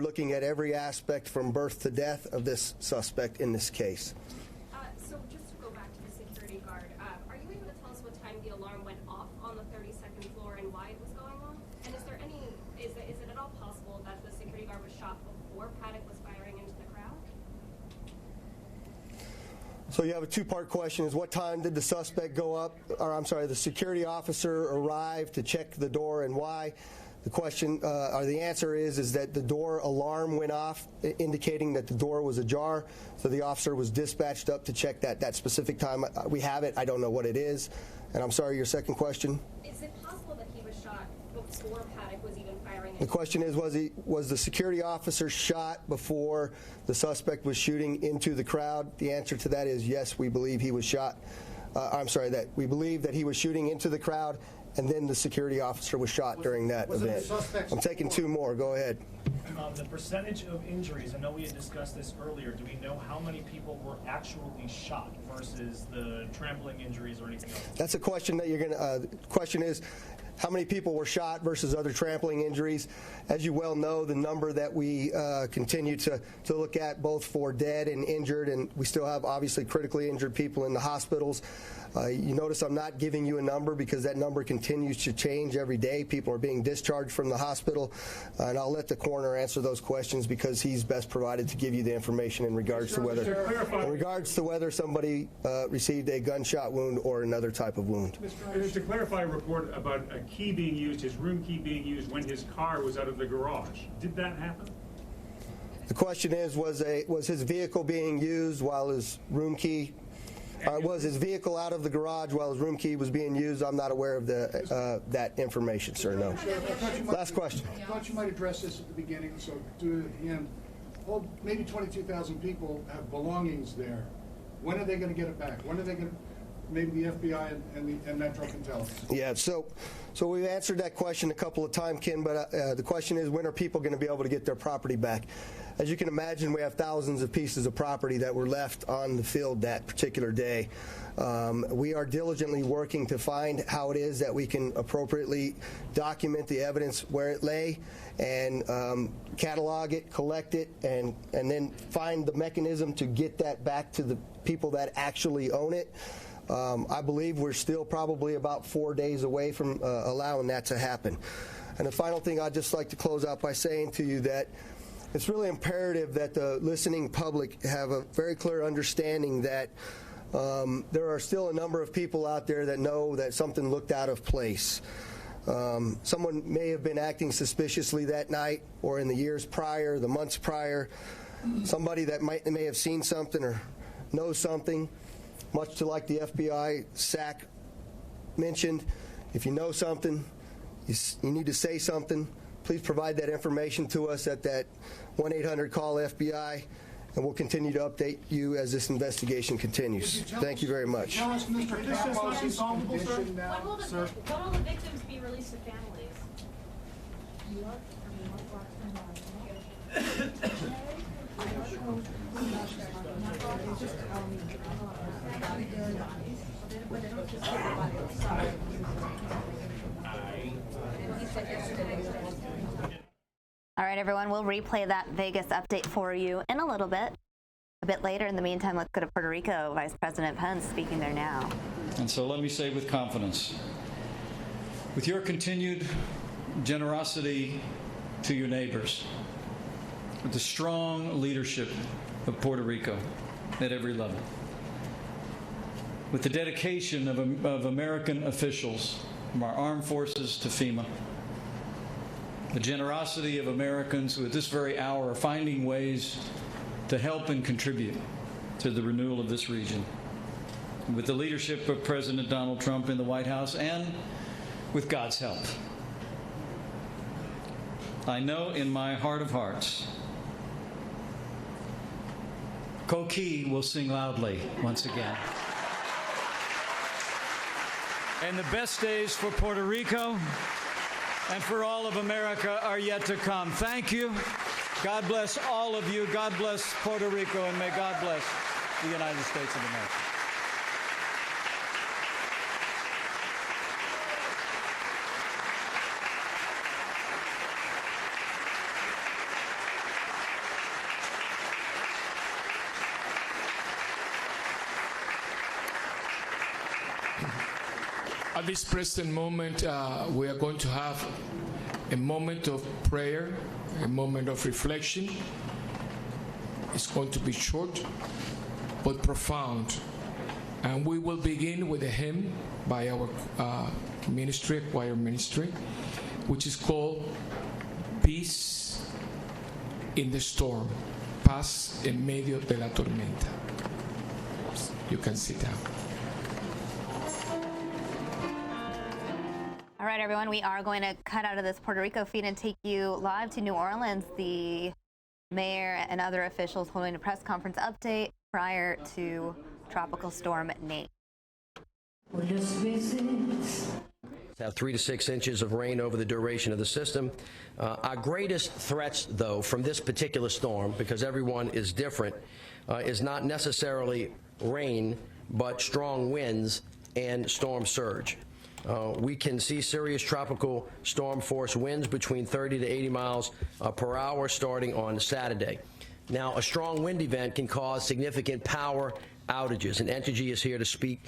are looking at every aspect from birth to death of this suspect in this case. So just to go back to the security guard, are you able to tell us what time the alarm went off on the 32nd floor and why it was going off? And is it at all possible that the security guard was shot before Paddock was firing into the crowd? So you have a two-part question: is what time did the suspect go up, or I'm sorry, the security officer arrived to check the door, and why? The question, or the answer is that the door alarm went off, indicating that the door was ajar. So the officer was dispatched up to check that specific time. We have it. I don't know what it is. And I'm sorry, your second question? Is it possible that he was shot before Paddock was even firing? The question is, was the security officer shot before the suspect was shooting into the crowd? The answer to that is yes. We believe he was shot. That we believe that he was shooting into the crowd, and then the security officer was shot during that event. I'm taking two more. Go ahead. The percentage of injuries, I know we had discussed this earlier. Do we know how many people were actually shot versus the trampling injuries or anything else? That's a question that you're going to, question is, how many people were shot versus other trampling injuries? As you well know, the number that we continue to look at, both for dead and injured, and we still have obviously critically injured people in the hospitals. You notice I'm not giving you a number because that number continues to change every day. People are being discharged from the hospital, and I'll let the coroner answer those questions because he's best provided to give you the information in regards to whether somebody received a gunshot wound or another type of wound. Just to clarify a report about a key being used, his room key being used when his car was out of the garage. Did that happen? The question is, was his vehicle being used while his room key? Was his vehicle out of the garage while his room key was being used? I'm not aware of that information, sir. No. Last question. I thought you might address this at the beginning, so do it at the end. Well, maybe 22,000 people have belongings there. When are they going to get it back? When are they going to? Maybe the FBI and Metro can tell us. Yeah, so we've answered that question a couple of times, Ken, but the question is, when are people going to be able to get their property back? As you can imagine, we have thousands of pieces of property that were left on the field that particular day. We are diligently working to find how it is that we can appropriately document the evidence where it lay and catalog it, collect it, and then find the mechanism to get that back to the people that actually own it. I believe we're still probably about 4 days away from allowing that to happen. And the final thing I'd just like to close out by saying to you that it's really imperative that the listening public have a very clear understanding that there are still a number of people out there that know that something looked out of place. Someone may have been acting suspiciously that night or in the years prior, the months prior. Somebody that may have seen something or knows something. Much to like the FBI SAC mentioned, if you know something, you need to say something. Please provide that information to us at that 1-800-CALL-FBI, and we'll continue to update you as this investigation continues. Thank you very much. Tell us, Mr. Capos' condition now, When will the victims be released to families? All right, everyone, we'll replay that Vegas update for you in a little bit. A bit later. In the meantime, let's go to Puerto Rico. Vice President Pence speaking there now. And so let me say with confidence, with your continued generosity to your neighbors, with the strong leadership of Puerto Rico at every level, with the dedication of American officials, from our armed forces to FEMA, the generosity of Americans who at this very hour are finding ways to help and contribute to the renewal of this region, and with the leadership of President Donald Trump in the White House, and with God's help, I know in my heart of hearts, Coqui will sing loudly once again. And the best days for Puerto Rico and for all of America are yet to come. Thank you. God bless all of you. God bless Puerto Rico, and may God bless the United States of America. At this present moment, we are going to have a moment of prayer, a moment of reflection. It's going to be short but profound. And we will begin with a hymn by our ministry, choir ministry, which is called Peace in the Storm, Paz en medio de la tormenta. You can sit down. All right, everyone, we are going to cut out of this Puerto Rico feed and take you live to New Orleans. The mayor and other officials holding a press conference update prior to Tropical Storm Nate. Have 3 to 6 inches of rain over the duration of the system. Our greatest threats, though, from this particular storm, because everyone is different, is not necessarily rain, but strong winds and storm surge. We can see serious tropical storm force winds between 30 to 80 miles per hour starting on Saturday. Now, a strong wind event can cause significant power outages, and Entergy is here to speak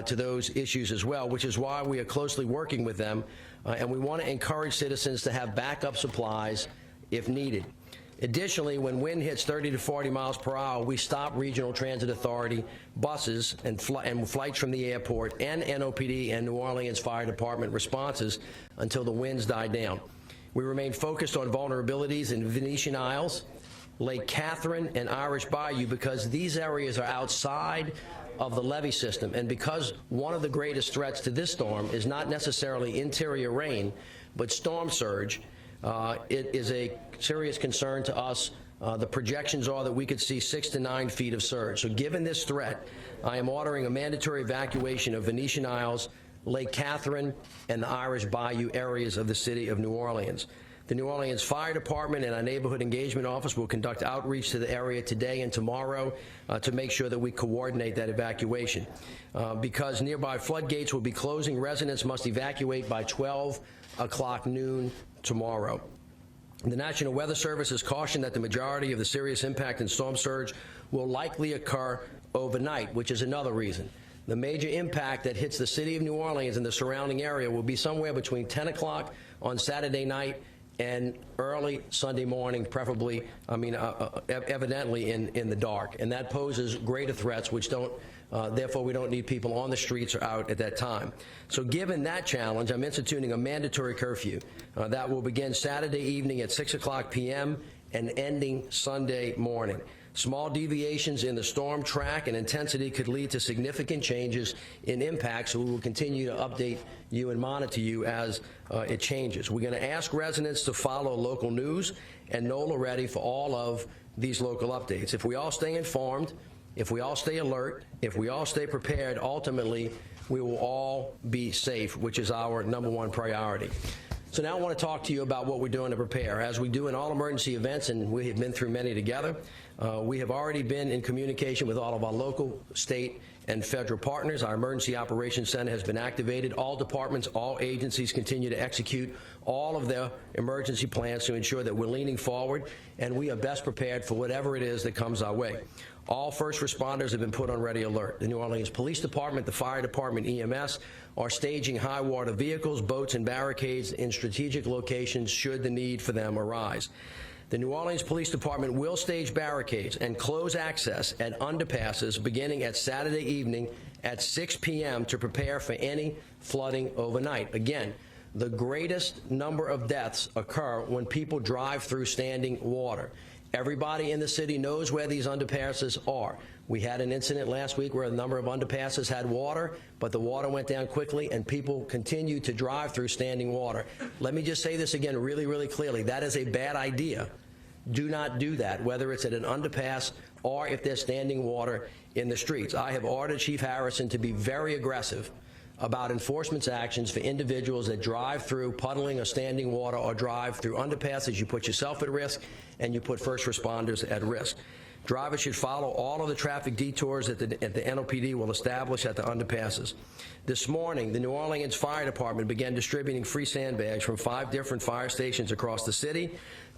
to those issues as well, which is why we are closely working with them, and we want to encourage citizens to have backup supplies if needed. Additionally, when wind hits 30 to 40 miles per hour, we stop Regional Transit Authority buses and flights from the airport and NOPD and New Orleans Fire Department responses until the winds die down. We remain focused on vulnerabilities in Venetian Isles, Lake Catherine, and Irish Bayou because these areas are outside of the levee system, and because one of the greatest threats to this storm is not necessarily interior rain, but storm surge. It is a serious concern to us. The projections are that we could see 6 to 9 feet of surge. So given this threat, I am ordering a mandatory evacuation of Venetian Isles, Lake Catherine, and the Irish Bayou areas of the city of New Orleans. The New Orleans Fire Department and our Neighborhood Engagement Office will conduct outreach to the area today and tomorrow to make sure that we coordinate that evacuation. Because nearby floodgates will be closing, residents must evacuate by 12 o'clock noon tomorrow. The National Weather Service has cautioned that the majority of the serious impact and storm surge will likely occur overnight, which is another reason. The major impact that hits the city of New Orleans and the surrounding area will be somewhere between 10 o'clock on Saturday night and early Sunday morning, preferably, evidently in the dark. And that poses greater threats, which don't, therefore we don't need people on the streets or out at that time. So given that challenge, I'm instituting a mandatory curfew that will begin Saturday evening at 6 o'clock p.m. and ending Sunday morning. Small deviations in the storm track and intensity could lead to significant changes in impact, so we will continue to update you and monitor you as it changes. We're going to ask residents to follow local news and NOLA ready for all of these local updates. If we all stay informed, if we all stay alert, if we all stay prepared, ultimately we will all be safe, which is our #1 priority. So now I want to talk to you about what we're doing to prepare. As we do in all emergency events, and we have been through many together, we have already been in communication with all of our local, state, and federal partners. Our Emergency Operations Center has been activated. All departments, all agencies continue to execute all of their emergency plans to ensure that we're leaning forward and we are best prepared for whatever it is that comes our way. All first responders have been put on ready alert. The New Orleans Police Department, the Fire Department, EMS are staging high water vehicles, boats, and barricades in strategic locations should the need for them arise. The New Orleans Police Department will stage barricades and close access at underpasses beginning at Saturday evening at 6 p.m. to prepare for any flooding overnight. Again, the greatest number of deaths occur when people drive through standing water. Everybody in the city knows where these underpasses are. We had an incident last week where a number of underpasses had water, but the water went down quickly and people continued to drive through standing water. Let me just say this again really, really clearly. That is a bad idea. Do not do that, whether it's at an underpass or if there's standing water in the streets. I have ordered Chief Harrison to be very aggressive about enforcement actions for individuals that drive through puddling or standing water or drive through underpasses. You put yourself at risk and you put first responders at risk. Drivers should follow all of the traffic detours that the NOPD will establish at the underpasses. This morning, the New Orleans Fire Department began distributing free sandbags from 5 different fire stations across the city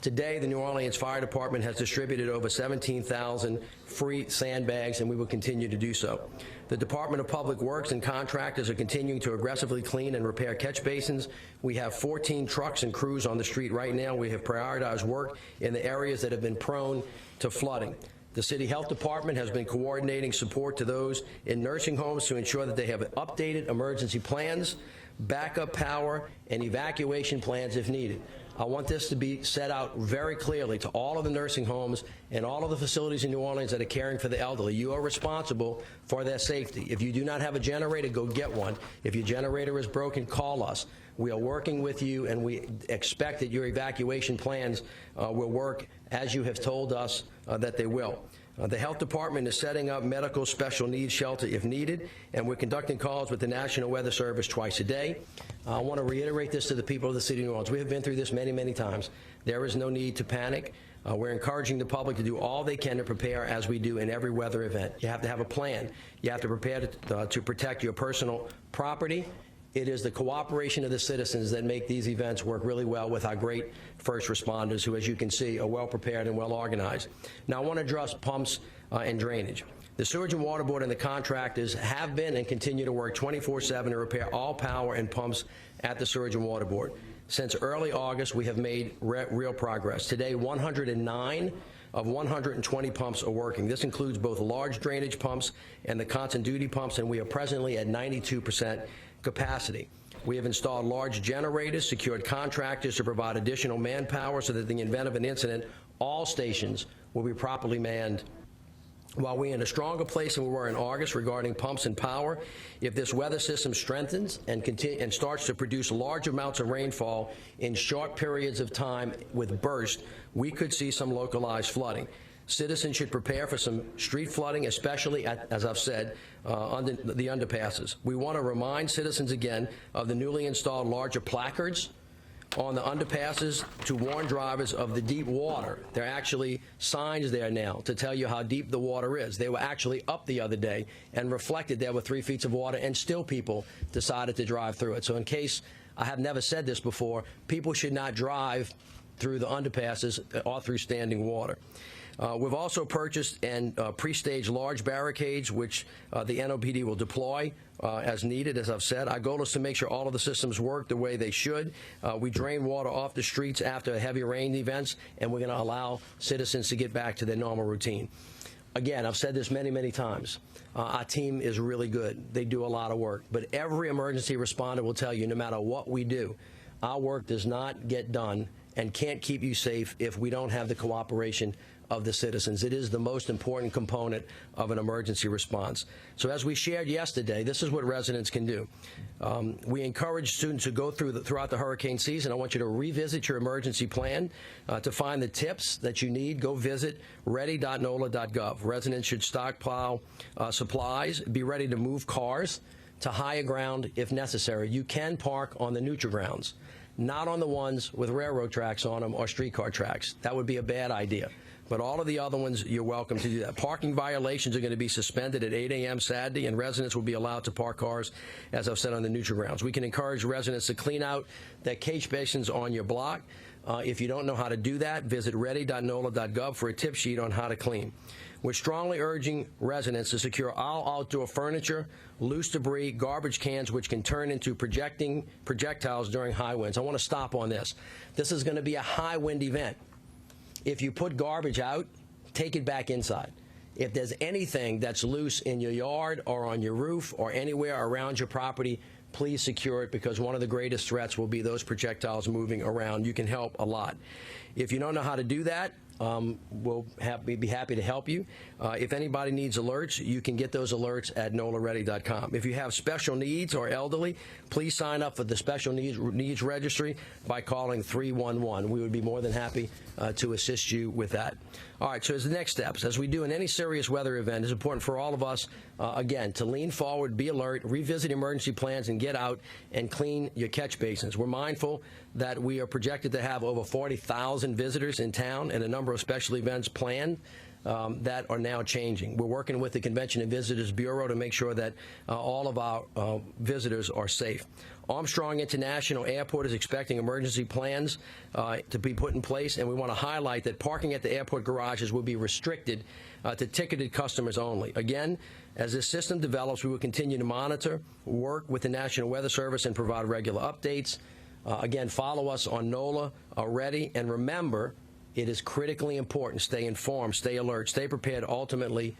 Today, the New Orleans Fire Department has distributed over 17,000 free sandbags, and we will continue to do so. The Department of Public Works and contractors are continuing to aggressively clean and repair catch basins. We have 14 trucks and crews on the street right now. We have prioritized work in the areas that have been prone to flooding. The City Health Department has been coordinating support to those in nursing homes to ensure that they have updated emergency plans, backup power, and evacuation plans if needed. I want this to be set out very clearly to all of the nursing homes and all of the facilities in New Orleans that are caring for the elderly. You are responsible for their safety. If you do not have a generator, go get one. If your generator is broken, call us. We are working with you, and we expect that your evacuation plans will work as you have told us that they will. The Health Department is setting up medical special needs shelter if needed, and we're conducting calls with the National Weather Service twice a day. I want to reiterate this to the people of the City of New Orleans. We have been through this many, many times. There is no need to panic. We're encouraging the public to do all they can to prepare, as we do in every weather event. You have to have a plan. You have to prepare to protect your personal property. It is the cooperation of the citizens that make these events work really well with our great first responders who, as you can see, are well prepared and well organized. Now, I want to address pumps and drainage. The Sewage and Water Board and the contractors have been and continue to work 24/7 to repair all power and pumps at the Sewage and Water Board. Since early August, we have made real progress. Today, 109 of 120 pumps are working. This includes both large drainage pumps and the constant duty pumps, and we are presently at 92% capacity. We have installed large generators, secured contractors to provide additional manpower so that in the event of an incident, all stations will be properly manned. While we're in a stronger place than we were in August regarding pumps and power, if this weather system strengthens and starts to produce large amounts of rainfall in short periods of time with bursts, we could see some localized flooding. Citizens should prepare for some street flooding, especially, as I've said, under the underpasses. We want to remind citizens again of the newly installed larger placards on the underpasses to warn drivers of the deep water. There are actually signs there now to tell you how deep the water is. They were actually up the other day and reflected there were 3 feet of water, and still people decided to drive through it. So in case I have never said this before, people should not drive through the underpasses or through standing water. We've also purchased and pre-staged large barricades, which the NOPD will deploy as needed, as I've said. Our goal is to make sure all of the systems work the way they should. We drain water off the streets after heavy rain events, and we're going to allow citizens to get back to their normal routine. Again, I've said this many, many times. Our team is really good. They do a lot of work. But every emergency responder will tell you, no matter what we do, our work does not get done and can't keep you safe if we don't have the cooperation of the citizens. It is the most important component of an emergency response. So as we shared yesterday, this is what residents can do. We encourage students to go throughout the hurricane season. I want you to revisit your emergency plan. To find the tips that you need, go visit ready.nola.gov. Residents should stockpile supplies, be ready to move cars to higher ground if necessary. You can park on the neutral grounds, not on the ones with railroad tracks on them or streetcar tracks. That would be a bad idea. But all of the other ones, you're welcome to do that. Parking violations are going to be suspended at 8 a.m. Saturday, and residents will be allowed to park cars, as I've said, on the neutral grounds. We can encourage residents to clean out their catch basins on your block. If you don't know how to do that, visit ready.nola.gov for a tip sheet on how to clean. We're strongly urging residents to secure all outdoor furniture, loose debris, garbage cans, which can turn into projectiles during high winds. I want to stop on this. This is going to be a high wind event. If you put garbage out, take it back inside. If there's anything that's loose in your yard or on your roof or anywhere around your property, please secure it, because one of the greatest threats will be those projectiles moving around. You can help a lot. If you don't know how to do that, we'll be happy to help you. If anybody needs alerts, you can get those alerts at nolaready.com. If you have special needs or elderly, please sign up for the special needs registry by calling 311. We would be more than happy to assist you with that. All right, so as the next steps, as we do in any serious weather event, it's important for all of us, again, to lean forward, be alert, revisit emergency plans, and get out and clean your catch basins. We're mindful that we are projected to have over 40,000 visitors in town and a number of special events planned that are now changing. We're working with the Convention and Visitors Bureau to make sure that all of our visitors are safe. Armstrong International Airport is expecting emergency plans to be put in place, and we want to highlight that parking at the airport garages will be restricted to ticketed customers only. Again, as this system develops, we will continue to monitor, work with the National Weather Service, and provide regular updates. Again, follow us on NOLA already, and remember, it is critically important. Stay informed, stay alert, stay prepared, ultimately,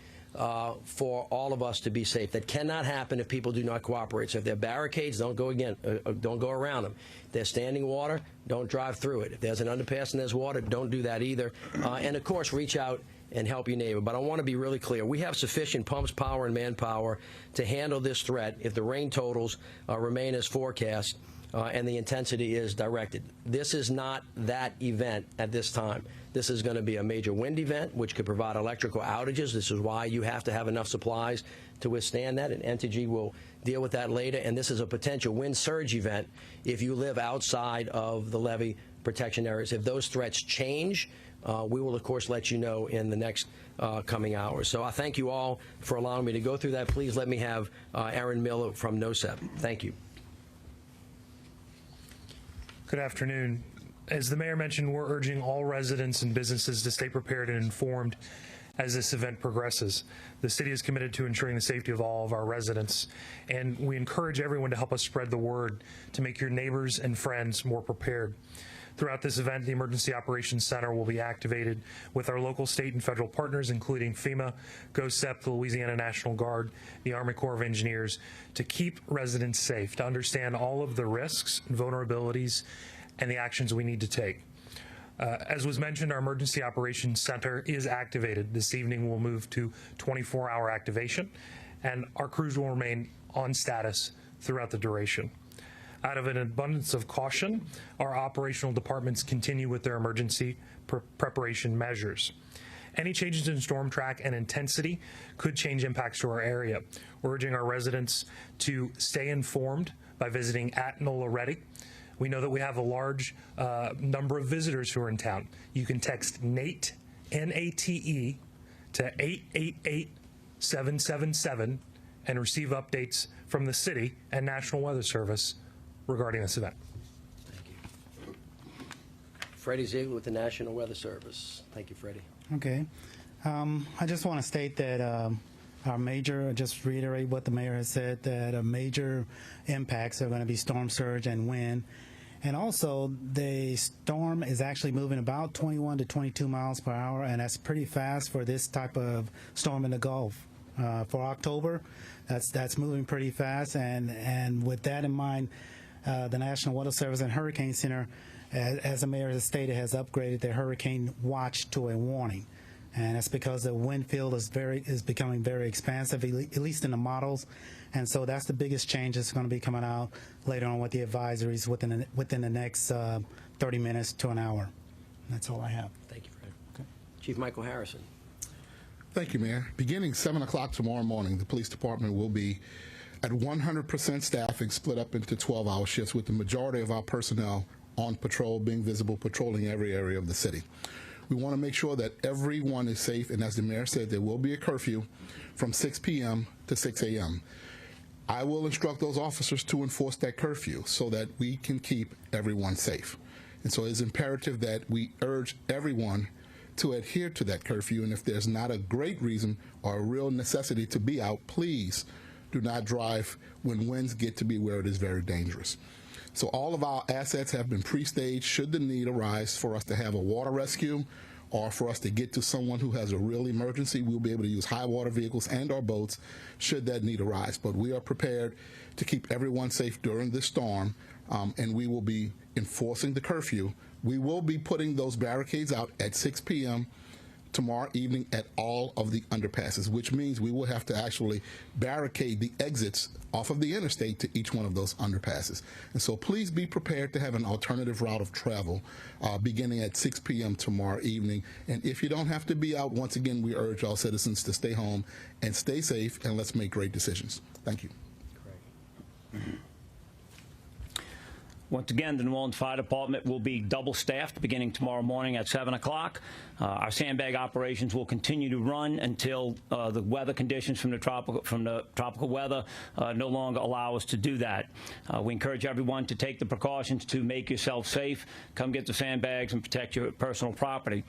for all of us to be safe. That cannot happen if people do not cooperate. So if there are barricades, don't go around them. If there's standing water, don't drive through it. If there's an underpass and there's water, don't do that either. And of course, reach out and help your neighbor. But I want to be really clear. We have sufficient pumps, power, and manpower to handle this threat if the rain totals remain as forecast and the intensity is directed. This is not that event at this time. This is going to be a major wind event, which could provide electrical outages. This is why you have to have enough supplies to withstand that, and Entergy will deal with that later. And this is a potential wind surge event if you live outside of the levee protection areas. If those threats change, we will, of course, let you know in the next coming hours. So I thank you all for allowing me to go through that. Please let me have Aaron Miller from NOSEP. Thank you. Good afternoon. As the mayor mentioned, we're urging all residents and businesses to stay prepared and informed as this event progresses. The city is committed to ensuring the safety of all of our residents, and we encourage everyone to help us spread the word to make your neighbors and friends more prepared. Throughout this event, the Emergency Operations Center will be activated with our local, state, and federal partners, including FEMA, GOSEP, the Louisiana National Guard, the Army Corps of Engineers, to keep residents safe, to understand all of the risks and vulnerabilities and the actions we need to take. As was mentioned, our Emergency Operations Center is activated. This evening we'll move to 24-hour activation, and our crews will remain on status throughout the duration. Out of an abundance of caution, our operational departments continue with their emergency preparation measures. Any changes in storm track and intensity could change impacts to our area. We're urging our residents to stay informed by visiting @NOLA-READY. We know that we have a large number of visitors who are in town. You can text NATE, N-A-T-E, to 888-777 and receive updates from the city and National Weather Service regarding this event. Thank you. Freddie Ziegler with the National Weather Service. Thank you, Freddie. Okay. I just want to state that our major, just reiterate what the mayor has said, that major impacts are going to be storm surge and wind. And also, the storm is actually moving about 21 to 22 miles per hour, and that's pretty fast for this type of storm in the Gulf. For October, that's moving pretty fast, and with that in mind, the National Weather Service and Hurricane Center, as the mayor has stated, has upgraded their hurricane watch to a warning. And that's because the wind field is becoming very expansive, at least in the models. And so that's the biggest change that's going to be coming out later on with the advisories within the next 30 minutes to an hour. And that's all I have. Thank you, Fred. Okay. Chief Michael Harrison. Thank you, Mayor. Beginning 7 o'clock tomorrow morning, the police department will be at 100% staffing, split up into 12-hour shifts, with the majority of our personnel on patrol, being visible, patrolling every area of the city. We want to make sure that everyone is safe, and as the mayor said, there will be a curfew from 6 p.m. to 6 a.m. I will instruct those officers to enforce that curfew so that we can keep everyone safe. And so it's imperative that we urge everyone to adhere to that curfew, and if there's not a great reason or a real necessity to be out, please do not drive when winds get to be where it is very dangerous. So all of our assets have been pre-staged should the need arise for us to have a water rescue or for us to get to someone who has a real emergency. We'll be able to use high water vehicles and our boats should that need arise. But we are prepared to keep everyone safe during this storm, and we will be enforcing the curfew. We will be putting those barricades out at 6 p.m. tomorrow evening at all of the underpasses, which means we will have to actually barricade the exits off of the interstate to each one of those underpasses. And so please be prepared to have an alternative route of travel beginning at 6 p.m. tomorrow evening. And if you don't have to be out, once again, we urge all citizens to stay home and stay safe, and let's make great decisions. Thank you. Once again, the New Orleans Fire Department will be double-staffed beginning tomorrow morning at 7 o'clock. Our sandbag operations will continue to run until the weather conditions from the tropical weather no longer allow us to do that. We encourage everyone to take the precautions to make yourself safe. Come get the sandbags and protect your personal property.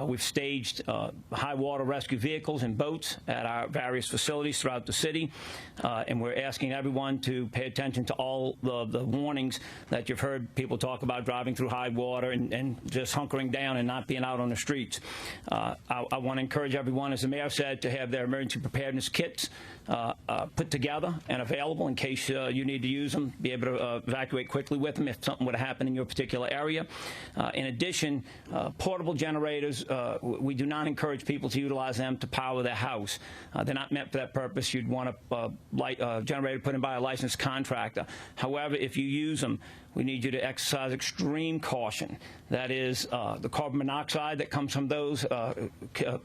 We've staged high water rescue vehicles and boats at our various facilities throughout the city, and we're asking everyone to pay attention to all the warnings that you've heard people talk about, driving through high water and just hunkering down and not being out on the streets. I want to encourage everyone, as the mayor said, to have their emergency preparedness kits put together and available in case you need to use them, be able to evacuate quickly with them if something would happen in your particular area. In addition, portable generators, we do not encourage people to utilize them to power their house. They're not meant for that purpose. You'd want a generator put in by a licensed contractor. However, if you use them, we need you to exercise extreme caution. That is, the carbon monoxide that comes from those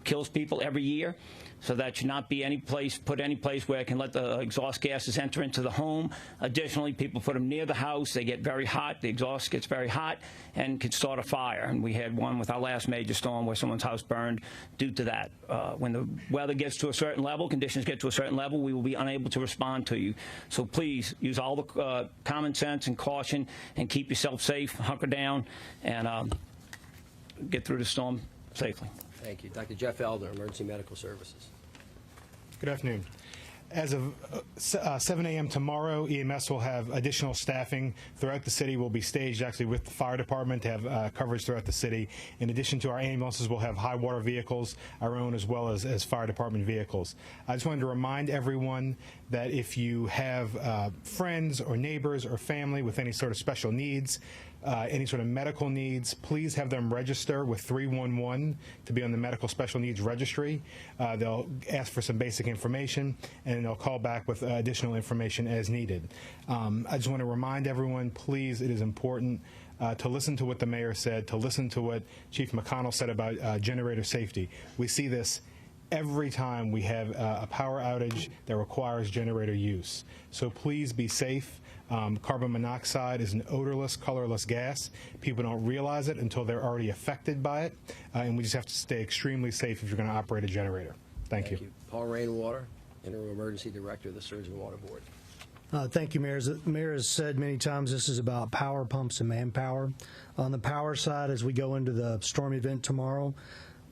kills people every year, so that should not be put any place where it can let the exhaust gases enter into the home. Additionally, people put them near the house. They get very hot. The exhaust gets very hot and can start a fire. And we had one with our last major storm where someone's house burned due to that. When the weather gets to a certain level, conditions get to a certain level, we will be unable to respond to you. So please use all the common sense and caution and keep yourself safe, hunker down, and get through the storm safely. Thank you. Dr. Jeff Elder, Emergency Medical Services. Good afternoon. As of 7 a.m. tomorrow, EMS will have additional staffing throughout the city. Will be staged actually with the fire department to have coverage throughout the city. In addition to our ambulances, we'll have high water vehicles, our own, as well as fire department vehicles. I just wanted to remind everyone that if you have friends or neighbors or family with any sort of special needs, any sort of medical needs, please have them register with 311 to be on the medical special needs registry. They'll ask for some basic information, and they'll call back with additional information as needed. I just want to remind everyone, please, it is important to listen to what the mayor said, to listen to what Chief McConnell said about generator safety. We see this every time we have a power outage that requires generator use. So please be safe. Carbon monoxide is an odorless, colorless gas. People don't realize it until they're already affected by it, and we just have to stay extremely safe if you're going to operate a generator. Thank you. Paul Rainwater, Interim Emergency Director of the Surgeon Water Board. Thank you, Mayor. As the Mayor has said many times, this is about power pumps and manpower. On the power side, as we go into the storm event tomorrow,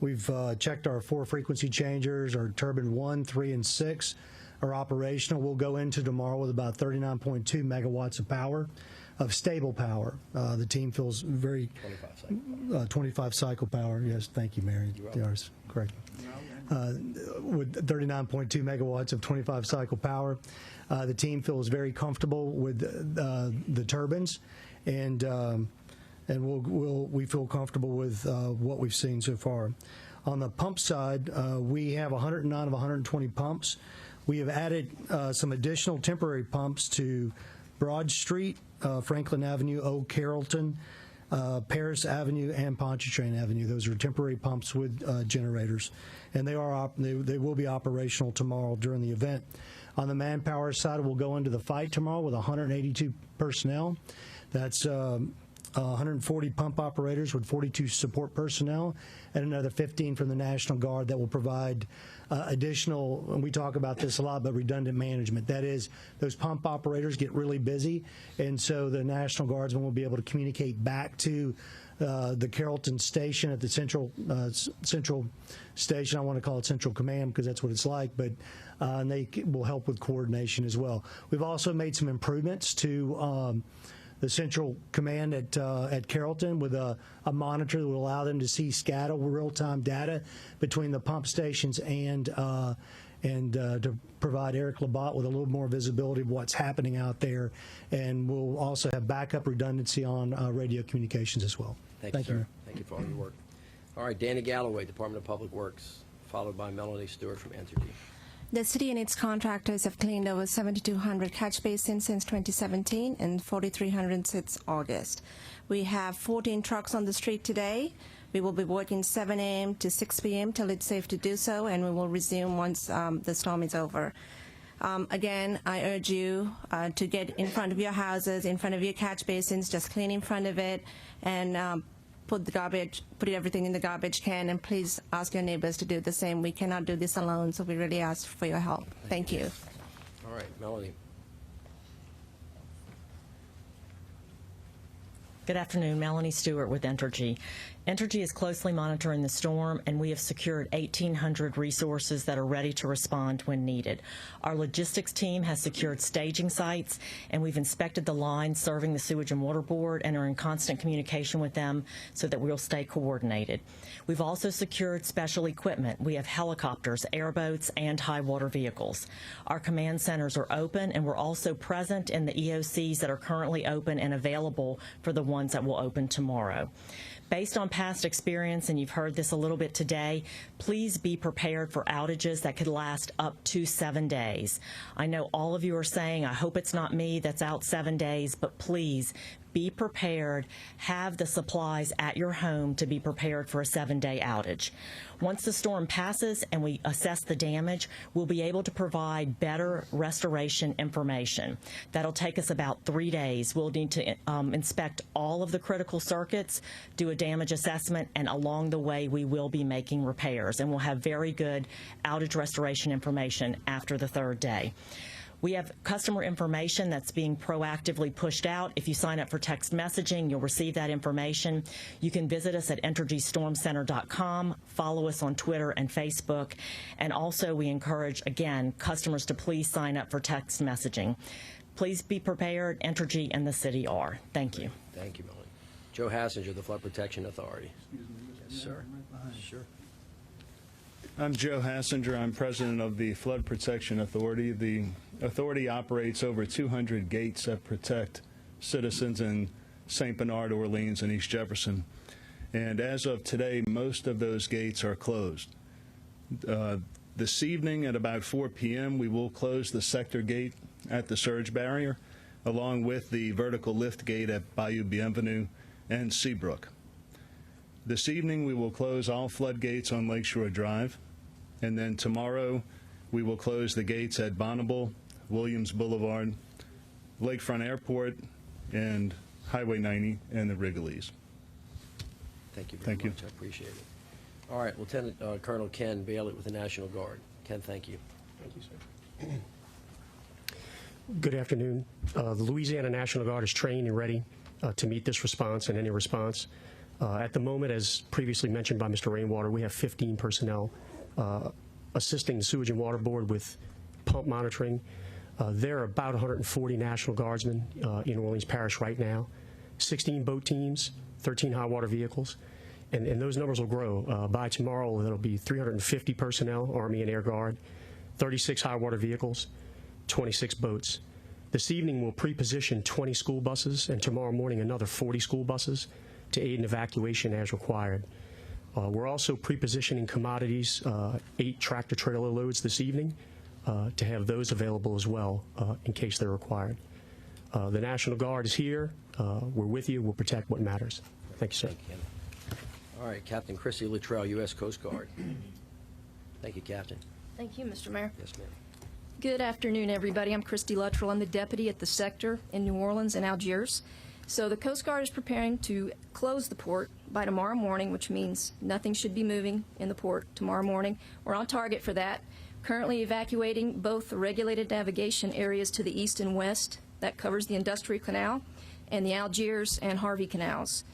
we've checked our 4 frequency changers, our turbine 1, 3, and 6 are operational. We'll go into tomorrow with about 39.2 megawatts of power, of stable power. The team feels very 25 cycle power. Yes, thank you, Mary. Yours, correct. With 39.2 megawatts of 25 cycle power, the team feels very comfortable with the turbines, and we feel comfortable with what we've seen so far. On the pump side, we have 109 of 120 pumps. We have added some additional temporary pumps to Broad Street, Franklin Avenue, Old Carrollton, Paris Avenue, and Pontchartrain Avenue. Those are temporary pumps with generators, and they will be operational tomorrow during the event. On the manpower side, we'll go into the fight tomorrow with 182 personnel. That's 140 pump operators with 42 support personnel, and another 15 from the National Guard that will provide additional, and we talk about this a lot, but redundant management. That is, those pump operators get really busy, and so the National Guardsmen will be able to communicate back to the Carrollton station at the central station. I want to call it Central Command because that's what it's like, but and they will help with coordination as well. We've also made some improvements to the Central Command at Carrollton with a monitor that will allow them to see SCADA real-time data between the pump stations and to provide Eric Labatt with a little more visibility of what's happening out there. And we'll also have backup redundancy on radio communications as well. Thank you, sir. Thank you for all your work. All right, Danny Galloway, Department of Public Works, followed by Melanie Stewart from Entergy. The city and its contractors have cleaned over 7,200 catch basins since 2017 and 4,300 since August. We have 14 trucks on the street today. We will be working 7 a.m. to 6 p.m. till it's safe to do so, and we will resume once the storm is over. Again, I urge you to get in front of your houses, in front of your catch basins, just clean in front of it, and put everything in the garbage can, and please ask your neighbors to do the same. We cannot do this alone, so we really ask for your help. Thank you. All right, Melanie. Good afternoon, Melanie Stewart with Entergy. Entergy is closely monitoring the storm, and we have secured 1,800 resources that are ready to respond when needed. Our logistics team has secured staging sites, and we've inspected the lines serving the Sewage and Water Board and are in constant communication with them so that we'll stay coordinated. We've also secured special equipment. We have helicopters, airboats, and high water vehicles. Our command centers are open, and we're also present in the EOCs that are currently open and available for the ones that will open tomorrow. Based on past experience, and you've heard this a little bit today, please be prepared for outages that could last up to 7 days. I know all of you are saying, I hope it's not me that's out 7 days, but please be prepared. Have the supplies at your home to be prepared for a 7-day outage. Once the storm passes and we assess the damage, we'll be able to provide better restoration information. That'll take us about 3 days. We'll need to inspect all of the critical circuits, do a damage assessment, and along the way we will be making repairs, and we'll have very good outage restoration information after the 3rd day. We have customer information that's being proactively pushed out. If you sign up for text messaging, you'll receive that information. You can visit us at EnergyStormCenter.com, follow us on Twitter and Facebook, and also we encourage, again, customers to please sign up for text messaging. Please be prepared. Entergy and the city are. Thank you. Thank you, Melanie. Joe Hassinger, the Flood Protection Authority. Yes, sir. Sure. I'm Joe Hassinger. I'm president of the Flood Protection Authority. The authority operates over 200 gates that protect citizens in St. Bernard, Orleans, and East Jefferson. And as of today, most of those gates are closed. This evening at about 4 p.m., we will close the sector gate at the surge barrier, along with the vertical lift gate at Bayou Bienvenue and Seabrook. This evening, we will close all floodgates on Lakeshore Drive, and then tomorrow, we will close the gates at Bonneville, Williams Boulevard, Lakefront Airport, and Highway 90 and the Wrigley's. Thank you very much. I appreciate it. All right, Lieutenant Colonel Ken Bailey with the National Guard. Ken, thank you. Thank you, sir. Good afternoon. The Louisiana National Guard is trained and ready to meet this response and any response. At the moment, as previously mentioned by Mr. Rainwater, we have 15 personnel assisting the Sewage and Water Board with pump monitoring. There are about 140 National Guardsmen in Orleans Parish right now, 16 boat teams, 13 high water vehicles, and those numbers will grow. By tomorrow, that'll be 350 personnel, Army and Air Guard, 36 high water vehicles, 26 boats. This evening, we'll pre-position 20 school buses, and tomorrow morning, another 40 school buses to aid in evacuation as required. We're also pre-positioning commodities, 8 tractor-trailer loads this evening, to have those available as well in case they're required. The National Guard is here. We're with you. We'll protect what matters. Thank you, sir. Thank you. All right, Captain Christy Luttrell, U.S. Coast Guard. Thank you, Captain. Thank you, Mr. Mayor. Yes, ma'am. Good afternoon, everybody. I'm Christy Luttrell. I'm the deputy at the sector in New Orleans and Algiers. So the Coast Guard is preparing to close the port by tomorrow morning, which means nothing should be moving in the port tomorrow morning. We're on target for that. Currently evacuating both the regulated navigation areas to the east and west. That covers the Industrial Canal and the Algiers and Harvey canals.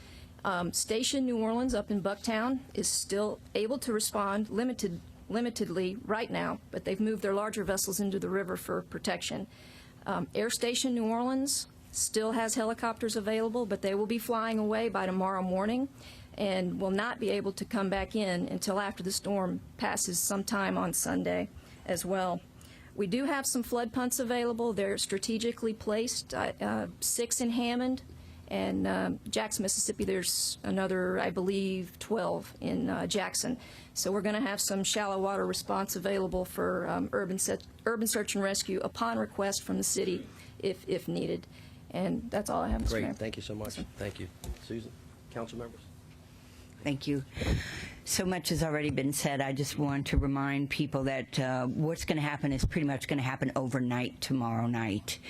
Station New Orleans up in Bucktown is still able to respond limitedly right now, but they've moved their larger vessels into the river for protection. Air Station New Orleans still has helicopters available, but they will be flying away by tomorrow morning and will not be able to come back in until after the storm passes sometime on Sunday as well. We do have some flood punts available. They're strategically placed, 6 in Hammond, and Jackson, Mississippi, there's another, I believe, 12 in Jackson. So we're going to have some shallow water response available for urban search and rescue upon request from the city if needed. And that's all I have, Mr. Mayor. Great. Thank you so much. Thank you. Susan, council members. Thank you. So much has already been said. I just want to remind people that what's going to happen is pretty much going to happen overnight tomorrow night.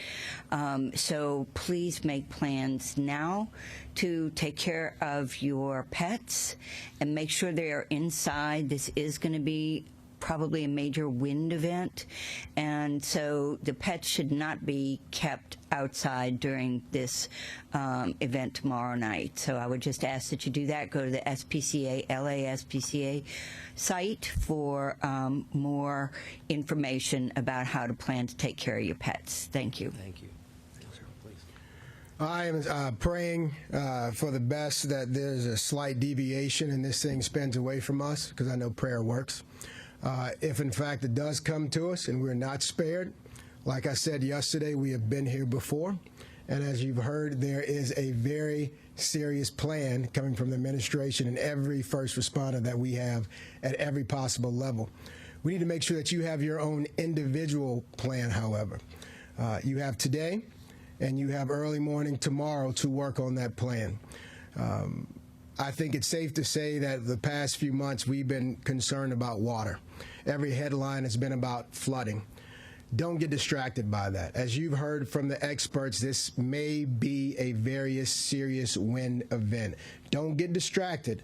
So please make plans now to take care of your pets and make sure they are inside. This is going to be probably a major wind event, and so the pets should not be kept outside during this event tomorrow night. So I would just ask that you do that. Go to the SPCA, LASPCA site for more information about how to plan to take care of your pets. Thank you. Thank you. I am praying for the best that there's a slight deviation and this thing spins away from us, because I know prayer works. If in fact it does come to us and we're not spared, like I said yesterday, we have been here before, and as you've heard, there is a very serious plan coming from the administration and every first responder that we have at every possible level. We need to make sure that you have your own individual plan, however. You have today and you have early morning tomorrow to work on that plan. I think it's safe to say that the past few months we've been concerned about water. Every headline has been about flooding. Don't get distracted by that. As you've heard from the experts, this may be a very serious wind event. Don't get distracted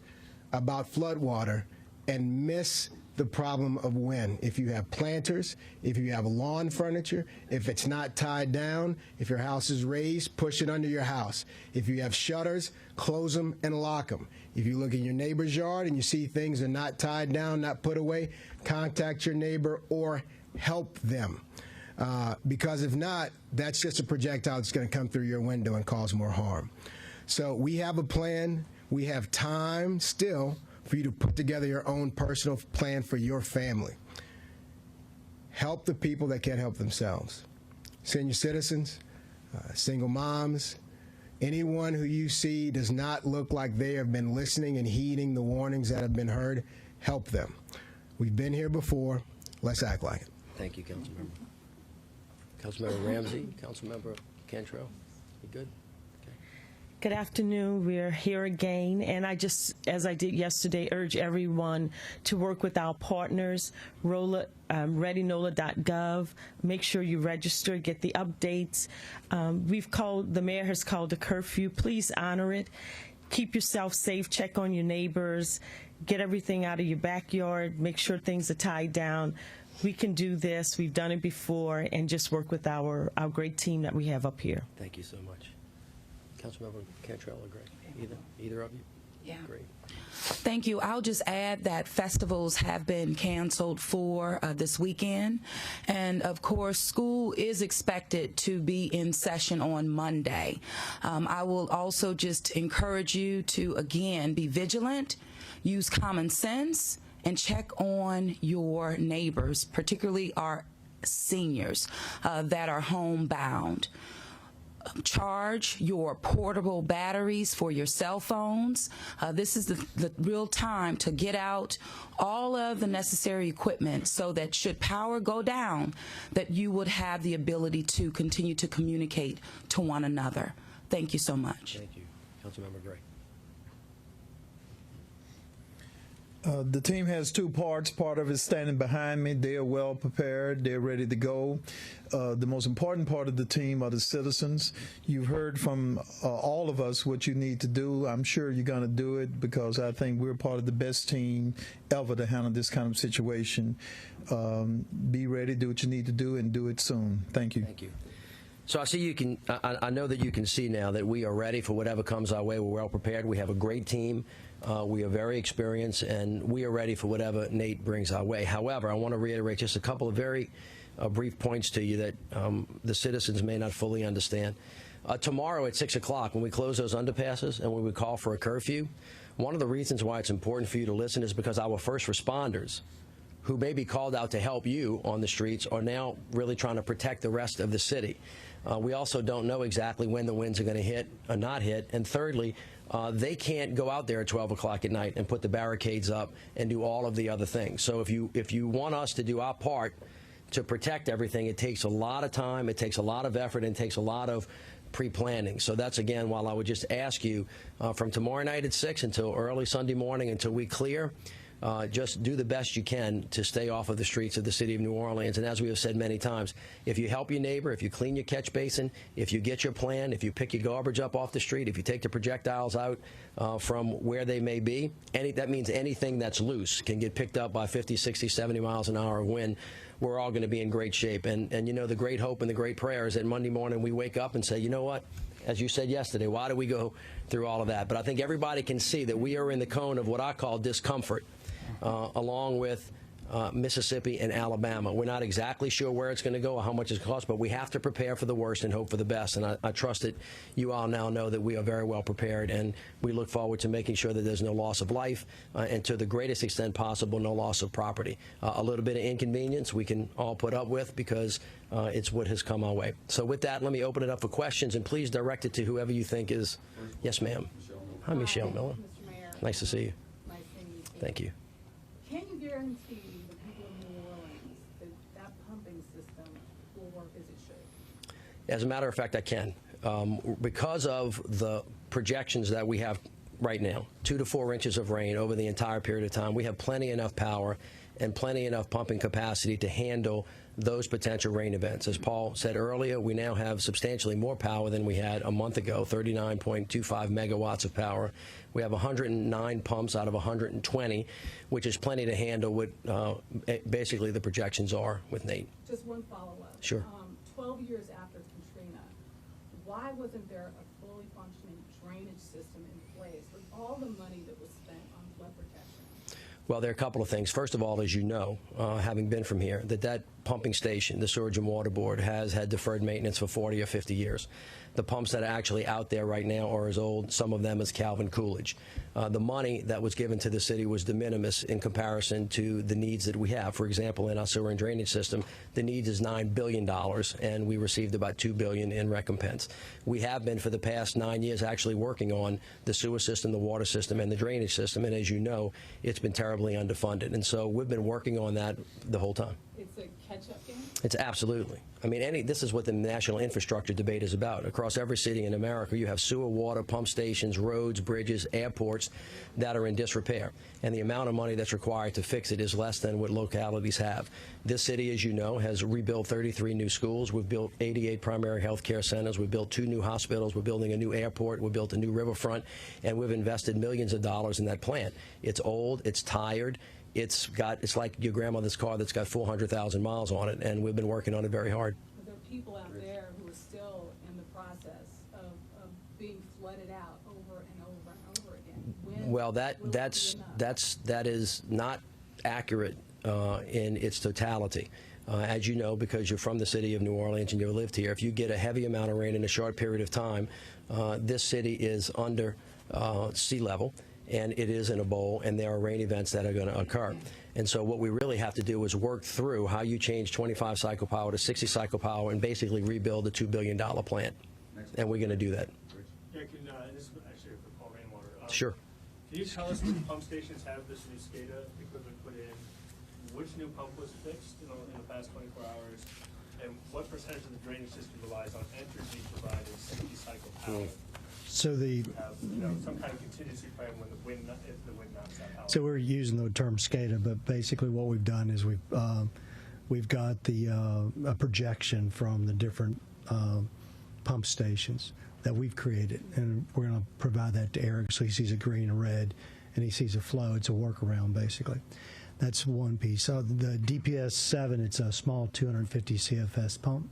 about floodwater and miss the problem of wind. If you have planters, if you have lawn furniture, if it's not tied down, if your house is raised, push it under your house. If you have shutters, close them and lock them. If you look in your neighbor's yard and you see things are not tied down, not put away, contact your neighbor or help them. Because if not, that's just a projectile that's going to come through your window and cause more harm. So we have a plan. We have time still for you to put together your own personal plan for your family. Help the people that can't help themselves. Senior citizens, single moms, anyone who you see does not look like they have been listening and heeding the warnings that have been heard, help them. We've been here before. Let's act like it. Thank you, Councilmember. Councilmember Ramsey, Councilmember Cantrell, you good? Good afternoon. We're here again, and I just, as I did yesterday, urge everyone to work with our partners, readynola.gov. Make sure you register, get the updates. The mayor has called a curfew. Please honor it. Keep yourself safe. Check on your neighbors. Get everything out of your backyard. Make sure things are tied down. We can do this. We've done it before, and just work with our great team that we have up here. Thank you so much. Councilmember Cantrell or Gray? Either of you? Yeah. Great. Thank you. I'll just add that festivals have been canceled for this weekend. And of course, school is expected to be in session on Monday. I will also just encourage you to, again, be vigilant, use common sense, and check on your neighbors, particularly our seniors that are homebound. Charge your portable batteries for your cell phones. This is the real time to get out all of the necessary equipment so that should power go down, that you would have the ability to continue to communicate to one another. Thank you so much. Thank you. Councilmember Gray. The team has two parts. Part of it is standing behind me. They are well prepared. They're ready to go. The most important part of the team are the citizens. You've heard from all of us what you need to do. I'm sure you're going to do it because I think we're part of the best team ever to handle this kind of situation. Be ready, do what you need to do, and do it soon. Thank you. Thank you. So I see you can. I know that you can see now that we are ready for whatever comes our way. We're well prepared. We have a great team. We are very experienced, and we are ready for whatever Nate brings our way. However, I want to reiterate just a couple of very brief points to you that the citizens may not fully understand. Tomorrow at 6 o'clock, when we close those underpasses and when we call for a curfew, one of the reasons why it's important for you to listen is because our first responders, who may be called out to help you on the streets, are now really trying to protect the rest of the city. We also don't know exactly when the winds are going to hit or not hit. And thirdly, they can't go out there at 12 o'clock at night and put the barricades up and do all of the other things. So if you want us to do our part to protect everything, it takes a lot of time, it takes a lot of effort, and it takes a lot of pre-planning. So that's, again, while I would just ask you from tomorrow night at 6 until early Sunday morning until we clear, just do the best you can to stay off of the streets of the city of New Orleans. And as we have said many times, if you help your neighbor, if you clean your catch basin, if you get your plan, if you pick your garbage up off the street, if you take the projectiles out from where they may be, that means anything that's loose can get picked up by 50, 60, 70 miles an hour of wind. We're all going to be in great shape. And you know, the great hope and the great prayer is that Monday morning we wake up and say, you know what? As you said yesterday, why do we go through all of that? But I think everybody can see that we are in the cone of what I call discomfort, along with Mississippi and Alabama. We're not exactly sure where it's going to go or how much it's going to cost, but we have to prepare for the worst and hope for the best. And I trust that you all now know that we are very well prepared, and we look forward to making sure that there's no loss of life and to the greatest extent possible, no loss of property. A little bit of inconvenience we can all put up with because it's what has come our way. So with that, let me open it up for questions, and please direct it to whoever you think is. Yes, ma'am. Hi, Michelle Miller. Mr. Mayor. Nice to see you. Nice seeing you. Thank you. Can you guarantee the people of New Orleans that that pumping system will work as it should? As a matter of fact, I can. Because of the projections that we have right now, 2 to 4 inches of rain over the entire period of time, we have plenty enough power and plenty enough pumping capacity to handle those potential rain events. As Paul said earlier, we now have substantially more power than we had a month ago, 39.25 megawatts of power. We have 109 pumps out of 120, which is plenty to handle what basically the projections are with Nate. Just one follow-up. Sure. 12 years after Katrina, why wasn't there a fully functioning drainage system in place with all the money that was spent on flood protection? Well, there are a couple of things. First of all, as you know, having been from here, that pumping station, the Sewage and Water Board, has had deferred maintenance for 40 or 50 years. The pumps that are actually out there right now are as old, some of them as Calvin Coolidge. The money that was given to the city was de minimis in comparison to the needs that we have. For example, in our sewer and drainage system, the need is $9 billion, and we received about $2 billion in recompense. We have been, for the past 9 years, actually working on the sewer system, the water system, and the drainage system, and as you know, it's been terribly underfunded. And so we've been working on that the whole time. It's a catch-up game? It's absolutely. I mean, this is what the national infrastructure debate is about. Across every city in America, you have sewer, water, pump stations, roads, bridges, airports that are in disrepair. And the amount of money that's required to fix it is less than what localities have. This city, as you know, has rebuilt 33 new schools. We've built 88 primary health care centers. We've built 2 new hospitals. We're building a new airport. We built a new riverfront. And we've invested millions of dollars in that plant. It's old. It's tired. It's like your grandmother's car that's got 400,000 miles on it, and we've been working on it very hard. But there are people out there who are still in the process of being flooded out over and over and over again. Well, that is not accurate in its totality. As you know, because you're from the city of New Orleans and you've lived here, if you get a heavy amount of rain in a short period of time, this city is under sea level, and it is in a bowl, and there are rain events that are going to occur. And so what we really have to do is work through how you change 25 cycle power to 60 cycle power and basically rebuild a $2 billion plant. And we're going to do that. Yeah, this is actually for Paul Rainwater. Sure. Can you tell us which pump stations have this new SCADA equipment put in? Which new pump was fixed in the past 24 hours? And what percentage of the drainage system relies on Entergy provided 60 cycle power? So have, some kind of contingency plan when if the wind knocks that power. So we're using the term SCADA, but basically what we've done is we've got a projection from the different pump stations that we've created, and we're going to provide that to Eric so he sees a green and red, and he sees a flow. It's a workaround, basically. That's one piece. So the DPS 7, it's a small 250 CFS pump.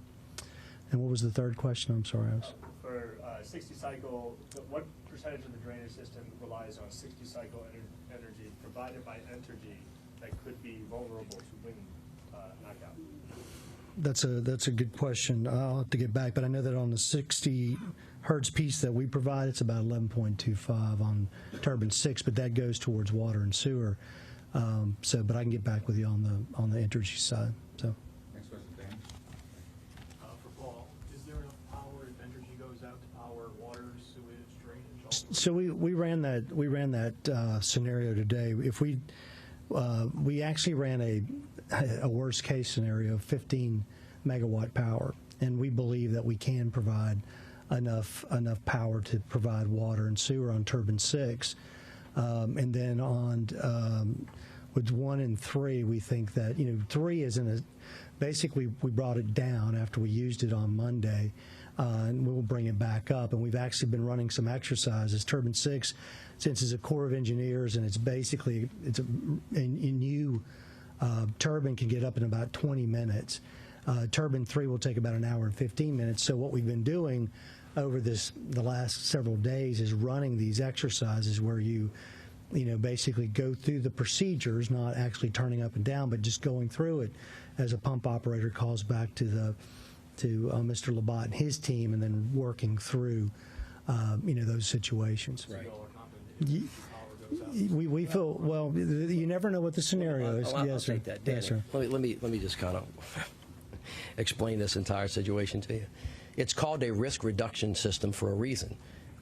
And what was the third question? I'm sorry. For 60 cycle, what percentage of the drainage system relies on 60 cycle energy provided by Entergy that could be vulnerable to wind knockout? That's a good question. I'll have to get back, but I know that on the 60 hertz piece that we provide, it's about 11.25 on turbine 6, but that goes towards water and sewer. But I can get back with you on the Entergy side. So. Next question, Dan. For Paul, is there enough power if Entergy goes out to power water, sewage, drainage? So we ran that scenario today. If we actually ran a worst case scenario of 15 megawatt power, and we believe that we can provide enough power to provide water and sewer on turbine 6, and then with 1 and 3, we think that 3 isn't a. Basically, we brought it down after we used it on Monday, and we'll bring it back up. And we've actually been running some exercises. Turbine 6, since it's a Corps of Engineers and it's a new turbine can get up in about 20 minutes. Turbine 3 will take about an hour and 15 minutes. So what we've been doing over the last several days is running these exercises where you basically go through the procedures, not actually turning up and down, but just going through it as a pump operator calls back to Mr. Labat and his team, and then working through those situations. Right. We feel, well, you never know what the scenario is. I'll Yes, sir. take that. Danny, Yes, sir. Let me just kind of explain this entire situation to you. It's called a risk reduction system for a reason,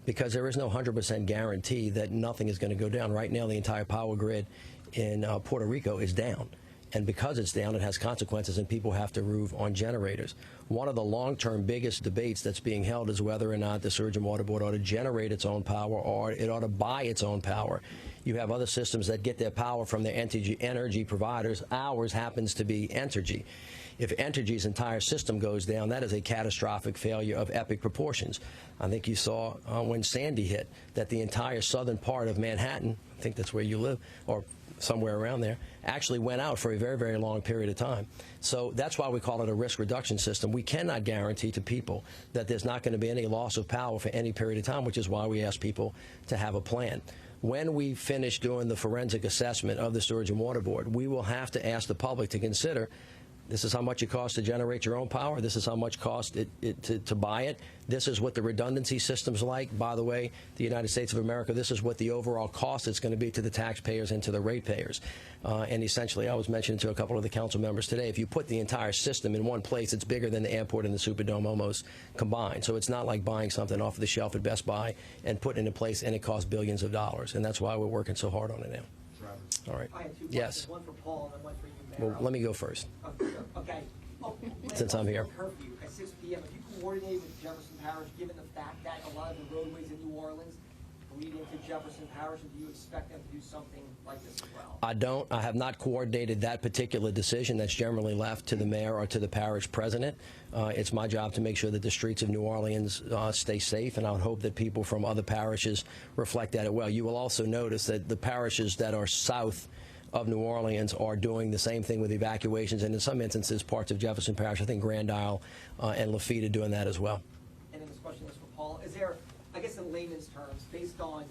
because there is no 100% guarantee that nothing is going to go down. Right now, the entire power grid in Puerto Rico is down. And because it's down, it has consequences, and people have to move on generators. One of the long-term biggest debates that's being held is whether or not the Surgeon Water Board ought to generate its own power or it ought to buy its own power. You have other systems that get their power from their energy providers. Ours happens to be Entergy. If Entergy's entire system goes down, that is a catastrophic failure of epic proportions. I think you saw when Sandy hit that the entire southern part of Manhattan, I think that's where you live, or somewhere around there, actually went out for a very, very long period of time. So that's why we call it a risk reduction system. We cannot guarantee to people that there's not going to be any loss of power for any period of time, which is why we ask people to have a plan. When we finish doing the forensic assessment of the Surgeon Water Board, we will have to ask the public to consider, this is how much it costs to generate your own power. This is how much it costs to buy it. This is what the redundancy system's like. By the way, the United States of America, this is what the overall cost is going to be to the taxpayers and to the ratepayers. And essentially, I was mentioning to a couple of the council members today, if you put the entire system in one place, it's bigger than the airport and the Superdome almost combined. So it's not like buying something off the shelf at Best Buy and putting it in place, and it costs billions of dollars. And that's why we're working so hard on it now. All right. I have two yes. questions, one for Paul and one for you, Mayor. Well, let me go first. Okay. Since I'm here. Curfew at 6 p.m. Have you coordinated with Jefferson Parish, given the fact that a lot of the roadways in New Orleans lead into Jefferson Parish, and do you expect them to do something like this as well? I don't. I have not coordinated that particular decision. That's generally left to the mayor or to the parish president. It's my job to make sure that the streets of New Orleans stay safe, and I would hope that people from other parishes reflect that as well. You will also notice that the parishes that are south of New Orleans are doing the same thing with evacuations, and in some instances, parts of Jefferson Parish, I think Grand Isle and Lafitte are doing that as well. And then this question is for Paul. Is there, I guess in layman's terms, based on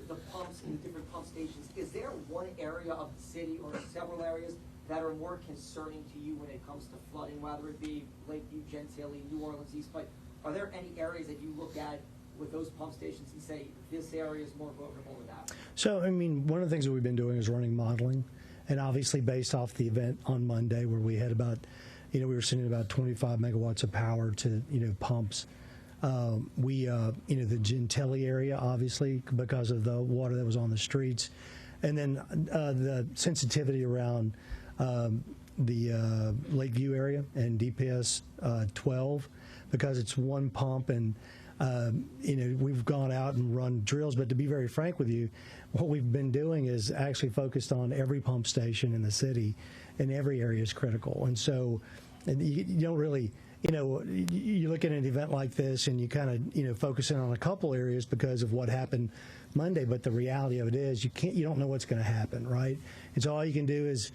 the pumps and the different pump stations, is there one area of the city or several areas that are more concerning to you when it comes to flooding, whether it be Lakeview, Gentilly, New Orleans East, but are there any areas that you look at with those pump stations and say this area is more vulnerable than that? So, I mean, one of the things that we've been doing is running modeling, and obviously based off the event on Monday where we had about, we were sending about 25 megawatts of power to, pumps. The Gentilly area, obviously, because of the water that was on the streets, and then the sensitivity around the Lakeview area and DPS 12, because it's one pump, and we've gone out and run drills, but to be very frank with you, what we've been doing is actually focused on every pump station in the city, and every area is critical. And so you don't really, you look at an event like this and you kind of, focus in on a couple areas because of what happened Monday, but the reality of it is you don't know what's going to happen, right? And so all you can do is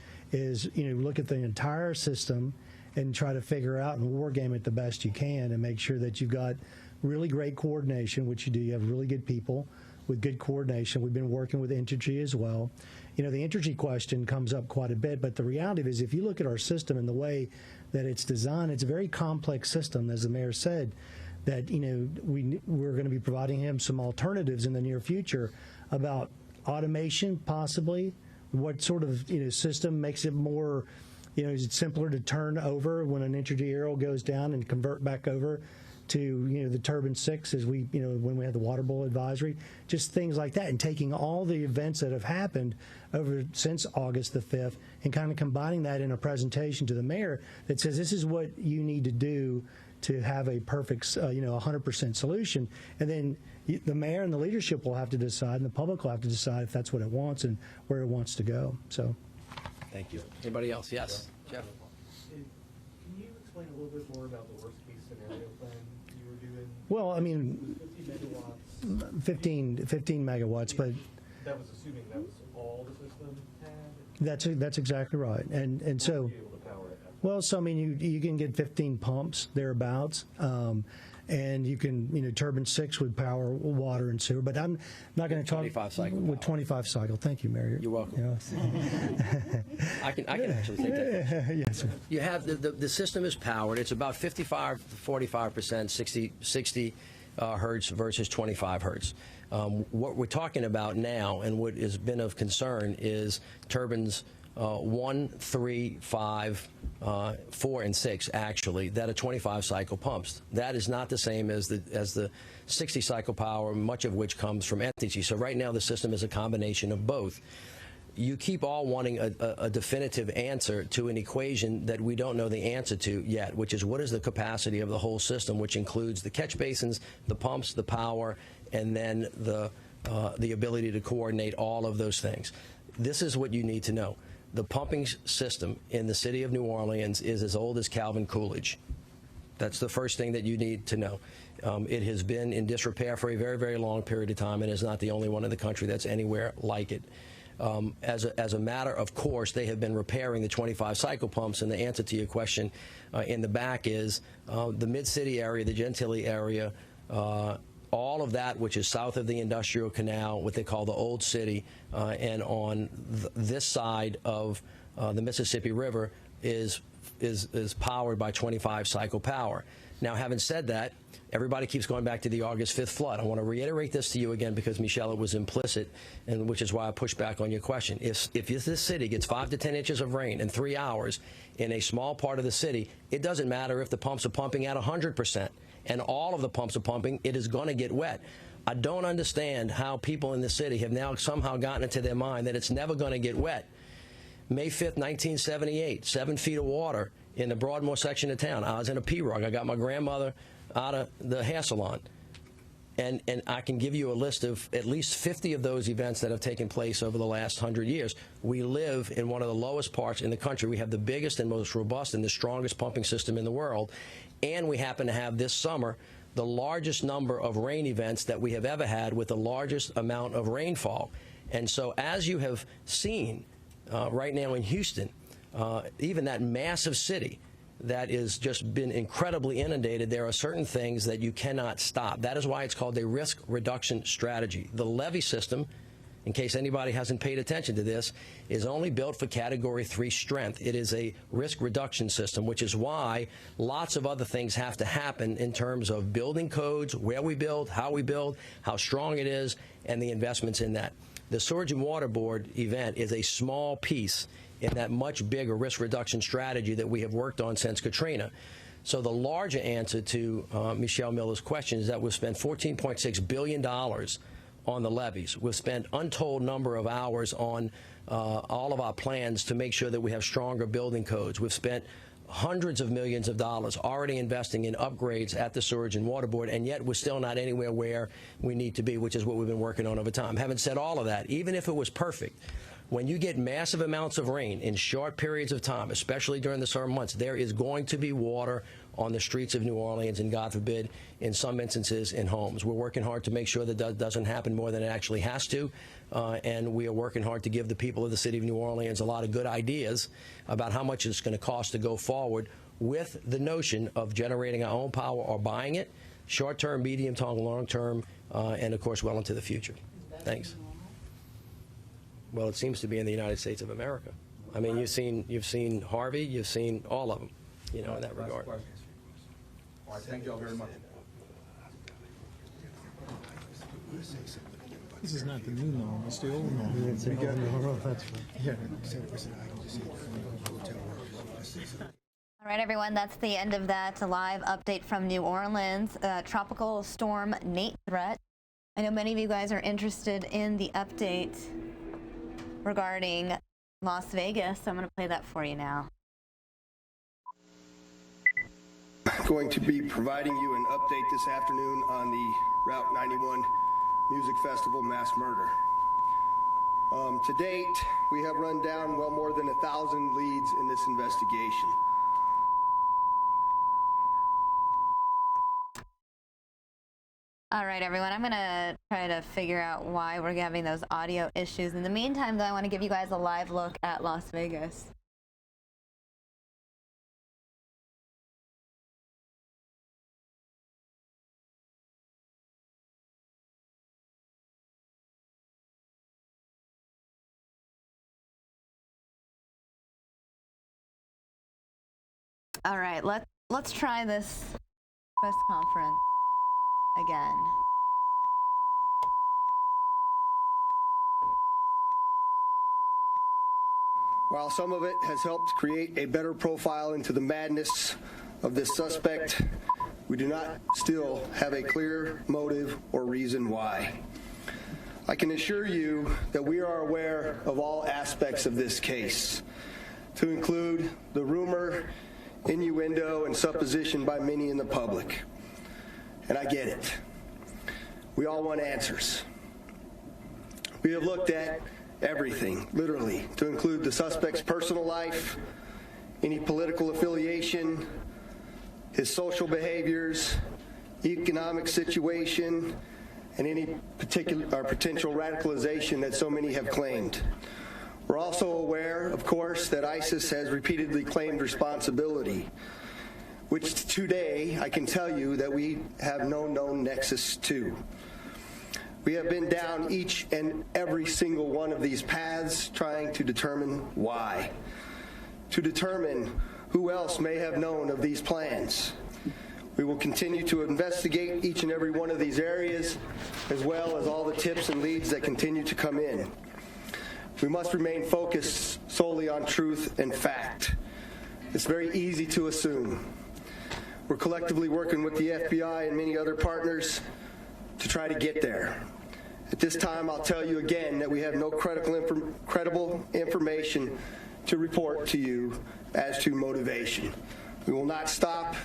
look at the entire system and try to figure out and war game it the best you can and make sure that you've got really great coordination, which you do. You have really good people with good coordination. We've been working with Entergy as well. The Entergy question comes up quite a bit, but the reality is if you look at our system and the way that it's designed, it's a very complex system, as the mayor said, that, we're going to be providing him some alternatives in the near future about automation, possibly. What sort of, system makes it more, is it simpler to turn over when an Entergy aerial goes down and convert back over to the turbine 6 as we when we had the water bowl advisory, just things like that, and taking all the events that have happened over since August the 5th and kind of combining that in a presentation to the mayor that says this is what you need to do to have a perfect, 100% solution. And then the mayor and the leadership will have to decide, and the public will have to decide if that's what it wants and where it wants to go. So, thank you. Anybody else? Yes, Jeff. Can you explain a little bit more about the worst case scenario plan you were doing? well, I mean, 50 megawatts. 15 megawatts, but That was assuming that was all the system had. that's exactly right. And so, Be able to power it. well, so I mean, you can get 15 pumps thereabouts. And you can, turbine 6 would power water and sewer, but I'm not going to talk 25 cycle with 25 cycle. Thank you, Mayor. You're welcome. I can actually take that. Yes, sir. You have the system is powered. It's about 55 to 45%, 60 hertz versus 25 hertz. What we're talking about now, and what has been of concern, is turbines 1, 3, 5, 4, and 6, actually, that are 25 cycle pumps. That is not the same as the 60 cycle power, much of which comes from Entergy. So right now the system is a combination of both. You keep all wanting a definitive answer to an equation that we don't know the answer to yet, which is what is the capacity of the whole system, which includes the catch basins, the pumps, the power, and then the ability to coordinate all of those things. This is what you need to know. The pumping system in the city of New Orleans is as old as Calvin Coolidge. That's the first thing that you need to know. It has been in disrepair for a very, very long period of time, and is not the only one in the country that's anywhere like it. As a matter of course, they have been repairing the 25 cycle pumps, and the answer to your question in the back is the Mid-City area, the Gentilly area, all of that which is south of the Industrial Canal, what they call the Old City, and on this side of the Mississippi River is powered by 25 cycle power. Now, having said that, everybody keeps going back to the August 5th flood. I want to reiterate this to you again because, Michelle, it was implicit, and which is why I pushed back on your question. If this city gets 5 to 10 inches of rain in 3 hours in a small part of the city, it doesn't matter if the pumps are pumping at 100%. And all of the pumps are pumping, it is going to get wet. I don't understand how people in the city have now somehow gotten into their mind that it's never going to get wet. May 5th, 1978, 7 feet of water in the Broadmoor section of town. I was in a P-Rug. I got my grandmother out of the hair salon. And I can give you a list of at least 50 of those events that have taken place over the last 100 years. We live in one of the lowest parts in the country. We have the biggest and most robust and the strongest pumping system in the world. And we happen to have this summer the largest number of rain events that we have ever had, with the largest amount of rainfall. And so, as you have seen right now in Houston, even that massive city that has just been incredibly inundated, there are certain things that you cannot stop. That is why it's called a risk reduction strategy. The levee system, in case anybody hasn't paid attention to this, is only built for Category 3 strength. It is a risk reduction system, which is why lots of other things have to happen in terms of building codes, where we build, how strong it is, and the investments in that. The Sewage and Water Board event is a small piece in that much bigger risk reduction strategy that we have worked on since Katrina. So the larger answer to Michelle Miller's question is that we've spent $14.6 billion on the levees. We've spent untold number of hours on all of our plans to make sure that we have stronger building codes. We've spent hundreds of millions of dollars already investing in upgrades at the Sewage and Water Board, and yet we're still not anywhere where we need to be, which is what we've been working on over time. Having said all of that, even if it was perfect, when you get massive amounts of rain in short periods of time, especially during the summer months, there is going to be water on the streets of New Orleans, and God forbid, in some instances, in homes. We're working hard to make sure that doesn't happen more than it actually has to, and we are working hard to give the people of the city of New Orleans a lot of good ideas about how much it's going to cost to go forward with the notion of generating our own power or buying it, short-term, medium-term, long-term, and, of course, well into the future. Thanks. Well, it seems to be in the United States of America. I mean, you've seen Harvey, you've seen all of them, in that regard. All right, thank you all very much. This is not the new norm, it's the old norm. It's the old norm, that's right. Yeah. All right, everyone, that's the end of that live update from New Orleans. Tropical storm Nate threat. I know many of you guys are interested in the update regarding Las Vegas, so I'm going to play that for you now. going to be providing you an update this afternoon on the Route 91 Music Festival mass murder. To date, we have run down well more than 1,000 leads in this investigation. All right, everyone, I'm going to try to figure out why we're having those audio issues. In the meantime, though, I want to give you guys a live look at Las Vegas. All right, let's try this press conference again. While some of it has helped create a better profile into the madness of this suspect, we do not still have a clear motive or reason why. I can assure you that we are aware of all aspects of this case, to include the rumor, innuendo, and supposition by many in the public. And I get it. We all want answers. We have looked at everything, literally, to include the suspect's personal life, any political affiliation, his social behaviors, economic situation, and any particular or potential radicalization that so many have claimed. We're also aware, of course, that ISIS has repeatedly claimed responsibility, which today I can tell you that we have no known nexus to. We have been down each and every single one of these paths trying to determine why, to determine who else may have known of these plans. We will continue to investigate each and every one of these areas, as well as all the tips and leads that continue to come in. We must remain focused solely on truth and fact. It's very easy to assume. We're collectively working with the FBI and many other partners to try to get there. At this time, I'll tell you again that we have no credible information to report to you as to motivation. We will not stop,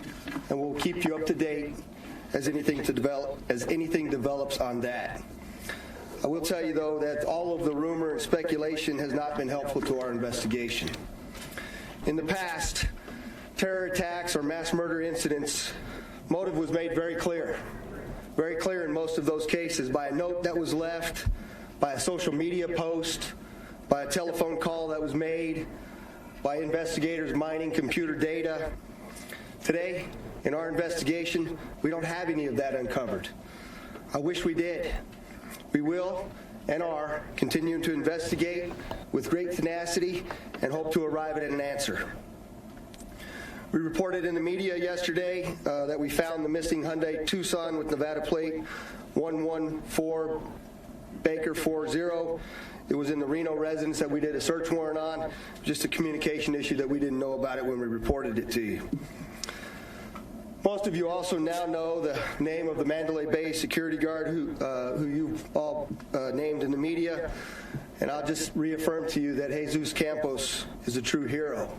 and we'll keep you up to date as anything develops on that. I will tell you, though, that all of the rumor and speculation has not been helpful to our investigation. In the past, terror attacks or mass murder incidents, motive was made very clear in most of those cases, by a note that was left, by a social media post, by a telephone call that was made, by investigators mining computer data. Today, in our investigation, we don't have any of that uncovered. I wish we did. We will and are continuing to investigate with great tenacity and hope to arrive at an answer. We reported in the media yesterday that we found the missing Hyundai Tucson with Nevada plate 114 Baker 40. It was in the Reno residence that we did a search warrant on. Just a communication issue that we didn't know about it when we reported it to you. Most of you also now know the name of the Mandalay Bay security guard who you've all named in the media, and I'll just reaffirm to you that Jesus Campos is a true hero.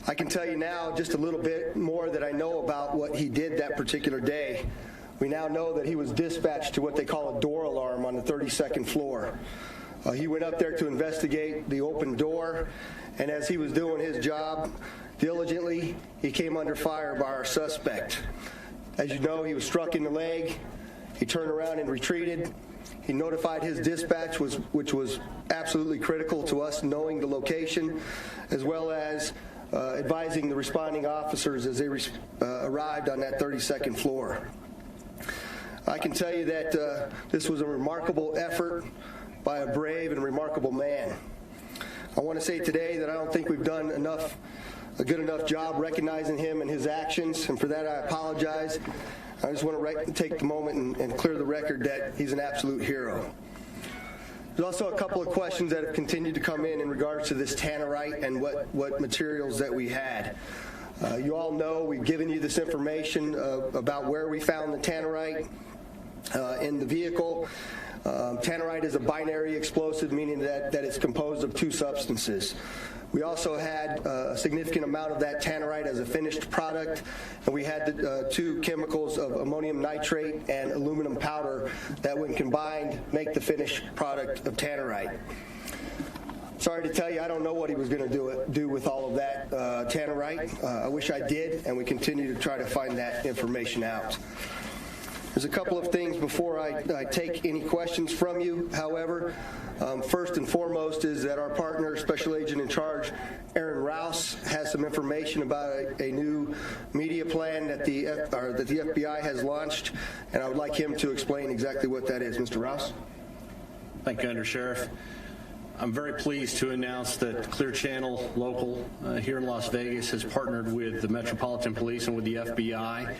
I can tell you now just a little bit more that I know about what he did that particular day. We now know that he was dispatched to what they call a door alarm on the 32nd floor. He went up there to investigate the open door, and as he was doing his job diligently, he came under fire by our suspect. As you know, he was struck in the leg. He turned around and retreated. He notified his dispatch, which was absolutely critical to us knowing the location, as well as advising the responding officers as they arrived on that 32nd floor. I can tell you that this was a remarkable effort by a brave and remarkable man. I want to say today that I don't think we've done a good enough job recognizing him and his actions, and for that I apologize. I just want to take the moment and clear the record that he's an absolute hero. There's also a couple of questions that have continued to come in regards to this tannerite and what materials that we had. You all know we've given you this information about where we found the tannerite in the vehicle. Tannerite is a binary explosive, meaning that it's composed of two substances. We also had a significant amount of that tannerite as a finished product, and we had the 2 chemicals of ammonium nitrate and aluminum powder that, when combined, make the finished product of tannerite. Sorry to tell you, I don't know what he was going to do with all of that tannerite. I wish I did, and we continue to try to find that information out. There's a couple of things before I take any questions from you, however. First and foremost is that our partner, Special Agent in Charge, Aaron Rouse, has some information about a new media plan that the FBI has launched, and I would like him to explain exactly what that is. Mr. Rouse? Thank you, Undersheriff. I'm very pleased to announce that Clear Channel Local here in Las Vegas has partnered with the Metropolitan Police and with the FBI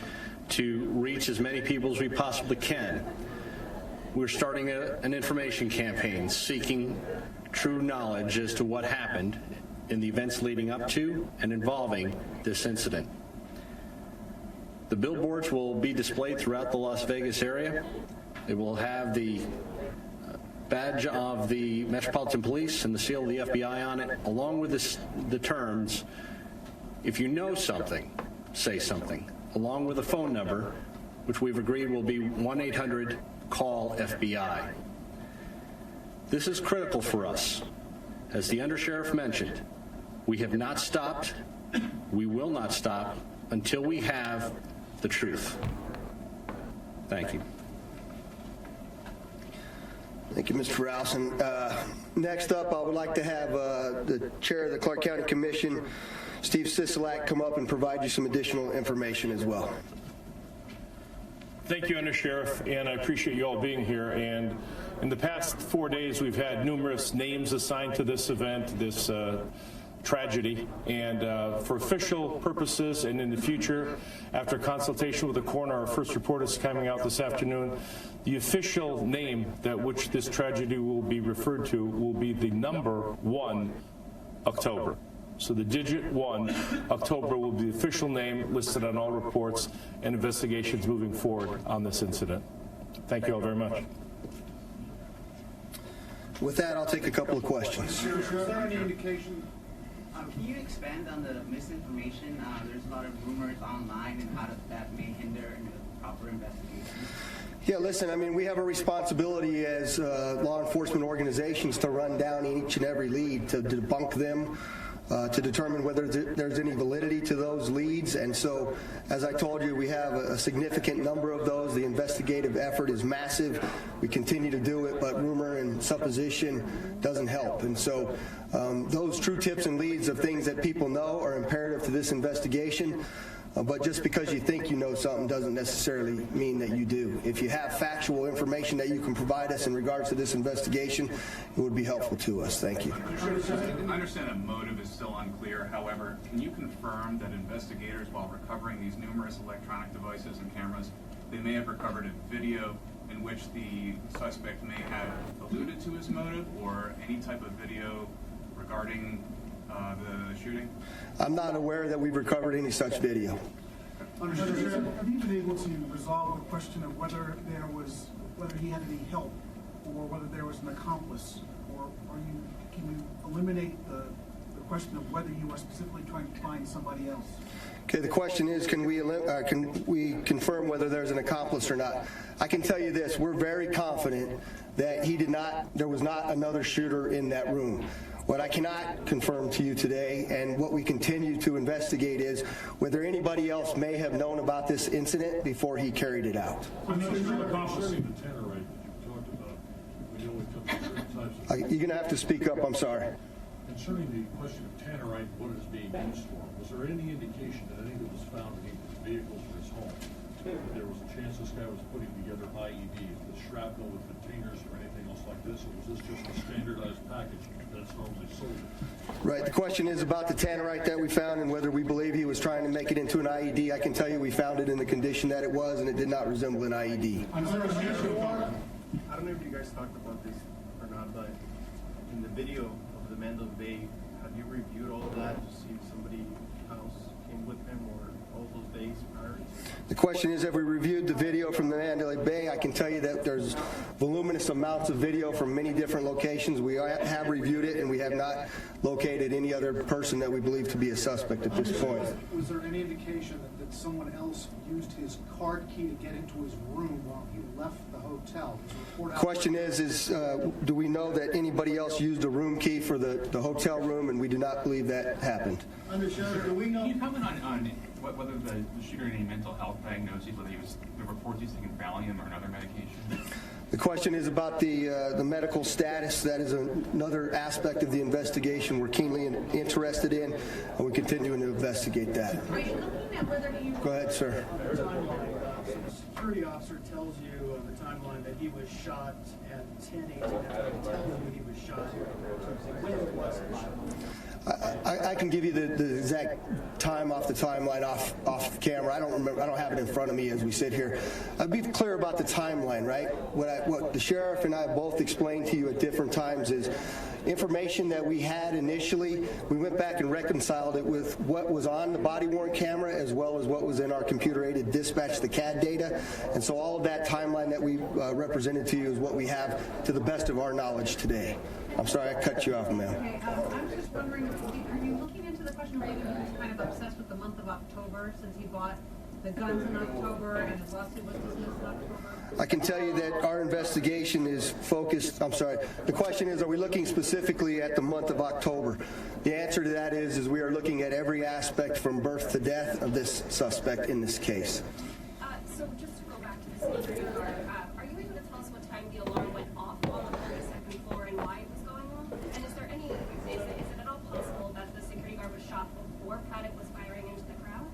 to reach as many people as we possibly can. We're starting an information campaign seeking true knowledge as to what happened in the events leading up to and involving this incident. The billboards will be displayed throughout the Las Vegas area. They will have the badge of the Metropolitan Police and the seal of the FBI on it, along with the terms, if you know something, say something, along with a phone number, which we've agreed will be 1-800-CALL-FBI. This is critical for us. As the Undersheriff mentioned, we have not stopped, we will not stop until we have the truth. Thank you. Thank you, Mr. Rouse. And next up, I would like to have the Chair of the Clark County Commission, Steve Sisolak, come up and provide you some additional information as well. Thank you, Undersheriff, and I appreciate you all being here. And in the past 4 days, we've had numerous names assigned to this event, this tragedy, and for official purposes and in the future, after consultation with the coroner, our first report is coming out this afternoon. The official name that which this tragedy will be referred to will be the number 1 October. So the digit 1 October will be the official name listed on all reports and investigations moving forward on this incident. Thank you all very much. With that, I'll take a couple of questions. Is there any indication? Can you expand on the misinformation? There's a lot of rumors online, and how that may hinder the proper investigation. Yeah, listen, I mean, we have a responsibility as law enforcement organizations to run down each and every lead, to debunk them, to determine whether there's any validity to those leads. And so, as I told you, we have a significant number of those. The investigative effort is massive. We continue to do it, but rumor and supposition doesn't help. And so those true tips and leads of things that people know are imperative to this investigation. But just because you think you know something doesn't necessarily mean that you do. If you have factual information that you can provide us in regards to this investigation, it would be helpful to us. Thank you. I understand that motive is still unclear. However, can you confirm that investigators, while recovering these numerous electronic devices and cameras, they may have recovered a video in which the suspect may have alluded to his motive, or any type of video regarding the shooting? I'm not aware that we've recovered any such video. Understood. Have you been able to resolve the question of whether he had any help, or whether there was an accomplice, or can you eliminate the question of whether you are specifically trying to find somebody else? Okay, the question is, can we confirm whether there's an accomplice or not? I can tell you this: we're very confident that there was not another shooter in that room. What I cannot confirm to you today, and what we continue to investigate, is whether anybody else may have known about this incident before he carried it out. You're going to have to speak up. I'm sorry. Concerning the question of tannerite, what it's being used for, was there any indication that anything was found in his vehicles or his home? That there was a chance this guy was putting together IEDs with shrapnel, with containers, or anything else like this, or was this just a standardized package that's normally sold? Right. The question is about the tannerite that we found and whether we believe he was trying to make it into an IED. I can tell you we found it in the condition that it was, and it did not resemble an IED. I don't know if you guys talked about this or not, but in the video of the Mandalay Bay, have you reviewed all of that to see if somebody else came with him, or all those days prior? The question is, have we reviewed the video from the Mandalay Bay? I can tell you that there's voluminous tremendous amounts of video from many different locations. We have reviewed it, and we have not located any other person that we believe to be a suspect at this point. Was there any indication that someone else used his card key to get into his room while he left the hotel? Question is do we know that anybody else used a room key for the hotel room, and we do not believe that happened. Undersheriff, do we know? Can you comment on whether the shooter had any mental health diagnoses, whether the reports he's taking Valium or another medication? The question is about the medical status. That is another aspect of the investigation we're keenly interested in, and we continue to investigate that. Are you looking at whether he... Go ahead, sir. The security officer tells you the timeline that he was shot at 10:18. Tells you he was shot. When was he shot? I can give you the exact time off the timeline off camera. I don't remember. I don't have it in front of me as we sit here. I'll be clear about the timeline, right? What the sheriff and I both explained to you at different times is information that we had initially. We went back and reconciled it with what was on the body-worn camera as well as what was in our computer-aided dispatch, the CAD data. And so all of that timeline that we represented to you is what we have to the best of our knowledge today. I'm sorry, I cut you off, ma'am. Okay, I'm just wondering, are you looking into the question where he was kind of obsessed with the month of October since he bought the guns in October and his lawsuit was dismissed in October? I can tell you that our investigation is focused, I'm sorry, the question is, are we looking specifically at the month of October? The answer to that is we are looking at every aspect from birth to death of this suspect in this case. So just to go back to the security guard, are you able to tell us what time the alarm went off on the 32nd floor and why it was going on? And is there any, is it at all possible that the security guard was shot before Paddock was firing into the crowd?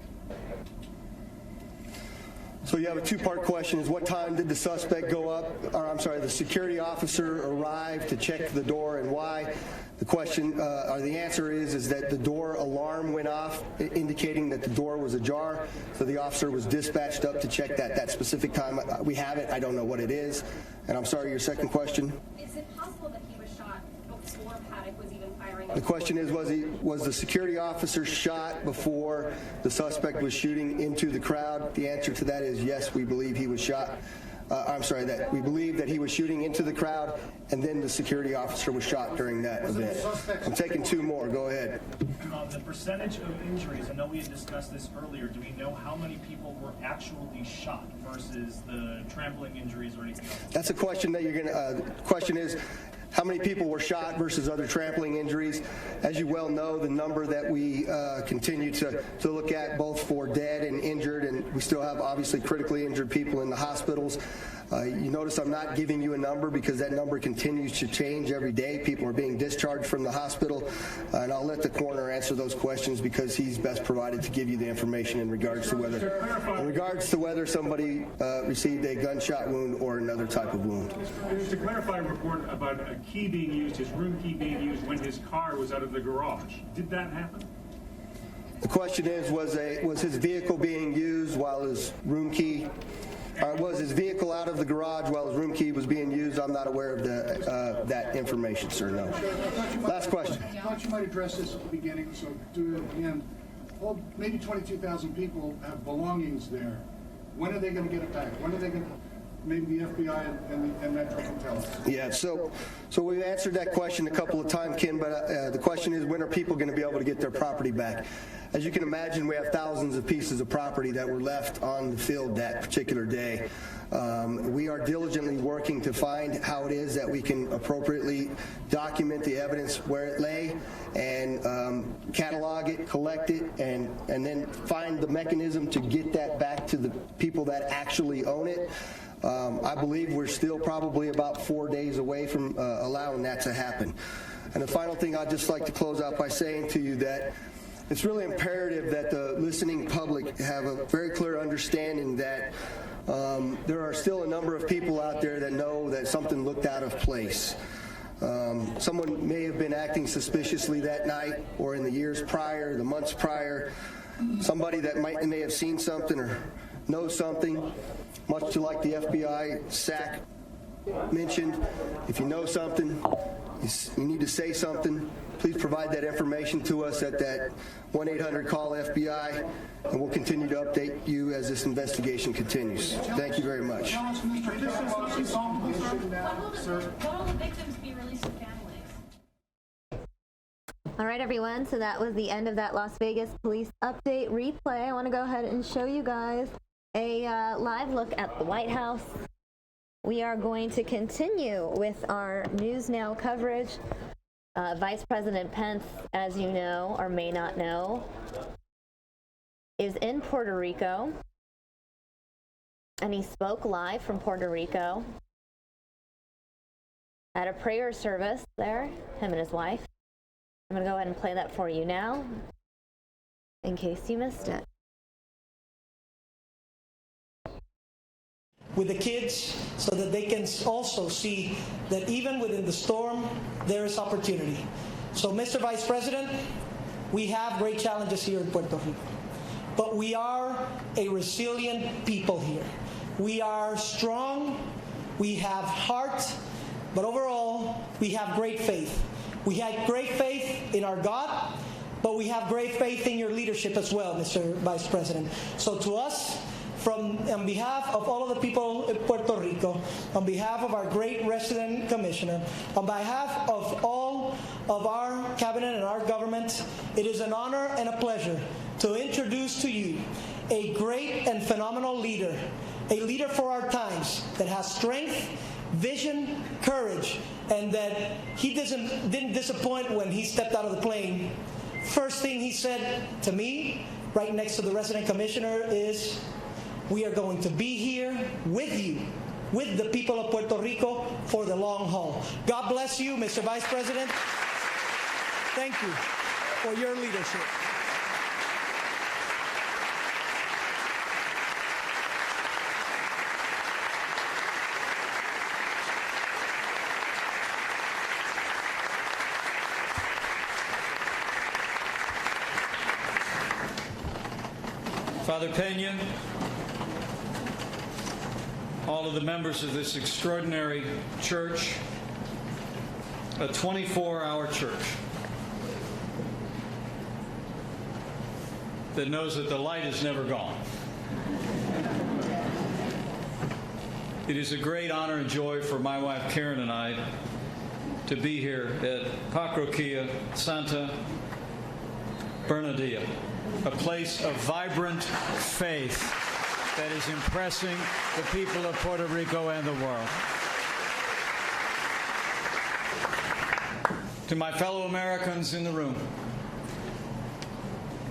So you have a two-part question. Is what time did the suspect go up, or I'm sorry, the security officer arrived to check the door and why? The question, or the answer is that the door alarm went off, indicating that the door was ajar. So the officer was dispatched up to check that specific time. We have it. I don't know what it is. And I'm sorry, your second question? Is it possible that he was shot before Paddock was even firing? The question is, was the security officer shot before the suspect was shooting into the crowd? The answer to that is yes, we believe he was shot. That we believe that he was shooting into the crowd, and then the security officer was shot during that event. I'm taking two more. Go ahead. The percentage of injuries, I know we had discussed this earlier. Do we know how many people were actually shot versus the trampling injuries or anything else? That's a question that you're going to, question is, how many people were shot versus other trampling injuries? As you well know, the number that we continue to look at, both for dead and injured, and we still have obviously critically injured people in the hospitals. You notice I'm not giving you a number because that number continues to change every day. People are being discharged from the hospital, and I'll let the coroner answer those questions because he's best provided to give you the information in regards to whether somebody received a gunshot wound or another type of wound. To clarify a report about a key being used, his room key being used when his car was out of the garage. Did that happen? The question is, was his vehicle being used while his room key? Was his vehicle out of the garage while his room key was being used? I'm not aware of that information, sir, no. Last question. I thought you might address this at the beginning, so do it at the end. Well, maybe 22,000 people have belongings there. When are they going to get it back? When are they going to... Maybe the FBI and Metro can tell us. Yeah, so we've answered that question a couple of times, Ken, but the question is, when are people going to be able to get their property back? As you can imagine, we have thousands of pieces of property that were left on the field that particular day. We are diligently working to find how it is that we can appropriately document the evidence where it lay and catalog it, collect it, and then find the mechanism to get that back to the people that actually own it. I believe we're still probably about 4 days away from allowing that to happen. And the final thing I'd just like to close out by saying to you that it's really imperative that the listening public have a very clear understanding that there are still a number of people out there that know that something looked out of place. Someone may have been acting suspiciously that night or in the years prior, the months prior. Somebody that may have seen something or knows something, much like the FBI SAC mentioned. If you know something, you need to say something. please provide that information to us at that 1-800-CALL-FBI, and we'll continue to update you as this investigation continues. Thank you very much. When will the victims be released to families? All right, everyone, so that was the end of that Las Vegas police update replay. I want to go ahead and show you guys a live look at the White House. We are going to continue with our News Now coverage. Vice President Pence, as you know or may not know, is in Puerto Rico, and he spoke live from Puerto Rico at a prayer service there, him and his wife. I'm going to go ahead and play that for you now, in case you missed it. With the kids, so that they can also see that even within the storm, there is opportunity. So, Mr. Vice President, we have great challenges here in Puerto Rico, but we are a resilient people here. We are strong, we have heart, but overall, we have great faith. We have great faith in our God, but we have great faith in your leadership as well, Mr. Vice President. So to us, on behalf of all of the people in Puerto Rico, on behalf of our great resident commissioner, on behalf of all of our cabinet and our government, it is an honor and a pleasure to introduce to you a great and phenomenal leader, a leader for our times that has strength, vision, courage, and that he didn't disappoint when he stepped out of the plane. First thing he said to me, right next to the resident commissioner, is, we are going to be here with you, with the people of Puerto Rico for the long haul. God bless you, Mr. Vice President. Thank you for your leadership. Father Pena, all of the members of this extraordinary church, a 24-hour church that knows that the light is never gone. It is a great honor and joy for my wife Karen and I to be here at Parroquia Santa Bernadilla, a place of vibrant faith that is impressing the people of Puerto Rico and the world. To my fellow Americans in the room,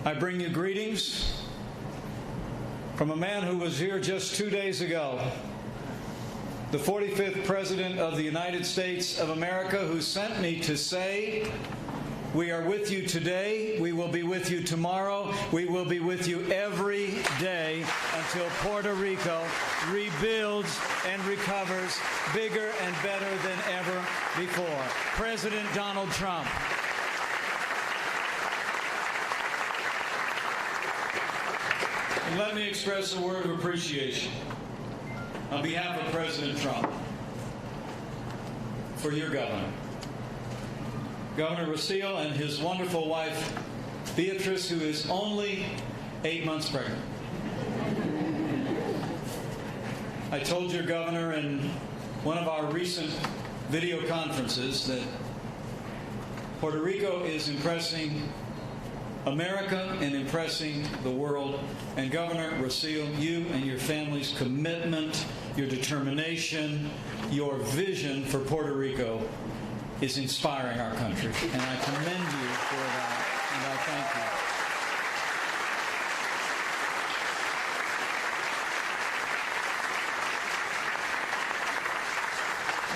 I bring you greetings from a man who was here just 2 days ago, the 45th President of the United States of America, who sent me to say, we are with you today, we will be with you tomorrow, we will be with you every day until Puerto Rico rebuilds and recovers bigger and better than ever before. President Donald Trump. And let me express a word of appreciation on behalf of President Trump for your governor. Governor Rocio and his wonderful wife, Beatrice, who is only 8 months pregnant. I told your governor in one of our recent video conferences that Puerto Rico is impressing America and impressing the world. And Governor Rocio, you and your family's commitment, your determination, your vision for Puerto Rico is inspiring our country, and I commend you for that, and I thank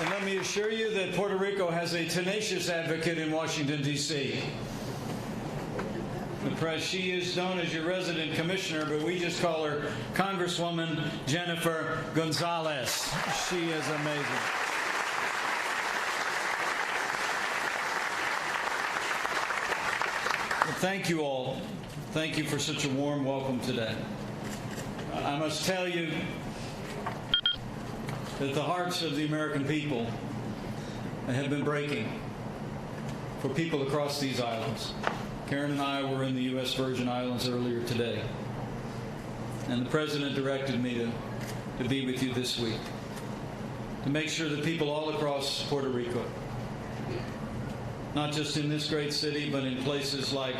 you. And let me assure you that Puerto Rico has a tenacious advocate in Washington, D.C. She is known as your resident commissioner, but we just call her Congresswoman Jennifer Gonzalez. She is amazing. Thank you all. Thank you for such a warm welcome today. I must tell you that the hearts of the American people have been breaking for people across these islands. Karen and I were in the U.S. Virgin Islands earlier today, and the President directed me to be with you this week, to make sure that people all across Puerto Rico, not just in this great city, but in places like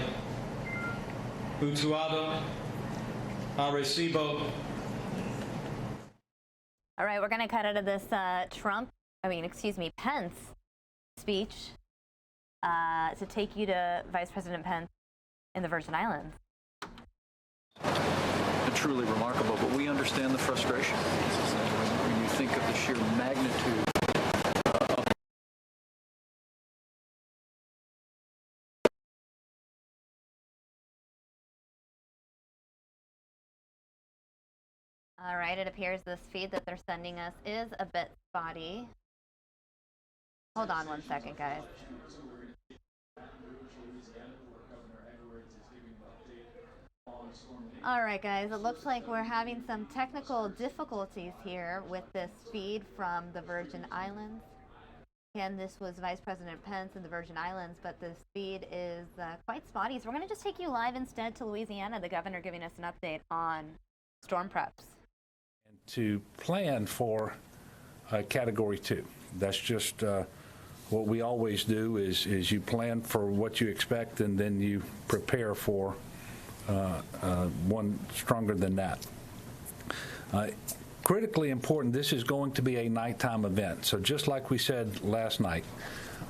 Utuado, Arecibo. All right, we're going to cut out of this Pence speech to take you to Vice President Pence in the Virgin Islands. Truly remarkable, but we understand the frustration. When you think of the sheer magnitude of All right, it appears this feed that they're sending us is a bit spotty. Hold on one second, guys. All right, guys, it looks like we're having some technical difficulties here with this feed from the Virgin Islands. Again, this was Vice President Pence in the Virgin Islands, but this feed is quite spotty. So we're going to just take you live instead to Louisiana, the governor giving us an update on storm preps. To plan for Category 2. That's just what we always do is you plan for what you expect and then you prepare for one stronger than that. Critically important, this is going to be a nighttime event. So just like we said last night,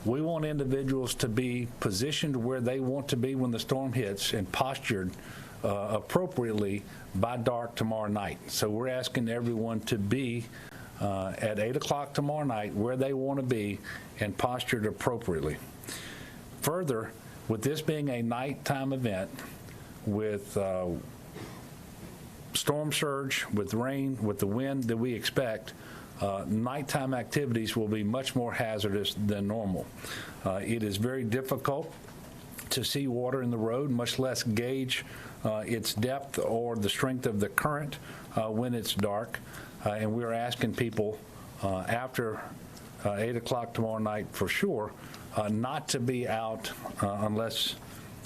we want individuals to be positioned where they want to be when the storm hits and postured appropriately by dark tomorrow night. So we're asking everyone to be at 8 o'clock tomorrow night where they want to be and postured appropriately. Further, with this being a nighttime event, with storm surge, with rain, with the wind that we expect, nighttime activities will be much more hazardous than normal. It is very difficult to see water in the road, much less gauge its depth or the strength of the current when it's dark. And we're asking people after 8 o'clock tomorrow night for sure not to be out unless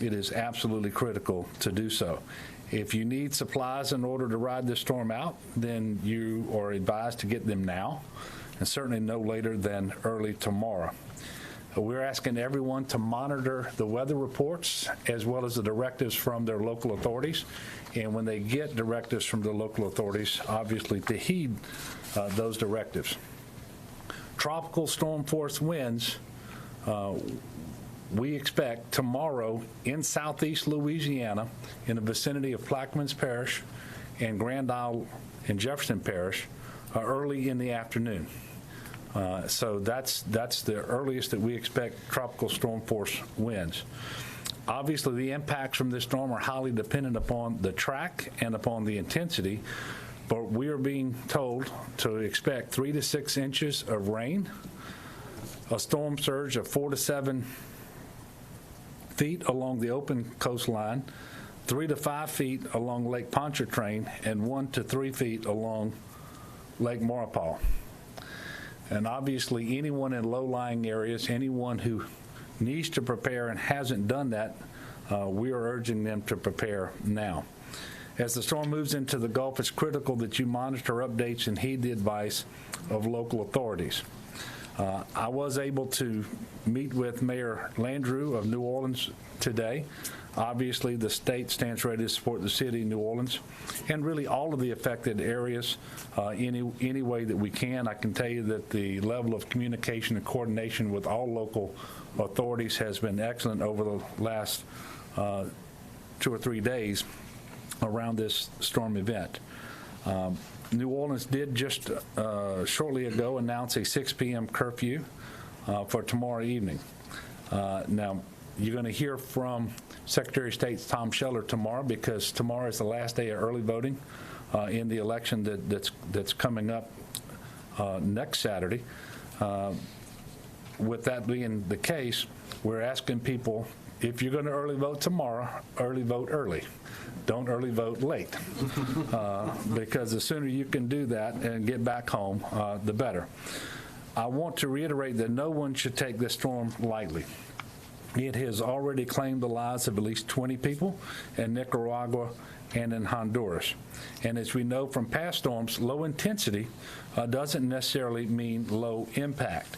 it is absolutely critical to do so. If you need supplies in order to ride this storm out, then you are advised to get them now, and certainly no later than early tomorrow. We're asking everyone to monitor the weather reports as well as the directives from their local authorities, and when they get directives from the local authorities, obviously to heed those directives. Tropical storm force winds we expect tomorrow in southeast Louisiana in the vicinity of Plaquemines Parish and Grand Isle and Jefferson Parish early in the afternoon. So that's the earliest that we expect tropical storm force winds. Obviously, the impacts from this storm are highly dependent upon the track and upon the intensity, but we are being told to expect 3 to 6 inches of rain, a storm surge of 4 to 7 feet along the open coastline, 3 to 5 feet along Lake Pontchartrain, and 1 to 3 feet along Lake Maurepas. And obviously, anyone in low-lying areas, anyone who needs to prepare and hasn't done that, we are urging them to prepare now. As the storm moves into the Gulf, it's critical that you monitor updates and heed the advice of local authorities. I was able to meet with Mayor Landrieu of New Orleans today. Obviously, the state stands ready to support the city of New Orleans and really all of the affected areas any way that we can. I can tell you that the level of communication and coordination with all local authorities has been excellent over the last 2 or 3 days around this storm event. New Orleans did just shortly ago announce a 6 p.m. curfew for tomorrow evening. Now, you're going to hear from Secretary of State Tom Scheller tomorrow because tomorrow is the last day of early voting in the election that's coming up next Saturday. With that being the case, we're asking people, if you're going to early vote tomorrow, early vote early. Don't early vote late, because the sooner you can do that and get back home, the better. I want to reiterate that no one should take this storm lightly. It has already claimed the lives of at least 20 people in Nicaragua and in Honduras. And as we know from past storms, low intensity doesn't necessarily mean low impact.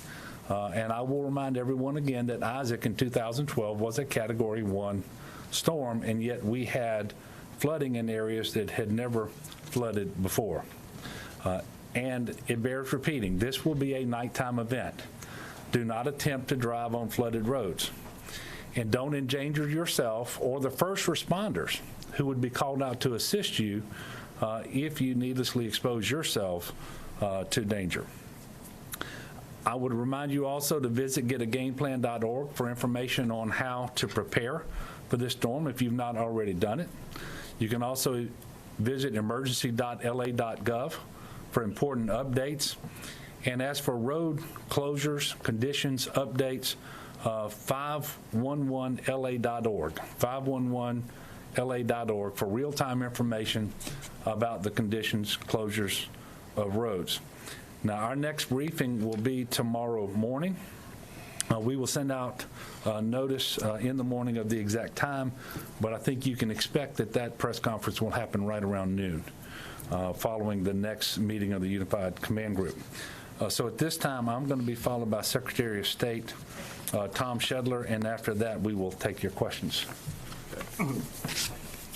And I will remind everyone again that Isaac in 2012 was a Category 1 storm, and yet we had flooding in areas that had never flooded before. And it bears repeating, this will be a nighttime event. Do not attempt to drive on flooded roads. And don't endanger yourself or the first responders who would be called out to assist you if you needlessly expose yourself to danger. I would remind you also to visit getagameplan.org for information on how to prepare for this storm if you've not already done it. You can also visit emergency.la.gov for important updates. And as for road closures, conditions, updates, 511la.org, 511la.org for real-time information about the conditions, closures of roads. Now, our next briefing will be tomorrow morning. We will send out notice in the morning of the exact time, but I think you can expect that that press conference will happen right around noon, following the next meeting of the Unified Command Group. So at this time, I'm going to be followed by Secretary of State Tom Shedler, and after that, we will take your questions.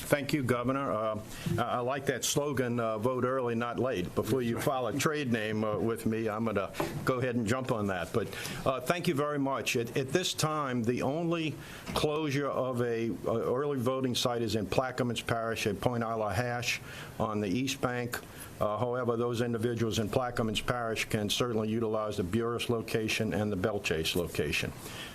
Thank you, Governor. I like that slogan, vote early, not late. Before you file a trade name with me, I'm going to go ahead and jump on that. But thank you very much. At this time, the only closure of a early voting site is in Plaquemines Parish at Point Isla Hash on the East Bank. However, those individuals in Plaquemines Parish can certainly utilize the Buras location and the Belchase location.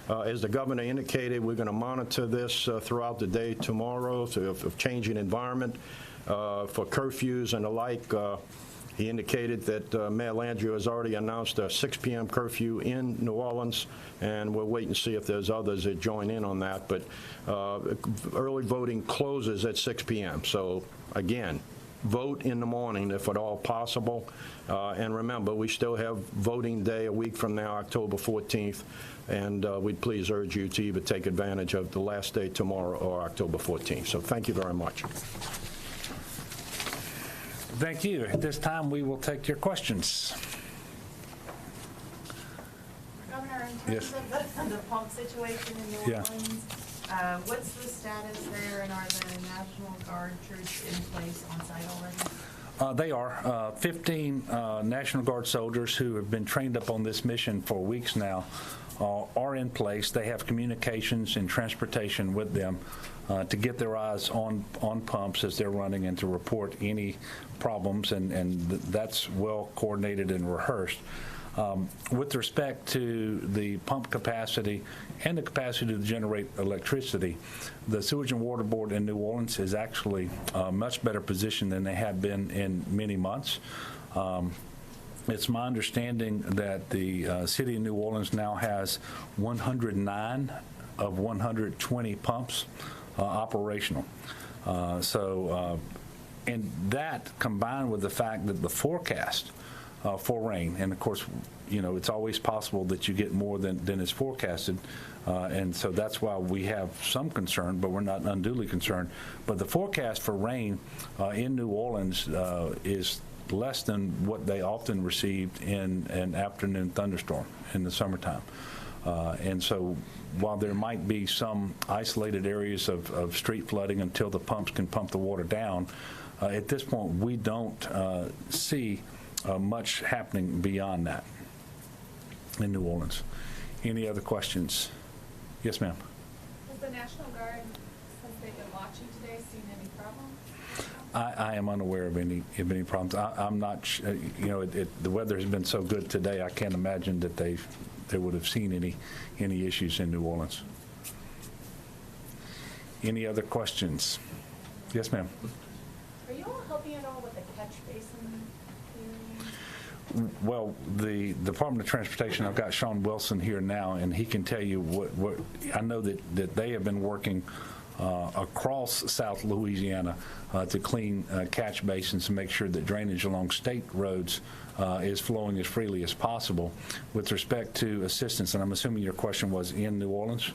As the governor indicated, we're going to monitor this throughout the day tomorrow of changing environment for curfews and the like. He indicated that Mayor Landrieu has already announced a 6 p.m. curfew in New Orleans, and we'll wait and see if there's others that join in on that. But early voting closes at 6 p.m. So, again, vote in the morning if at all possible. And remember, we still have voting day a week from now, October 14th, and we'd please urge you to either take advantage of the last day tomorrow or October 14th. So thank you very much. Thank you. At this time, we will take your questions. Governor, in terms of the pump situation in New Orleans, what's the status there, and are the National Guard troops in place on site already? They are. 15 National Guard soldiers who have been trained up on this mission for weeks now are in place. They have communications and transportation with them to get their eyes on pumps as they're running and to report any problems, and that's well coordinated and rehearsed. With respect to the pump capacity and the capacity to generate electricity, the Sewage and Water Board in New Orleans is actually much better positioned than they have been in many months. It's my understanding that the city of New Orleans now has 109 of 120 pumps operational. And that combined with the fact that the forecast for rain, and of course, you know, it's always possible that you get more than is forecasted, and so that's why we have some concern, but we're not unduly concerned. But the forecast for rain in New Orleans is less than what they often received in an afternoon thunderstorm in the summertime. And so while there might be some isolated areas of street flooding until the pumps can pump the water down, at this point we don't see much happening beyond that in New Orleans. Any other questions? Yes, ma'am. Has the National Guard, since they've been watching today, seen any problems? I am unaware of any problems. I'm not, you know, the weather has been so good today, I can't imagine that they would have seen any issues in New Orleans. Any other questions? Yes, ma'am. Are you all helping at all with the catch basin? Well, the Department of Transportation, I've got Sean Wilson here now, and he can tell you what I know that they have been working across South Louisiana to clean catch basins and make sure that drainage along state roads is flowing as freely as possible. With respect to assistance, and I'm assuming your question was in New Orleans?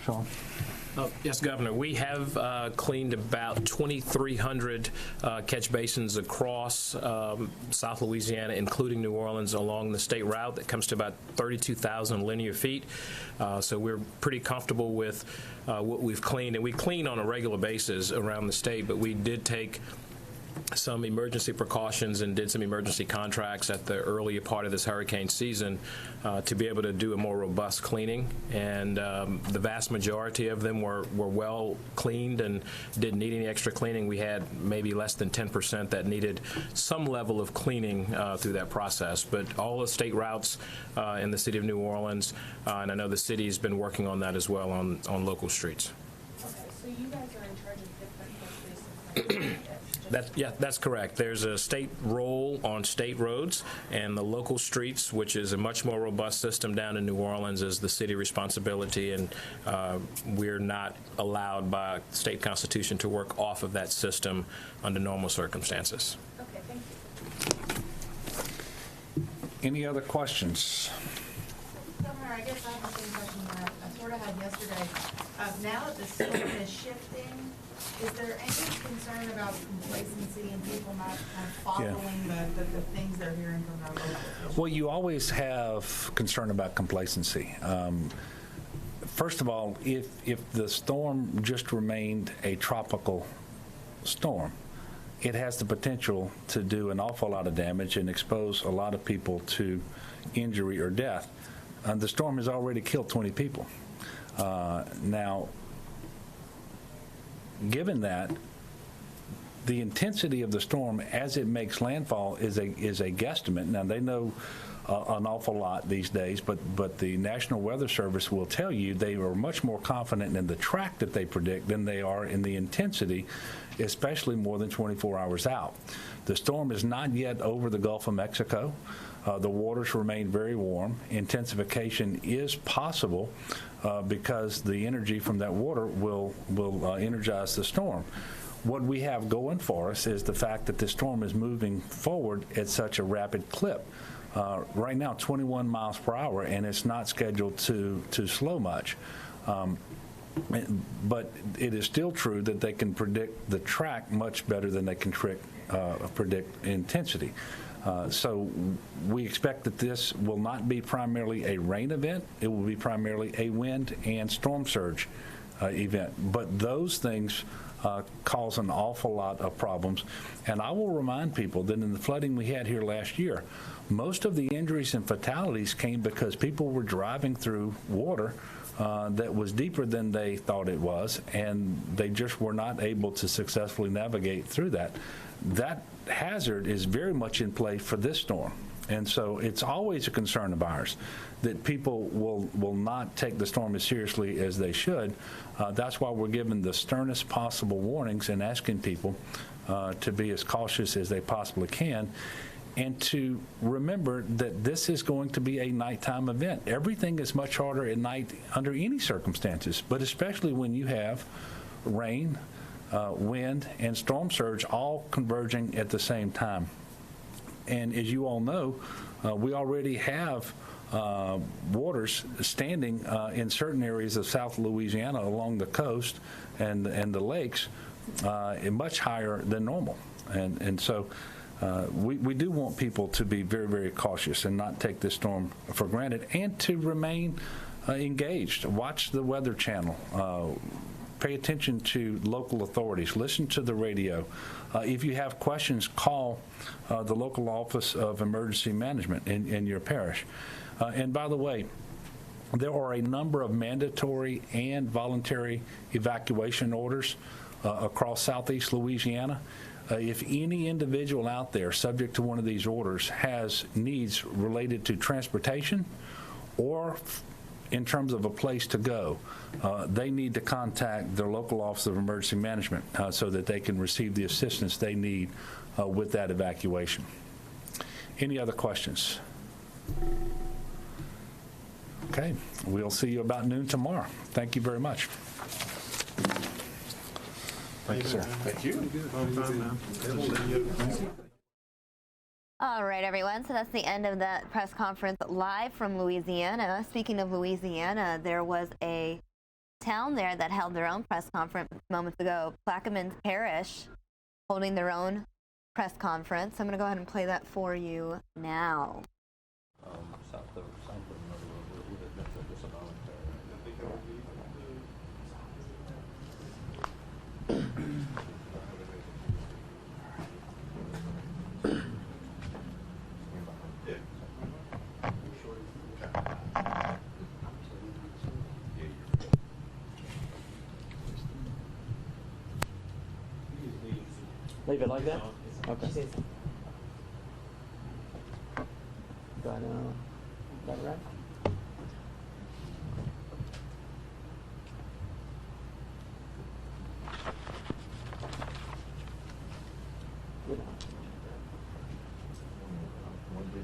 Sean? Yes, Governor. We have cleaned about 2,300 catch basins across South Louisiana, including New Orleans, along the state route that comes to about 32,000 linear feet. So we're pretty comfortable with what we've cleaned. And we clean on a regular basis around the state, but we did take some emergency precautions and did some emergency contracts at the earlier part of this hurricane season to be able to do a more robust cleaning, and the vast majority of them were well cleaned and didn't need any extra cleaning. We had maybe less than 10% that needed some level of cleaning through that process, but all the state routes in the city of New Orleans, and I know the city has been working on that as well on local streets. Okay, so you guys are in charge of different catch basins. That's correct. There's a state role on state roads, and the local streets, which is a much more robust system down in New Orleans, is the city responsibility, and we're not allowed by state constitution to work off of that system under normal circumstances. Okay, thank you. Any other questions? Governor, I guess I have the same question that I sort of had yesterday. Now that the storm is shifting, is there any concern about complacency and people not kind of following the things they're hearing from our local officials? Well, you always have concern about complacency. First of all, if the storm just remained a tropical storm, it has the potential to do an awful lot of damage and expose a lot of people to injury or death. The storm has already killed 20 people. Now, given that, the intensity of the storm as it makes landfall is a guesstimate. Now, they know an awful lot these days, but the National Weather Service will tell you they are much more confident in the track that they predict than they are in the intensity, especially more than 24 hours out. The storm is not yet over the Gulf of Mexico. The waters remain very warm. Intensification is possible because the energy from that water will energize the storm. What we have going for us is the fact that the storm is moving forward at such a rapid clip. Right now, 21 miles per hour, and it's not scheduled to slow much. But it is still true that they can predict the track much better than they can predict intensity. So we expect that this will not be primarily a rain event. It will be primarily a wind and storm surge event. But those things cause an awful lot of problems. And I will remind people that in the flooding we had here last year, most of the injuries and fatalities came because people were driving through water that was deeper than they thought it was, and they just were not able to successfully navigate through that. That hazard is very much in play for this storm. And so it's always a concern of ours that people will not take the storm as seriously as they should. That's why we're giving the sternest possible warnings and asking people to be as cautious as they possibly can, and to remember that this is going to be a nighttime event. Everything is much harder at night under any circumstances, but especially when you have rain, wind, and storm surge all converging at the same time. And as you all know, we already have waters standing in certain areas of South Louisiana along the coast and the lakes much higher than normal. And so we do want people to be very, very cautious and not take this storm for granted, and to remain engaged. Watch the Weather Channel. Pay attention to local authorities. Listen to the radio. If you have questions, call the local Office of Emergency Management in your parish. And by the way, there are a number of mandatory and voluntary evacuation orders across southeast Louisiana. If any individual out there subject to one of these orders has needs related to transportation or in terms of a place to go, they need to contact their local Office of Emergency Management so that they can receive the assistance they need with that evacuation. Any other questions? Okay, we'll see you about noon tomorrow. Thank you very much. Thank you, sir. Thank you. All right, everyone. So that's the end of that press conference live from Louisiana. Speaking of Louisiana, there was a town there that held their own press conference moments ago. Plaquemines Parish holding their own press conference. I'm going to go ahead and play that for you now. Leave it like that? Okay. Got it right?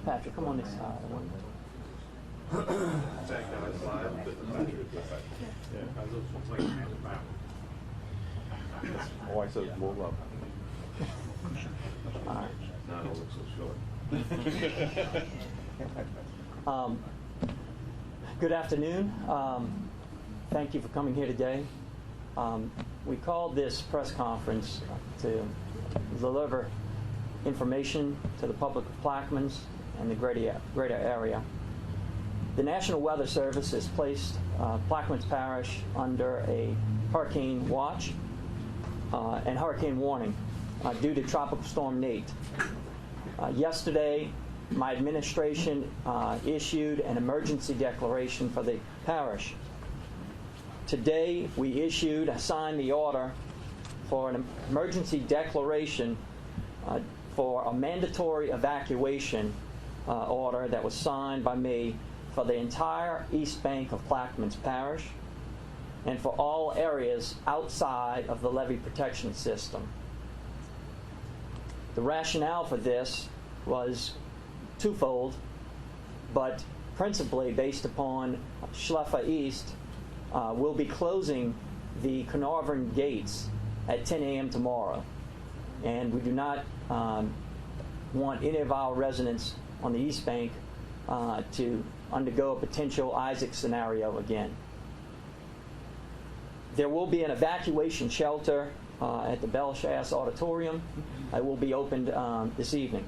Patrick, come on this side. Oh, I said more love. All right. Now it looks so short. Good afternoon. Thank you for coming here today. We called this press conference to deliver information to the public of Plaquemines and the greater area. The National Weather Service has placed Plaquemines Parish under a hurricane watch and hurricane warning due to Tropical Storm Nate. Yesterday, my administration issued an emergency declaration for the parish. Today, we signed the order for an emergency declaration for a mandatory evacuation order that was signed by me for the entire east bank of Plaquemines Parish and for all areas outside of the levee protection system. The rationale for this was twofold, but principally based upon Schleffer East will be closing the Carnarvon gates at 10 a.m. tomorrow. And we do not want any of our residents on the East Bank to undergo a potential Isaac scenario again. There will be an evacuation shelter at the Belshas Auditorium. It will be opened this evening.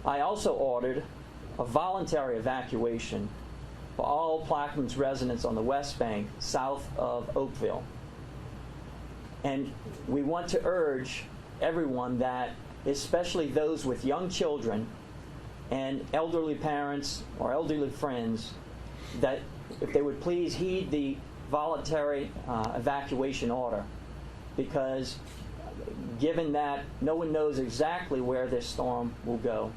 I also ordered a voluntary evacuation for all Plaquemines residents on the West Bank south of Oakville. And we want to urge everyone that, especially those with young children and elderly parents or elderly friends, that if they would please heed the voluntary evacuation order, because given that no one knows exactly where this storm will go,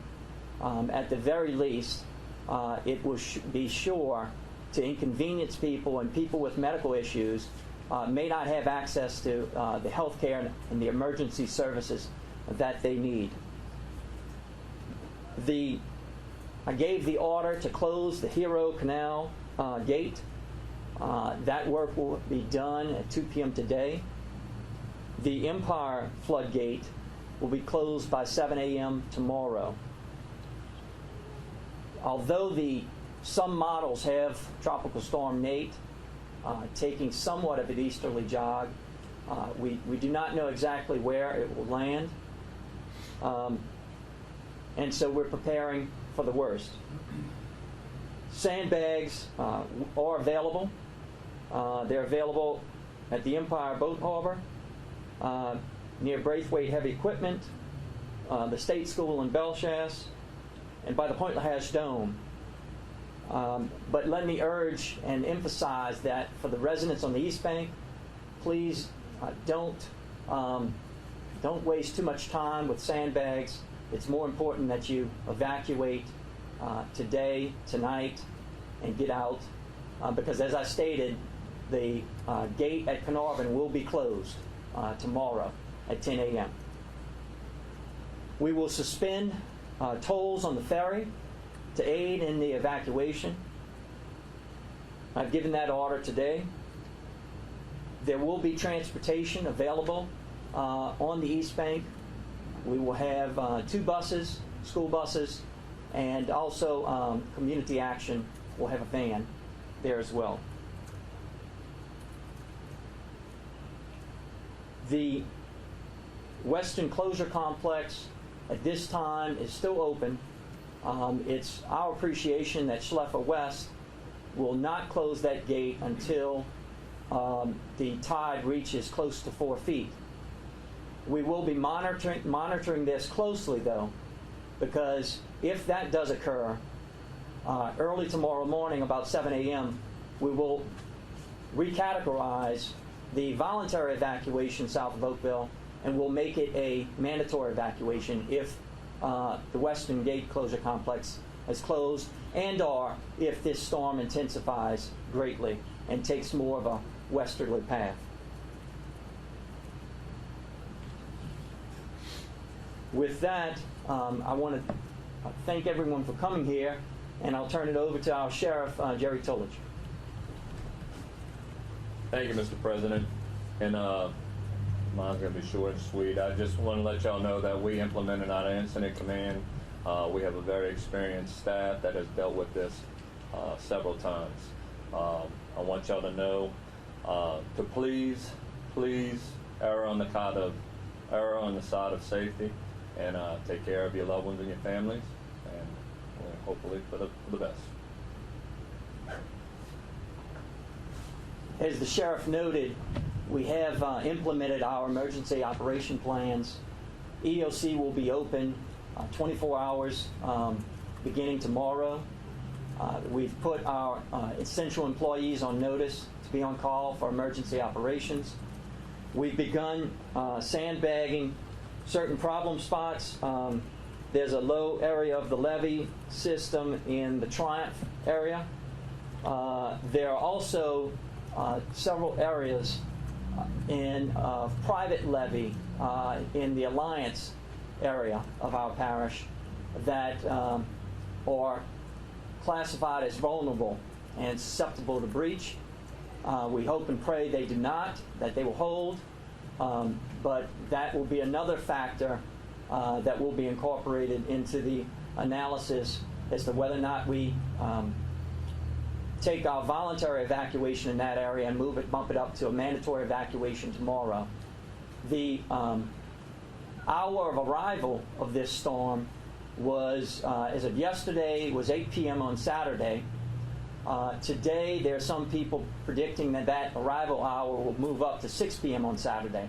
at the very least, it will be sure to inconvenience people, and people with medical issues may not have access to the health care and the emergency services that they need. I gave the order to close the Hero Canal gate. That work will be done at 2 p.m. today. The Empire floodgate will be closed by 7 a.m. tomorrow. Although some models have Tropical Storm Nate taking somewhat of an easterly jog, we do not know exactly where it will land. And so we're preparing for the worst. Sandbags are available. They're available at the Empire Boat Harbor, near Braithwaite Heavy Equipment, the State School in Belshas, and by the Point Lahash Dome. But let me urge and emphasize that for the residents on the East Bank, please don't waste too much time with sandbags. It's more important that you evacuate today, tonight, and get out, because as I stated, the gate at Carnarvon will be closed tomorrow at 10 a.m. We will suspend tolls on the ferry to aid in the evacuation. I've given that order today. There will be transportation available on the East Bank. We will have 2 buses, school buses, and also Community Action will have a van there as well. The Western Closure Complex at this time is still open. It's our appreciation that Schleffer West will not close that gate until the tide reaches close to 4 feet. We will be monitoring this closely, though, because if that does occur, early tomorrow morning, about 7 a.m., we will recategorize the voluntary evacuation south of Oakville, and we'll make it a mandatory evacuation if the Western Gate Closure Complex is closed, and/or if this storm intensifies greatly and takes more of a westerly path. With that, I want to thank everyone for coming here, and I'll turn it over to our Sheriff, Jerry Tullidge. Thank you, Mr. President. And mine's going to be short and sweet. I just want to let y'all know that we implemented our incident command. We have a very experienced staff that has dealt with this several times. I want y'all to know to please err on the side of safety, and take care of your loved ones and your families, and hopefully for the best. As the sheriff noted, we have implemented our emergency operation plans. EOC will be open 24 hours beginning tomorrow. We've put our essential employees on notice to be on call for emergency operations. We've begun sandbagging certain problem spots. There's a low area of the levee system in the Triumph area. There are also several areas in private levee in the Alliance area of our parish that are classified as vulnerable and susceptible to breach. We hope and pray they do not, that they will hold, but that will be another factor that will be incorporated into the analysis as to whether or not we take our voluntary evacuation in that area and bump it up to a mandatory evacuation tomorrow. The hour of arrival of this storm was, as of yesterday, was 8 p.m. on Saturday. Today, there are some people predicting that arrival hour will move up to 6 p.m. on Saturday.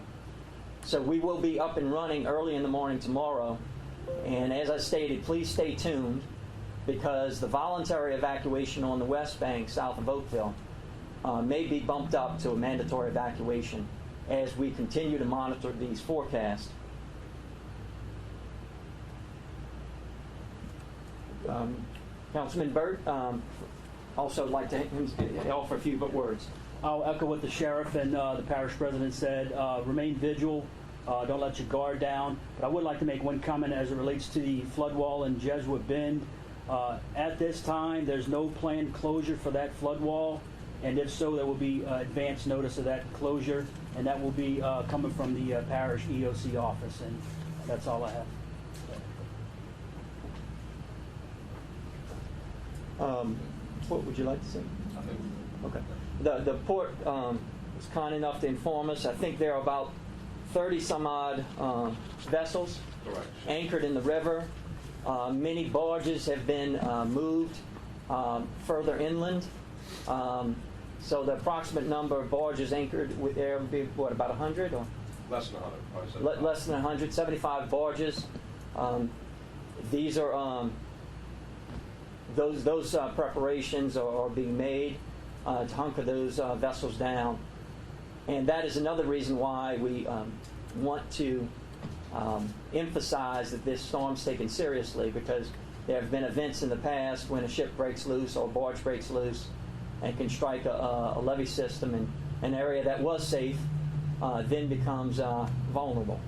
So we will be up and running early in the morning tomorrow. And as I stated, please stay tuned, because the voluntary evacuation on the West Bank south of Oakville may be bumped up to a mandatory evacuation as we continue to monitor these forecasts. Councilman Burt also would like to offer a few words. I'll echo what the sheriff and the parish president said. Remain vigilant. Don't let your guard down. But I would like to make one comment as it relates to the flood wall in Jesuit Bend. At this time, there's no planned closure for that flood wall, and if so, there will be advance notice of that closure, and that will be coming from the parish EOC office, and that's all I have. What would you like to say? Okay. The port was kind enough to inform us. I think there are about 30 some odd vessels anchored in the river. Many barges have been moved further inland. So the approximate number of barges anchored with there would be, what, about 100? Or? Less than 100. Less than 100, 75 barges. These are those preparations are being made to hunker those vessels down. And that is another reason why we want to emphasize that this storm's taken seriously, because there have been events in the past when a ship breaks loose or a barge breaks loose and can strike a levee system, and an area that was safe then becomes vulnerable.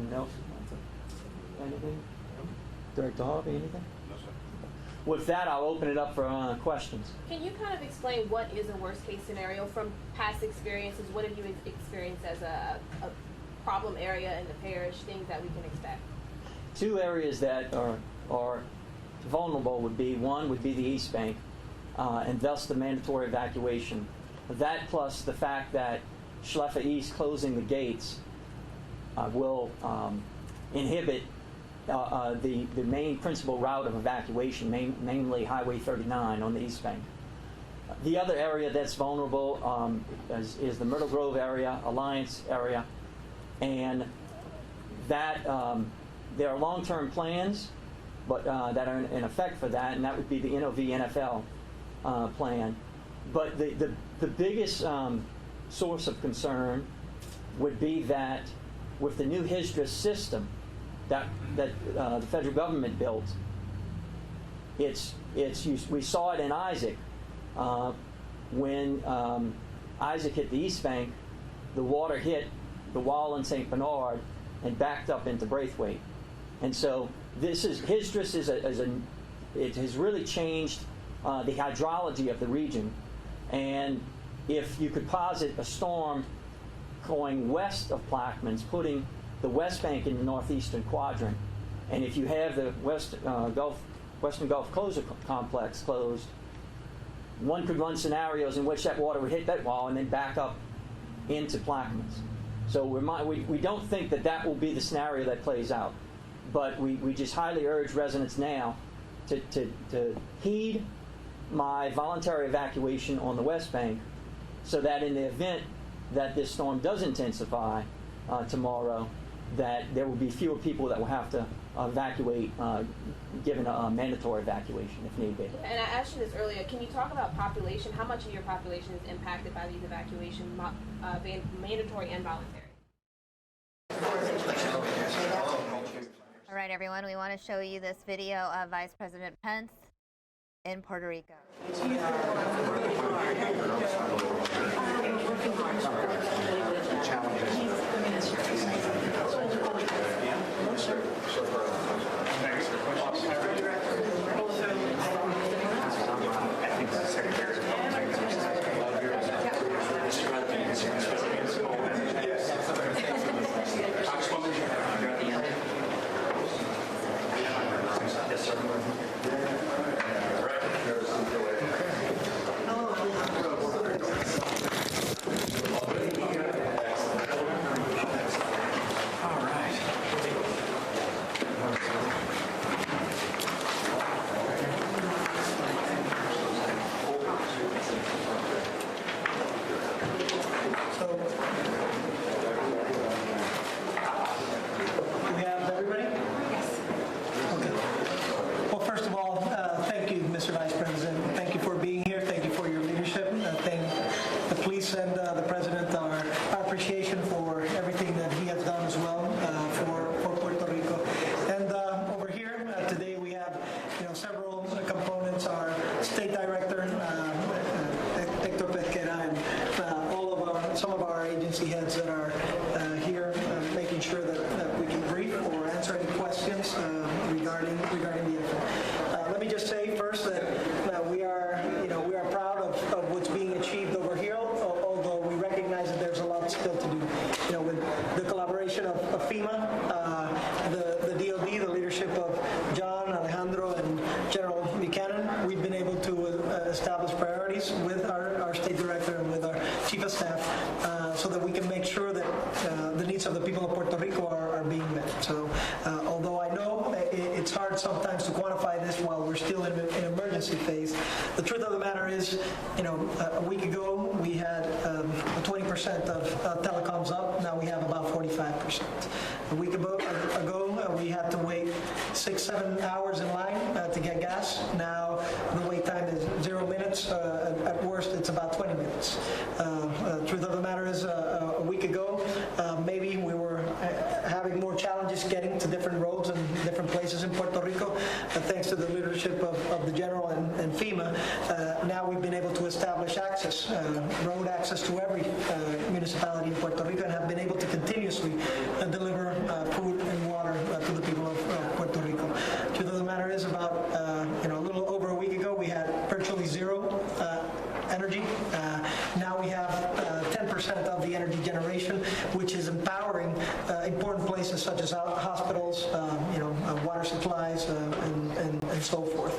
No. Anything? Director Harvey, anything? No, sir. With that, I'll open it up for questions. Can you kind of explain what is a worst case scenario from past experiences? What have you experienced as a problem area in the parish, things that we can expect? Two areas that are vulnerable would be, one would be the East Bank. and thus the mandatory evacuation. That plus the fact that Schleffer East closing the gates will inhibit the main principal route of evacuation, namely Highway 39 on the East Bank. The other area that's vulnerable is the Myrtle Grove area, Alliance area, and that there are long-term plans but that are in effect for that, and that would be the NOV-NFL plan. But the biggest source of concern would be that with the new HISDRA system that the federal government built, we saw it in Isaac. When Isaac hit the East Bank, the water hit the wall in St. Bernard and backed up into Braithwaite. And so HISDRA it has really changed the hydrology of the region. And if you could posit a storm going west of Plaquemines, putting the West Bank in the northeastern quadrant, and if you have the Western Gulf Closure Complex closed, one could run scenarios in which that water would hit that wall and then back up into Plaquemines. So we don't think that will be the scenario that plays out. But we just highly urge residents now to heed my voluntary evacuation on the West Bank, so that in the event that this storm does intensify tomorrow, that there will be fewer people that will have to evacuate, given a mandatory evacuation if need be. And I asked you this earlier. Can you talk about population? How much of your population is impacted by these evacuations, mandatory and voluntary? All right, everyone, we want to show you this video of Vice President Pence in Puerto Rico. The truth of the matter is, a week ago we had 20% of telecoms up. Now we have about 45%. A week ago we had to wait 6-7 hours in line to get gas. Now the wait time is 0 minutes. At worst, it's about 20 minutes. The truth of the matter is, a week ago, maybe we were having more challenges getting to different roads and different places in Puerto Rico. Thanks to the leadership of the General and FEMA, now we've been able to establish access, road access to every municipality in Puerto Rico, and have been able to continuously deliver food and water to the people of Puerto Rico. The truth of the matter is, about a little over a week ago, we had virtually zero energy. Now we have 10% of the energy generation, which is empowering important places such as hospitals, water supplies, and and so forth.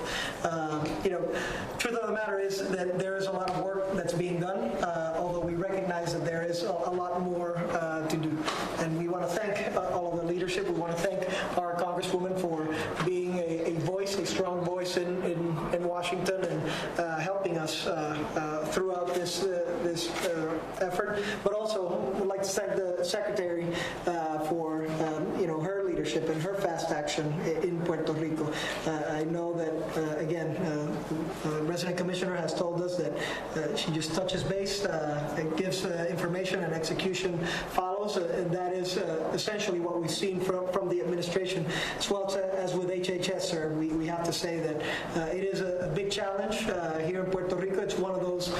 Truth of the matter is that there is a lot of work that's being done, although we recognize that there is a lot more to do. And we want to thank all of the leadership. We want to thank our Congresswoman for being a voice, a strong voice in Washington, and helping us throughout this effort. But also, we'd like to thank the Secretary for her leadership and her fast action in Puerto Rico. I know that again, Resident Commissioner has told us that she just touches base, gives information, and execution follows, and that is essentially what we've seen from the administration, as well as with HHS, sir. We have to say that it is a big challenge here in Puerto Rico. It's one of those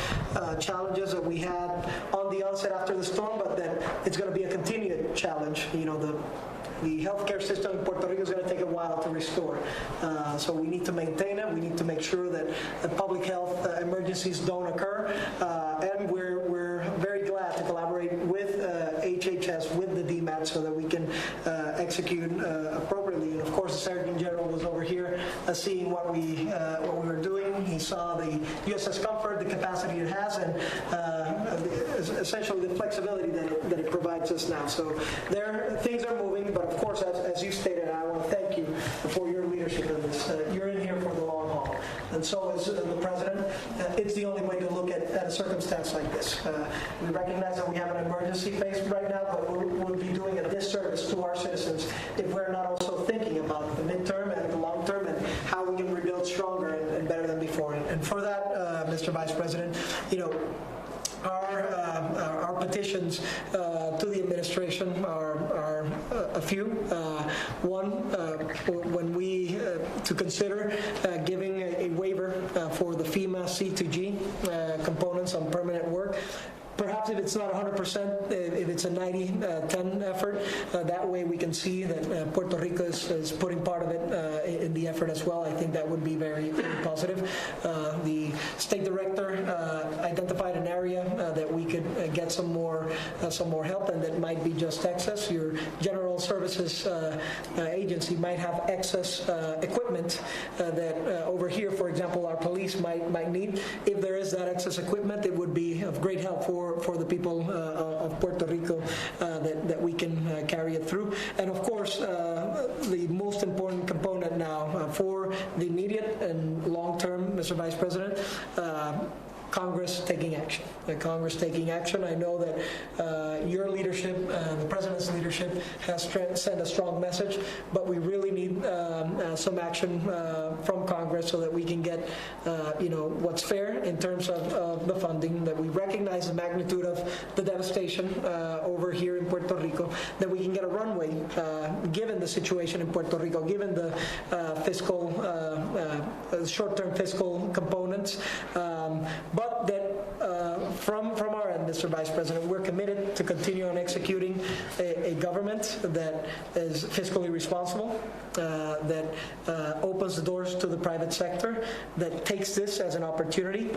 challenges that we had on the onset after the storm, but that it's going to be a continued challenge. The healthcare system in Puerto Rico is going to take a while to restore. So we need to maintain it. We need to make sure that public health emergencies don't occur. And we're very glad to collaborate with HHS, with the DMAT, so that we can execute appropriately. And of course, the Surgeon General was over here seeing what we were doing. He saw the USS Comfort, the capacity it has, and essentially the flexibility that it provides us now. So things are moving, but of course, as you stated, I want to thank you for your leadership in this. You're in here for the long haul, and so is the President. It's the only way to look at a circumstance like this. We recognize that we have an emergency faced right now, but we'll be doing a disservice to our citizens if we're not also thinking about the midterm and the long term and how we can rebuild stronger and better than before. And for that, Mr. Vice President, our petitions to the administration are a few. One, when we to consider giving a waiver for the FEMA C2G components on permanent work. Perhaps if it's not 100%, if it's a 90-10 effort, that way we can see that Puerto Rico is putting part of it in the effort as well. I think that would be very, very positive. The state director identified an area that we could get some more help, and that might be just excess. Your general services agency might have excess equipment that over here, for example, our police might need. If there is that excess equipment, it would be of great help for the people of Puerto Rico that we can carry it through. And of course, the most important component now for the immediate and long term, Mr. Vice President, Congress taking action. Congress taking action. I know that your leadership, the President's leadership, has sent a strong message, but we really need some action from Congress so that we can get, what's fair in terms of the funding, that we recognize the magnitude of the devastation over here in Puerto Rico, that we can get a runway, given the situation in Puerto Rico, given the fiscal, short-term fiscal components, but that from our end, Mr. Vice President, we're committed to continue on executing a government that is fiscally responsible, that opens the doors to the private sector, that takes this as an opportunity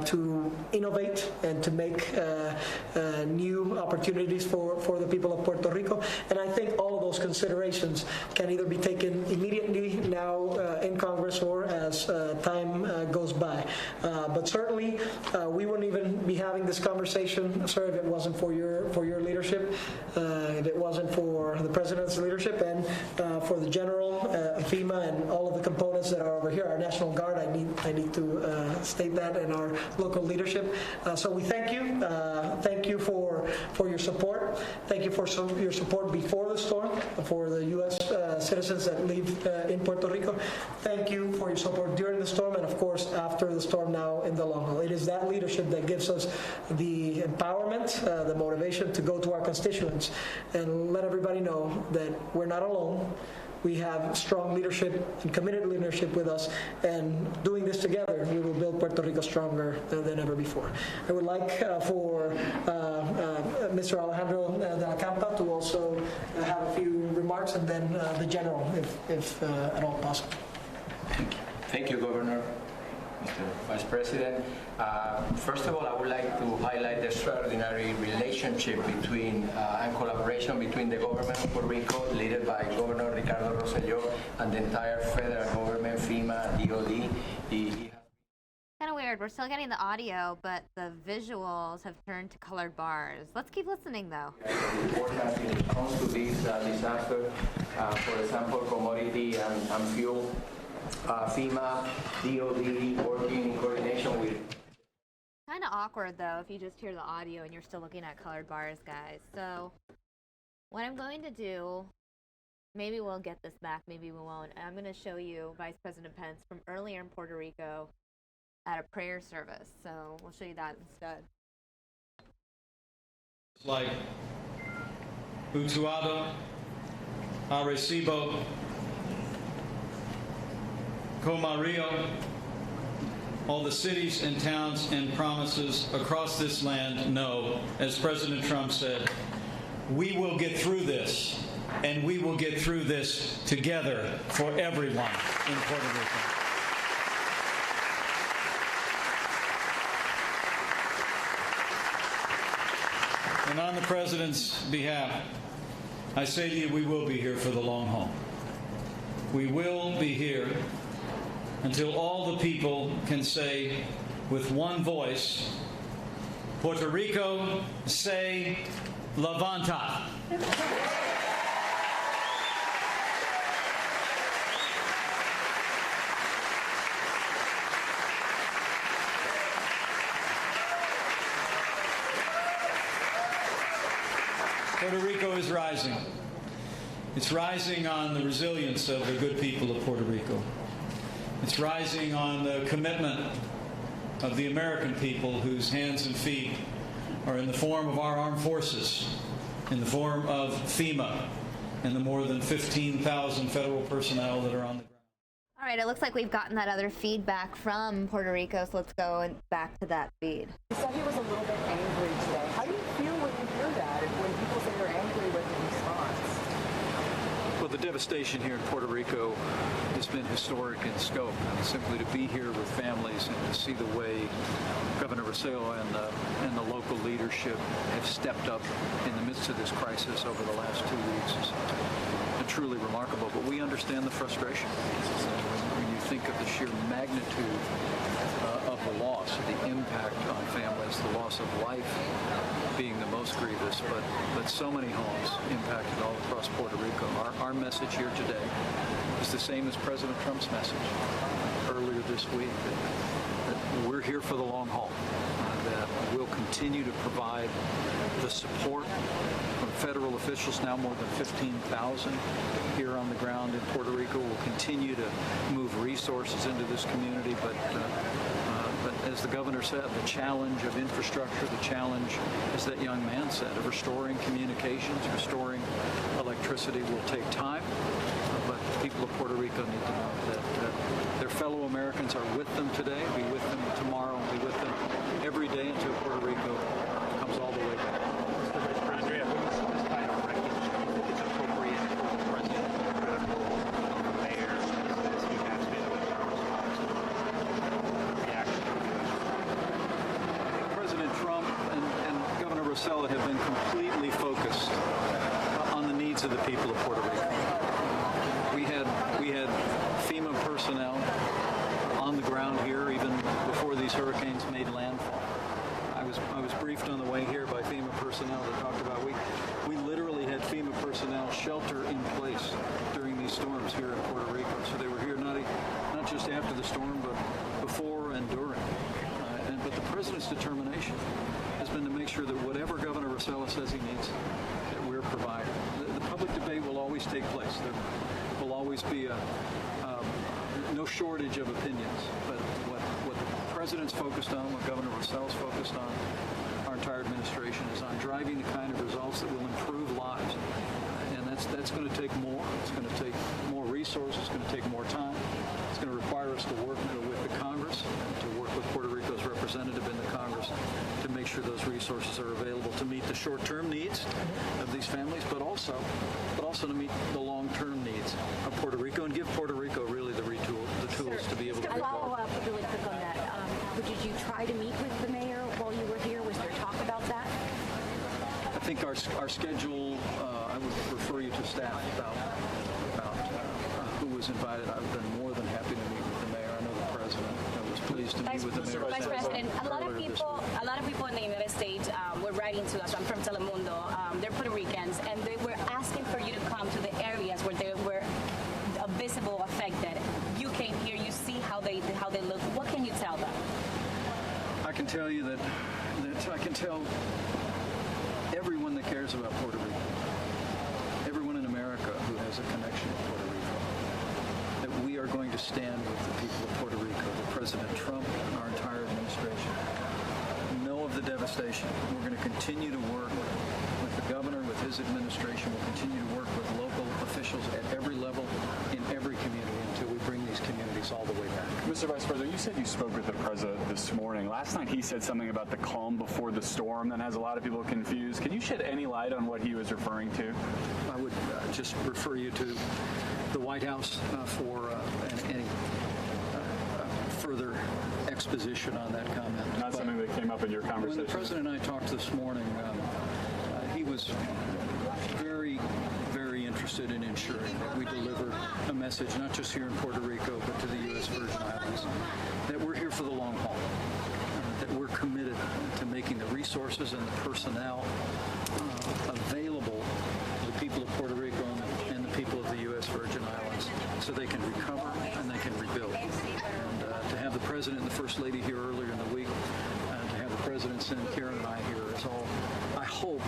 to innovate and to make new opportunities for the people of Puerto Rico. And I think all of those considerations can either be taken immediately now in Congress or as time goes by. But certainly, we wouldn't even be having this conversation, sir, if it wasn't for your leadership, if it wasn't for the President's leadership, and for the General, FEMA, and all of the components that are over here. Our National Guard, I need to state that, and our local leadership. So we thank you. Thank you for your support. Thank you for your support before the storm, for the U.S. Citizens that live in Puerto Rico. Thank you for your support during the storm, and of course after the storm now in the long haul. It is that leadership that gives us the empowerment, the motivation to go to our constituents and let everybody know that we're not alone. We have strong leadership and committed leadership with us, and doing this together, we will build Puerto Rico stronger than ever before. I would like for Mr. Alejandro de la Campa to also have a few remarks, and then the General, if at all possible. Thank you, Governor. Mr. Vice President. First of all, I would like to highlight the extraordinary relationship between and collaboration between the government of Puerto Rico, led by Governor Ricardo Rosselló, and the entire federal government, FEMA, DOD. Kind of weird. We're still getting the audio, but the visuals have turned to colored bars. Let's keep listening, though. Important in response to this disaster, for example, commodity and fuel, FEMA, DOD working in coordination with. Kind of awkward, though, if you just hear the audio and you're still looking at colored bars, guys. So what I'm going to do, maybe we'll get this back, maybe we won't. I'm going to show you Vice President Pence from earlier in Puerto Rico at a prayer service. So we'll show you that instead. Like Utuado, Arecibo, Comarillo, all the cities and towns and provinces across this land know, as President Trump said, we will get through this, and we will get through this together for everyone in Puerto Rico. And on the President's behalf, I say to you, we will be here for the long haul. We will be here until all the people can say with one voice, Puerto Rico, say, Levanta. Puerto Rico is rising. It's rising on the resilience of the good people of Puerto Rico. It's rising on the commitment of the American people whose hands and feet are in the form of our armed forces, in the form of FEMA, and the more than 15,000 federal personnel that are on the ground. All right, it looks like we've gotten that other feedback from Puerto Rico, so let's go and back to that feed. You said he was a little bit angry today. How do you feel when you hear that, and when people say they're angry with the response? Well, the devastation here in Puerto Rico has been historic in scope. And simply to be here with families and to see the way Governor Rosselló and the local leadership have stepped up in the midst of this crisis over the last 2 weeks is truly remarkable. But we understand the frustration. When you think of the sheer magnitude of the loss, the impact on families, the loss of life being the most grievous, but so many homes impacted all across Puerto Rico. Our message here today is the same as President Trump's message earlier this week, that we're here for the long haul, that we'll continue to provide the support from federal officials, now more than 15,000 here on the ground in Puerto Rico. We'll continue to move resources into this community, but as the governor said, the challenge of infrastructure, the challenge, as that young man said, of restoring communications, restoring electricity will take time. But the people of Puerto Rico need to know that their fellow Americans are with them today, be with them tomorrow, and be with them every day until Puerto Rico comes all the way back. Rosselló have been completely focused on the needs of the people of Puerto Rico. We had FEMA personnel on the ground here even before these hurricanes made landfall. I was briefed on the way here by FEMA personnel that talked about we literally had FEMA personnel shelter in place during these storms here in Puerto Rico. So they were here not just after the storm, but before and during. But the president's determination has been to make sure that whatever Governor Rosselló says he needs, that we're providing. The public debate will always take place. There will always be no shortage of opinions. But what the president's focused on, what Governor Rosselló's focused on, our entire administration is on driving the kind of results that will improve lives. And that's going to take more. It's going to take more resources. It's going to take more time. It's going to require us to work with the Congress, to work with Puerto Rico's representative in the Congress to make sure those resources are available to meet the short-term needs of these families, but also to meet the long-term needs of Puerto Rico and give Puerto Rico really the tools to be able to. I'll follow up really quick on that. did you try to meet with the mayor while you were here? Was there talk about that? I think our schedule, I would refer you to staff about who was invited. I would have been more than happy to meet with the mayor. I know the president was pleased to meet with the mayor. Vice President, a lot of people in the United States were writing to us. I'm from Telemundo. They're Puerto Ricans, and they were asking for you to come to the areas where they were visible affected. You came here. You see how they look. What can you tell them? I can tell you that I can tell everyone that cares about Puerto Rico, everyone in America who has a connection to Puerto Rico, that we are going to stand with the people of Puerto Rico, with President Trump and our entire administration. Know of the devastation. We're going to continue to work with the governor, with his administration. We'll continue to work with local officials at every level in every community until we bring these communities all the way back. Mr. Vice President, you said you spoke with the president this morning. Last night he said something about the calm before the storm that has a lot of people confused. Can you shed any light on what he was referring to? I would just refer you to the White House for any further exposition on that comment. Not something that came up in your conversation? When the president and I talked this morning, he was very, very interested in ensuring that we deliver a message, not just here in Puerto Rico, but to the U.S. Virgin Islands, that we're here for the long haul, that we're committed to making the resources and the personnel available to the people of Puerto Rico and the people of the U.S. Virgin Islands so they can recover and they can rebuild. And to have the President and the First Lady here earlier in the week, to have the President send Karen and I here is all, I hope,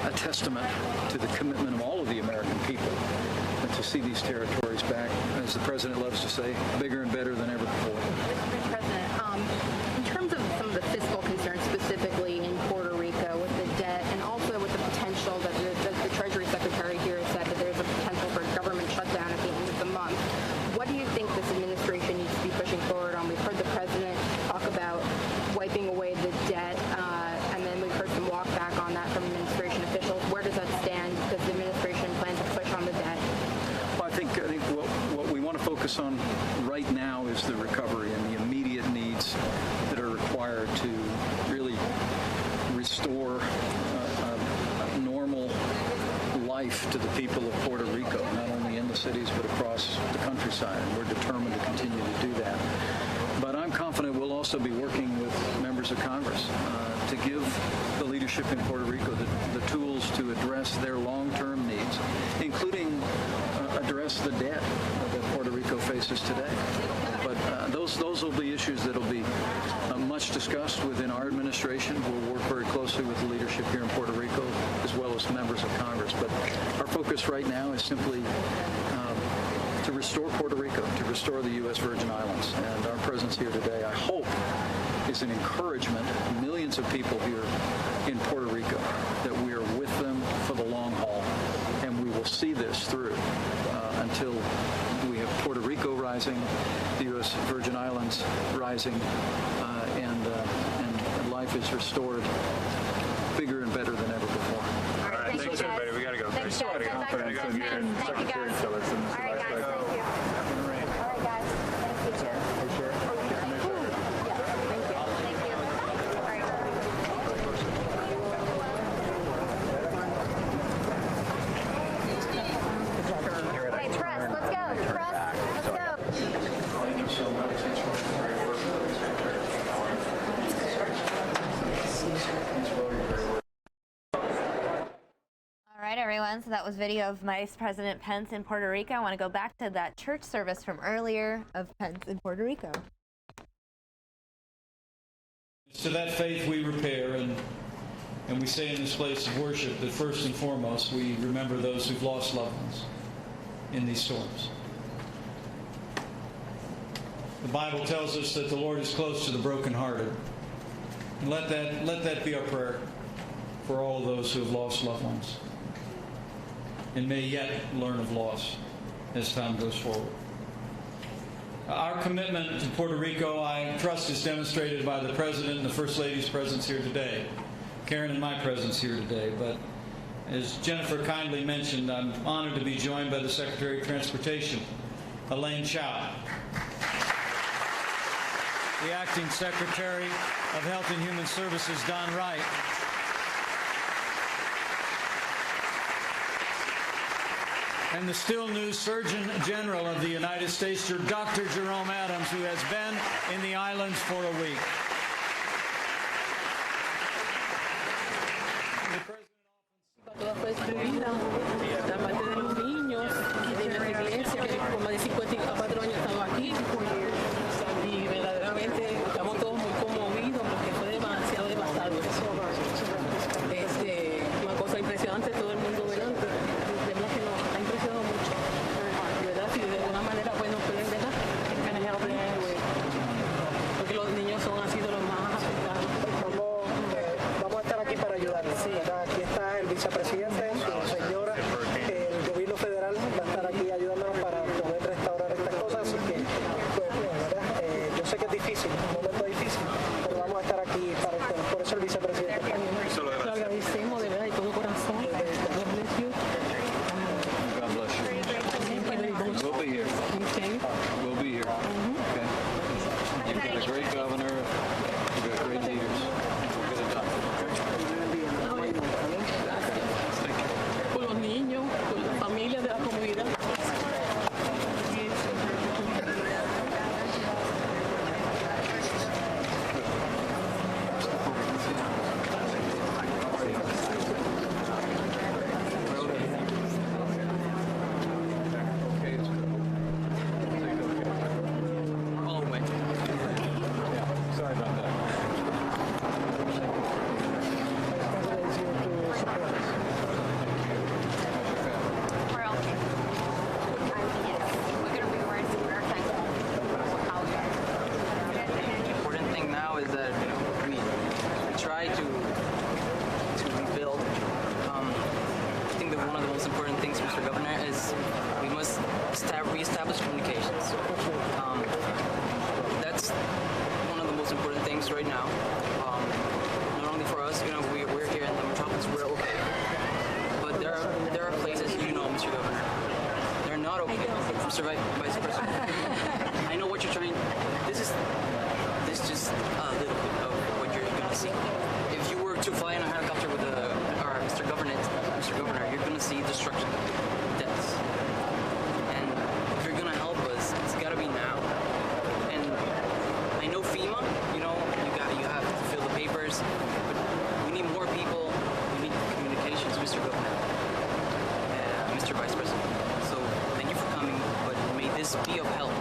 a testament to the commitment of all of the American people and to see these territories back, as the President loves to say, bigger and better than ever before. Mr. President, in terms of some of the fiscal concerns specifically in Puerto Rico with the debt and also with the potential that the Treasury Secretary here has said that there's a potential for a government shutdown at the end of the month, what do you think this administration needs to be pushing forward on? We've heard the President talk about wiping away the debt, and then we've heard some walk back on that from administration officials. Where does that stand? Does the administration plan to push on the debt? Well, I think what we want to focus on right now is the recovery and the immediate needs that are required to really restore a normal life to the people of Puerto Rico, not only in the cities but across the countryside. And we're determined to continue to do that. But I'm confident we'll also be working with members of Congress to give the leadership in Puerto Rico the tools to address their long-term needs, including address the debt that Puerto Rico faces today. But those will be issues that will be much discussed within our administration. We'll work very closely with the leadership here in Puerto Rico as well as members of Congress. But our focus right now is simply to restore Puerto Rico, to restore the U.S. Virgin Islands. And our presence here today, I hope, is an encouragement to millions of people here in Puerto Rico that we are with them for the long haul. And we will see this through until we have Puerto Rico rising, the U.S. Virgin Islands rising, and life is restored bigger and better than ever before. All right, thanks everybody. We got to go. Thanks, guys. Confidence in Secretary Tillerson. All right, guys. Thank you. All right, guys. Thank you. For sure. Thank you. Thank you. All right. Hey, Tress, let's go. Tress, let's go. Thank you so much. All right, everyone, so that was video of Vice President Pence in Puerto Rico. I want to go back to that church service from earlier of Pence in Puerto Rico. To that faith we repair, and we say in this place of worship that first and foremost we remember those who've lost loved ones in these storms. The Bible tells us that the Lord is close to the brokenhearted. And let that be our prayer for all of those who have lost loved ones and may yet learn of loss as time goes forward. Our commitment to Puerto Rico, I trust, is demonstrated by the President and the First Lady's presence here today, Karen and my presence here today. But as Jennifer kindly mentioned, I'm honored to be joined by the Secretary of Transportation, Elaine Chao. the Acting Secretary of Health and Human Services, Don Wright. And the still new Surgeon General of the United States, Dr. Jerome Adams, who has been in the islands for a week. Toda fue destruida, la parte de los niños y de nuestra iglesia, que por más de 54 años estamos aquí, y verdaderamente estamos todos muy conmovidos porque fue demasiado devastador. Una cosa impresionante, todo el mundo, ¿verdad? Vemos que nos ha impresionado mucho, ¿verdad? Si de alguna manera pues nos pueden, ¿verdad? Porque los niños han sido los más afectados. Vamos a estar aquí para ayudarles. Sí. Aquí está el vicepresidente, su señora, el gobierno federal va a estar aquí ayudándonos para poder restaurar estas cosas. Así que, pues, ¿verdad? Yo sé que es difícil, un momento difícil, pero vamos a estar aquí para ustedes. Por eso el vicepresidente está aquí. Lo agradecemos de verdad de todo corazón. God bless you. God bless you. We'll be here. Okay. We'll be here. Okay. You've got a great governor. You've got great leaders. We'll get it done. Por los niños, por las familias de la comunidad. Sorry about that. We're okay. We're going to be worse. We're thankful for how we are. The important thing now is that we try to rebuild. I think that one of the most important things, Mr. Governor, is we must reestablish communications. That's one of the most important things right now. Not only for us, we're here in the metropolis, we're okay. But there are places, Mr. Governor, they're not okay. Mr. Vice President, I know what you're trying. This is just a little bit of what you're gonna see. If you were to fly in a helicopter with our Mr. Governor, you're gonna see destruction, deaths. And if you're gonna help us, it's gotta be now. And I know FEMA, you have to fill the papers, but we need more people. We need communications, Mr. Governor, Mr. Vice President. So thank you for coming, but may this be of help.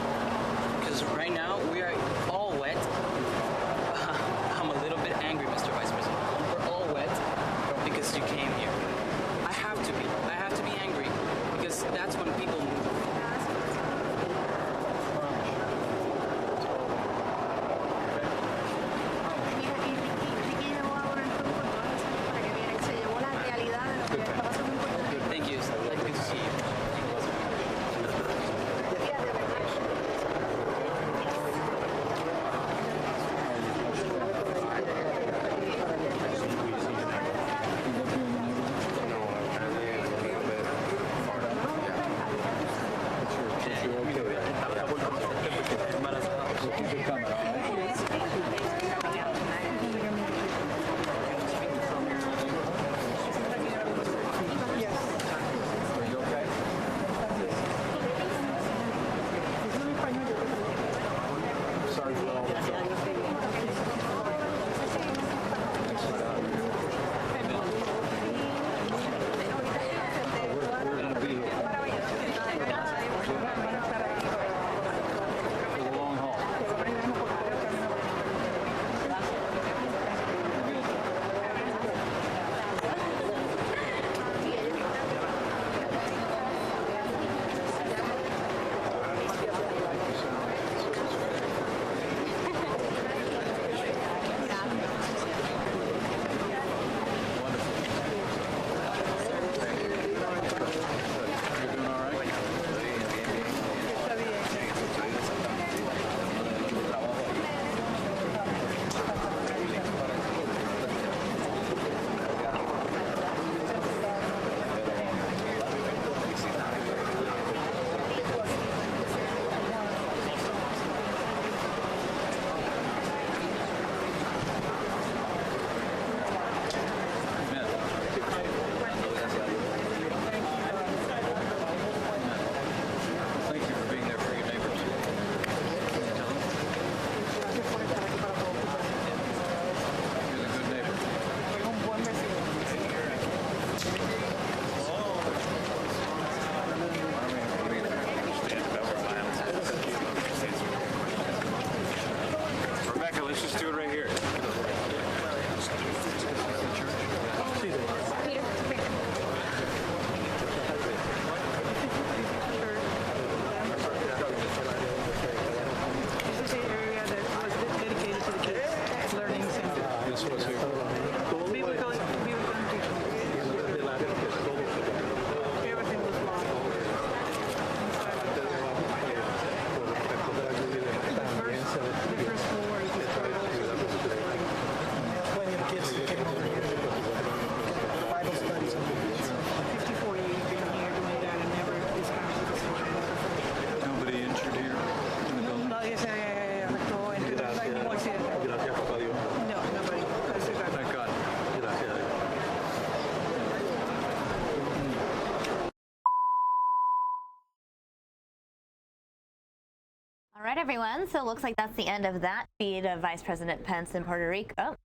All right, everyone. So it looks like that's the end of that feed of Vice President Pence in Puerto Rico. Oh.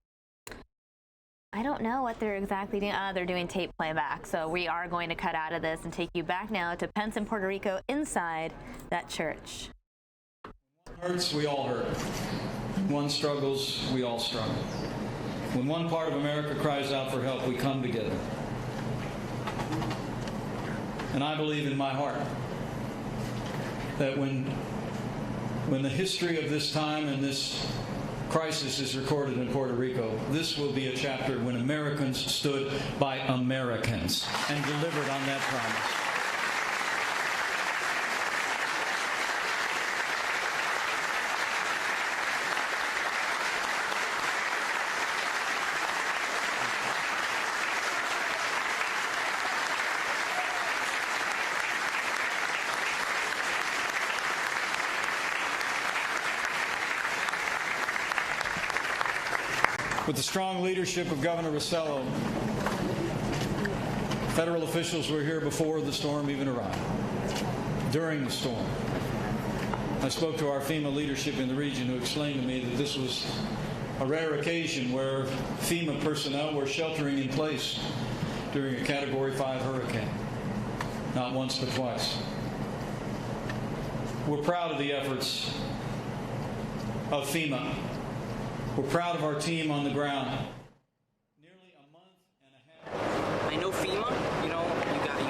I don't know what they're exactly doing. They're doing tape playback. So we are going to cut out of this and take you back now to Pence in Puerto Rico inside that church. Hurts, we all hurt. One struggles, we all struggle. When one part of America cries out for help, we come together. And I believe in my heart that when the history of this time and this crisis is recorded in Puerto Rico, this will be a chapter when Americans stood by Americans and delivered on that promise. With the strong leadership of Governor Rosello, federal officials were here before the storm even arrived. During the storm, I spoke to our FEMA leadership in the region who explained to me that this was a rare occasion where FEMA personnel were sheltering in place during a Category 5 hurricane. Not once, but twice. We're proud of the efforts of FEMA. We're proud of our team on the ground. Nearly a month and a half. I know FEMA, you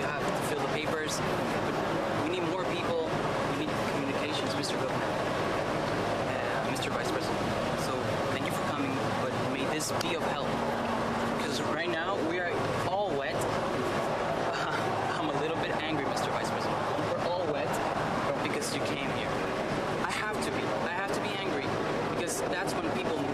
have to fill the papers, but we need more people. We need communications, Mr. Governor, Mr. Vice President. So thank you for coming, but may this be of help. Because right now we are all wet. I'm a little bit angry, Mr. Vice President. We're all wet because you came here. I have to be angry because that's when people move.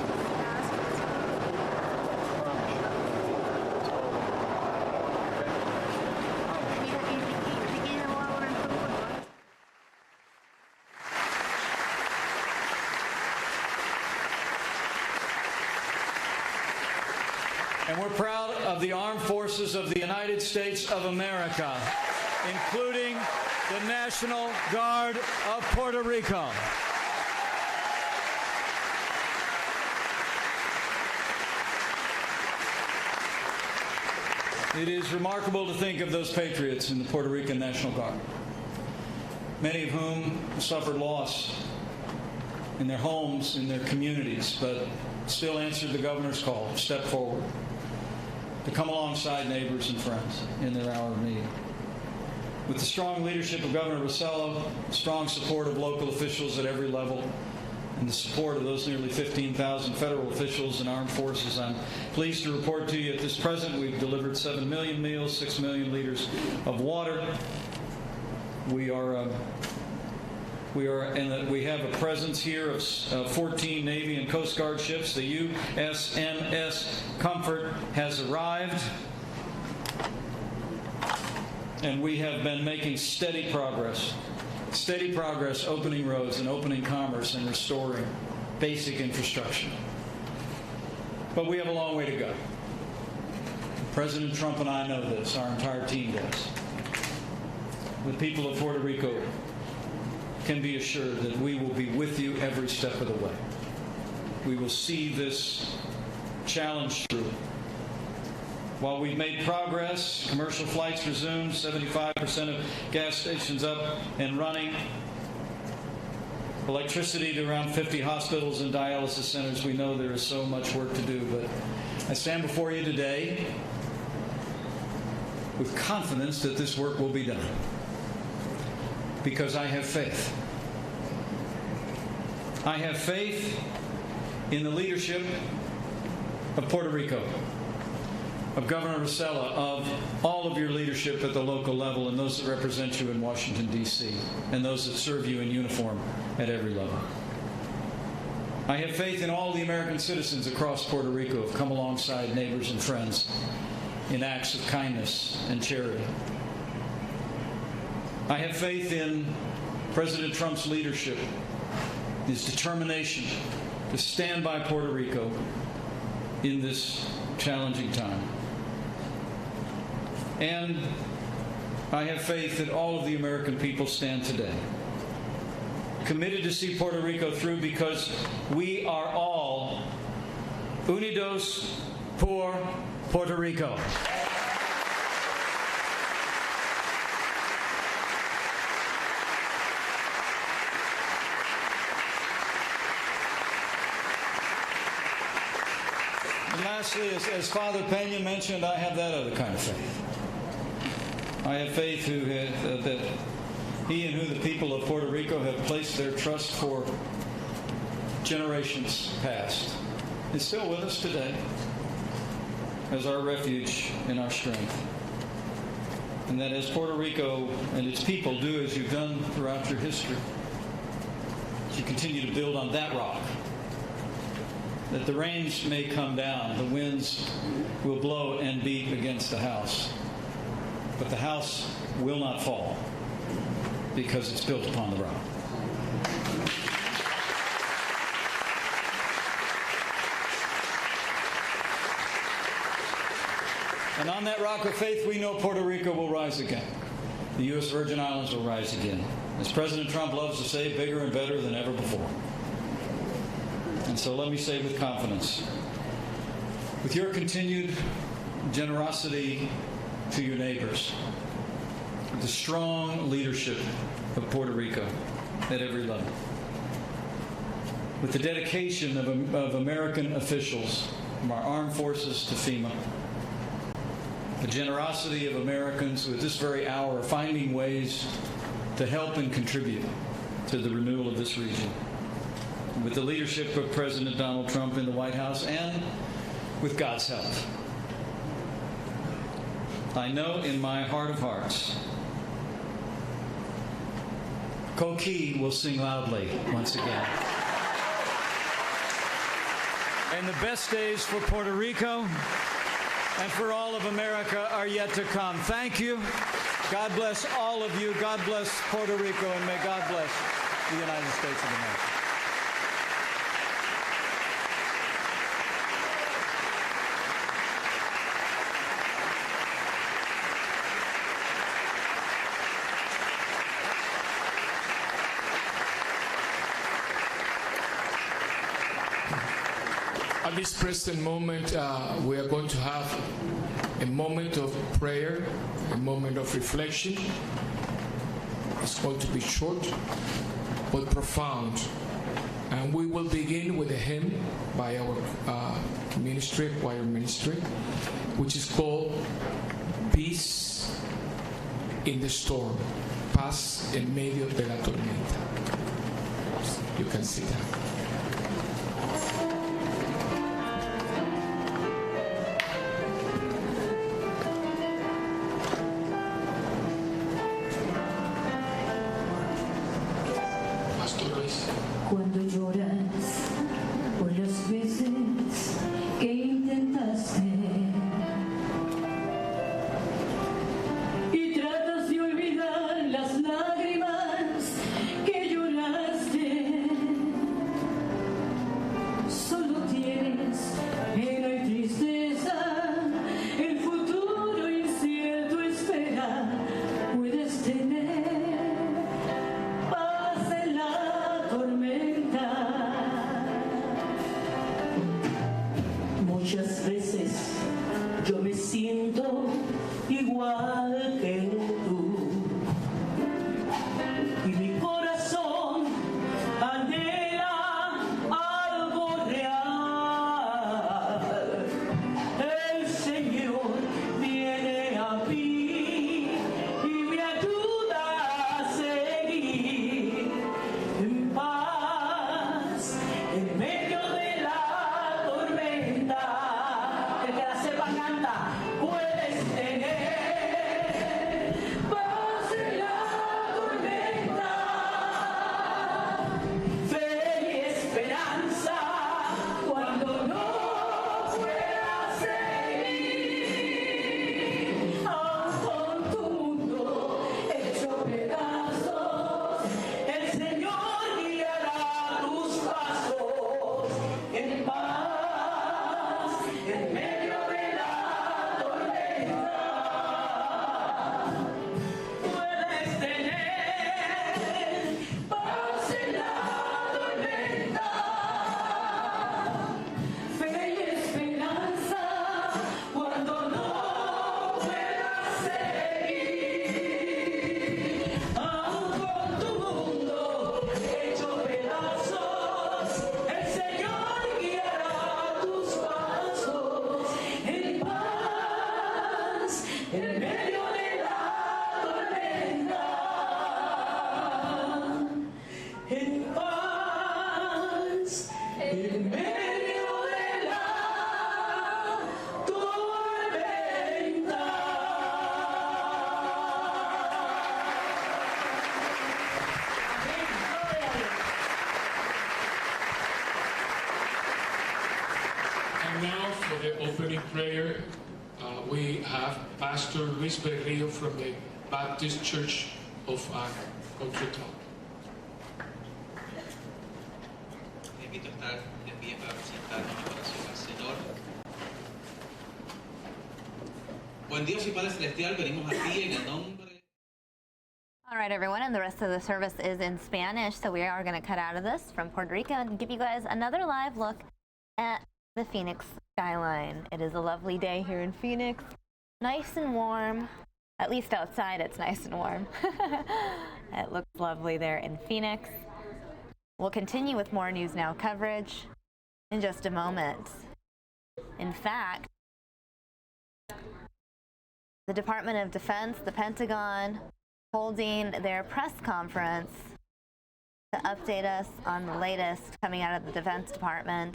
And we're proud of the armed forces of the United States of America, including the National Guard of Puerto Rico. It is remarkable to think of those patriots in the Puerto Rican National Guard, many of whom suffered loss in their homes, in their communities, but still answered the governor's call, stepped forward to come alongside neighbors and friends in their hour of need. With the strong leadership of Governor Rosello, strong support of local officials at every level, and the support of those nearly 15,000 federal officials and armed forces, I'm pleased to report to you at this present we've delivered 7 million meals, 6 million liters of water. We have a presence here of 14 Navy and Coast Guard ships. The USNS Comfort has arrived, and we have been making steady progress opening roads and opening commerce and restoring basic infrastructure. But we have a long way to go. President Trump and I know this. Our entire team does. The people of Puerto Rico can be assured that we will be with you every step of the way. We will see this challenge through. While we've made progress, commercial flights resumed, 75% of gas stations up and running, electricity to around 50 hospitals and dialysis centers, we know there is so much work to do. But I stand before you today with confidence that this work will be done, because I have faith. I have faith in the leadership of Puerto Rico, of Governor Rosella, of all of your leadership at the local level and those that represent you in Washington, D.C., and those that serve you in uniform at every level. I have faith in all the American citizens across Puerto Rico who have come alongside neighbors and friends in acts of kindness and charity. I have faith in President Trump's leadership, his determination to stand by Puerto Rico in this challenging time. And I have faith that all of the American people stand today committed to see Puerto Rico through, because we are all unidos por Puerto Rico. And lastly, as Father Pena mentioned, I have that other kind of faith. I have faith that he and who the people of Puerto Rico have placed their trust for generations past is still with us today as our refuge and our strength. And that as Puerto Rico and its people do as you've done throughout your history, you continue to build on that rock. That the rains may come down, the winds will blow and beat against the house, but the house will not fall because it's built upon the rock. And on that rock of faith, we know Puerto Rico will rise again. The U.S. Virgin Islands will rise again. As President Trump loves to say, bigger and better than ever before. And so let me say with confidence, with your continued generosity to your neighbors, with the strong leadership of Puerto Rico at every level, with the dedication of American officials, from our armed forces to FEMA, the generosity of Americans who at this very hour are finding ways to help and contribute to the renewal of this region, with the leadership of President Donald Trump in the White House, and with God's help, I know in my heart of hearts, Coqui will sing loudly once again. And the best days for Puerto Rico and for all of America are yet to come. Thank you. God bless all of you. God bless Puerto Rico, and may God bless the United States of America. At this present moment, we are going to have a moment of prayer, a moment of reflection. It's going to be short, but profound. And we will begin with a hymn by our ministry, choir ministry, which is called Peace in the Storm, Paz en medio de la tormenta. You can sit down. Cuando lloras por las veces que intentaste y tratas de olvidar las lágrimas que lloraste, solo tienes pena y tristeza, el futuro incierto espera, puedes tener muchas veces yo me siento igual que tú y mi corazón anhela algo real. El Señor viene a mí y me ayuda a seguir en paz en medio de la tormenta. en medio de la tormenta, en paz, en medio de la tormenta. And now for the opening prayer, we have Pastor Luis Berrio from the Baptist Church of Country Club. Le invito a estar de pie para presentar una oración al Señor. Buen Dios y Padre Celestial, venimos a ti en el nombre. All right, everyone, and the rest of the service is in Spanish, so we are going to cut out of this from Puerto Rico and give you guys another live look at the Phoenix skyline. It is a lovely day here in Phoenix, nice and warm. At least outside it's nice and warm. It looks lovely there in Phoenix. We'll continue with more News Now coverage in just a moment. In fact, the Department of Defense, the Pentagon, holding their press conference to update us on the latest coming out of the Defense Department.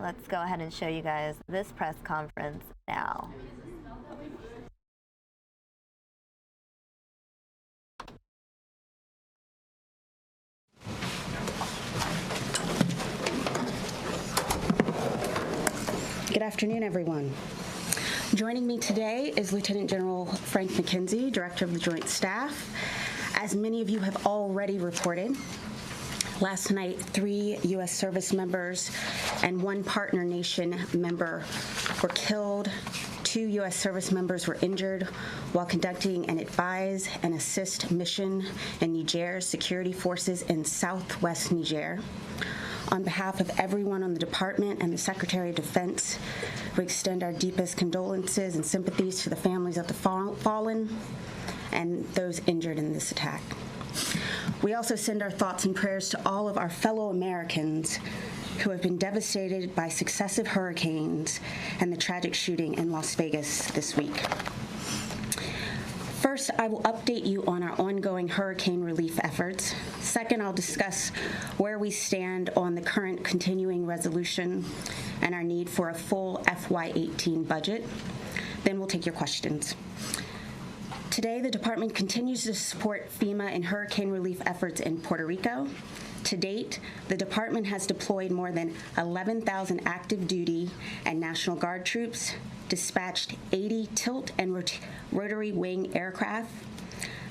Let's go ahead and show you guys this press conference now. Good afternoon, everyone. Joining me today is Lieutenant General Frank McKenzie, Director of the Joint Staff. As many of you have already reported, last night 3 U.S. service members and 1 partner nation member were killed. 2 U.S. service members were injured while conducting an advise and assist mission in Niger's security forces in southwest Niger. On behalf of everyone on the Department and the Secretary of Defense, we extend our deepest condolences and sympathies to the families of the fallen and those injured in this attack. We also send our thoughts and prayers to all of our fellow Americans who have been devastated by successive hurricanes and the tragic shooting in Las Vegas this week. First, I will update you on our ongoing hurricane relief efforts. Second, I'll discuss where we stand on the current continuing resolution and our need for a full FY18 budget. Then we'll take your questions. Today, the department continues to support FEMA in hurricane relief efforts in Puerto Rico. To date, the department has deployed more than 11,000 active duty and National Guard troops, dispatched 80 tilt and rotary wing aircraft,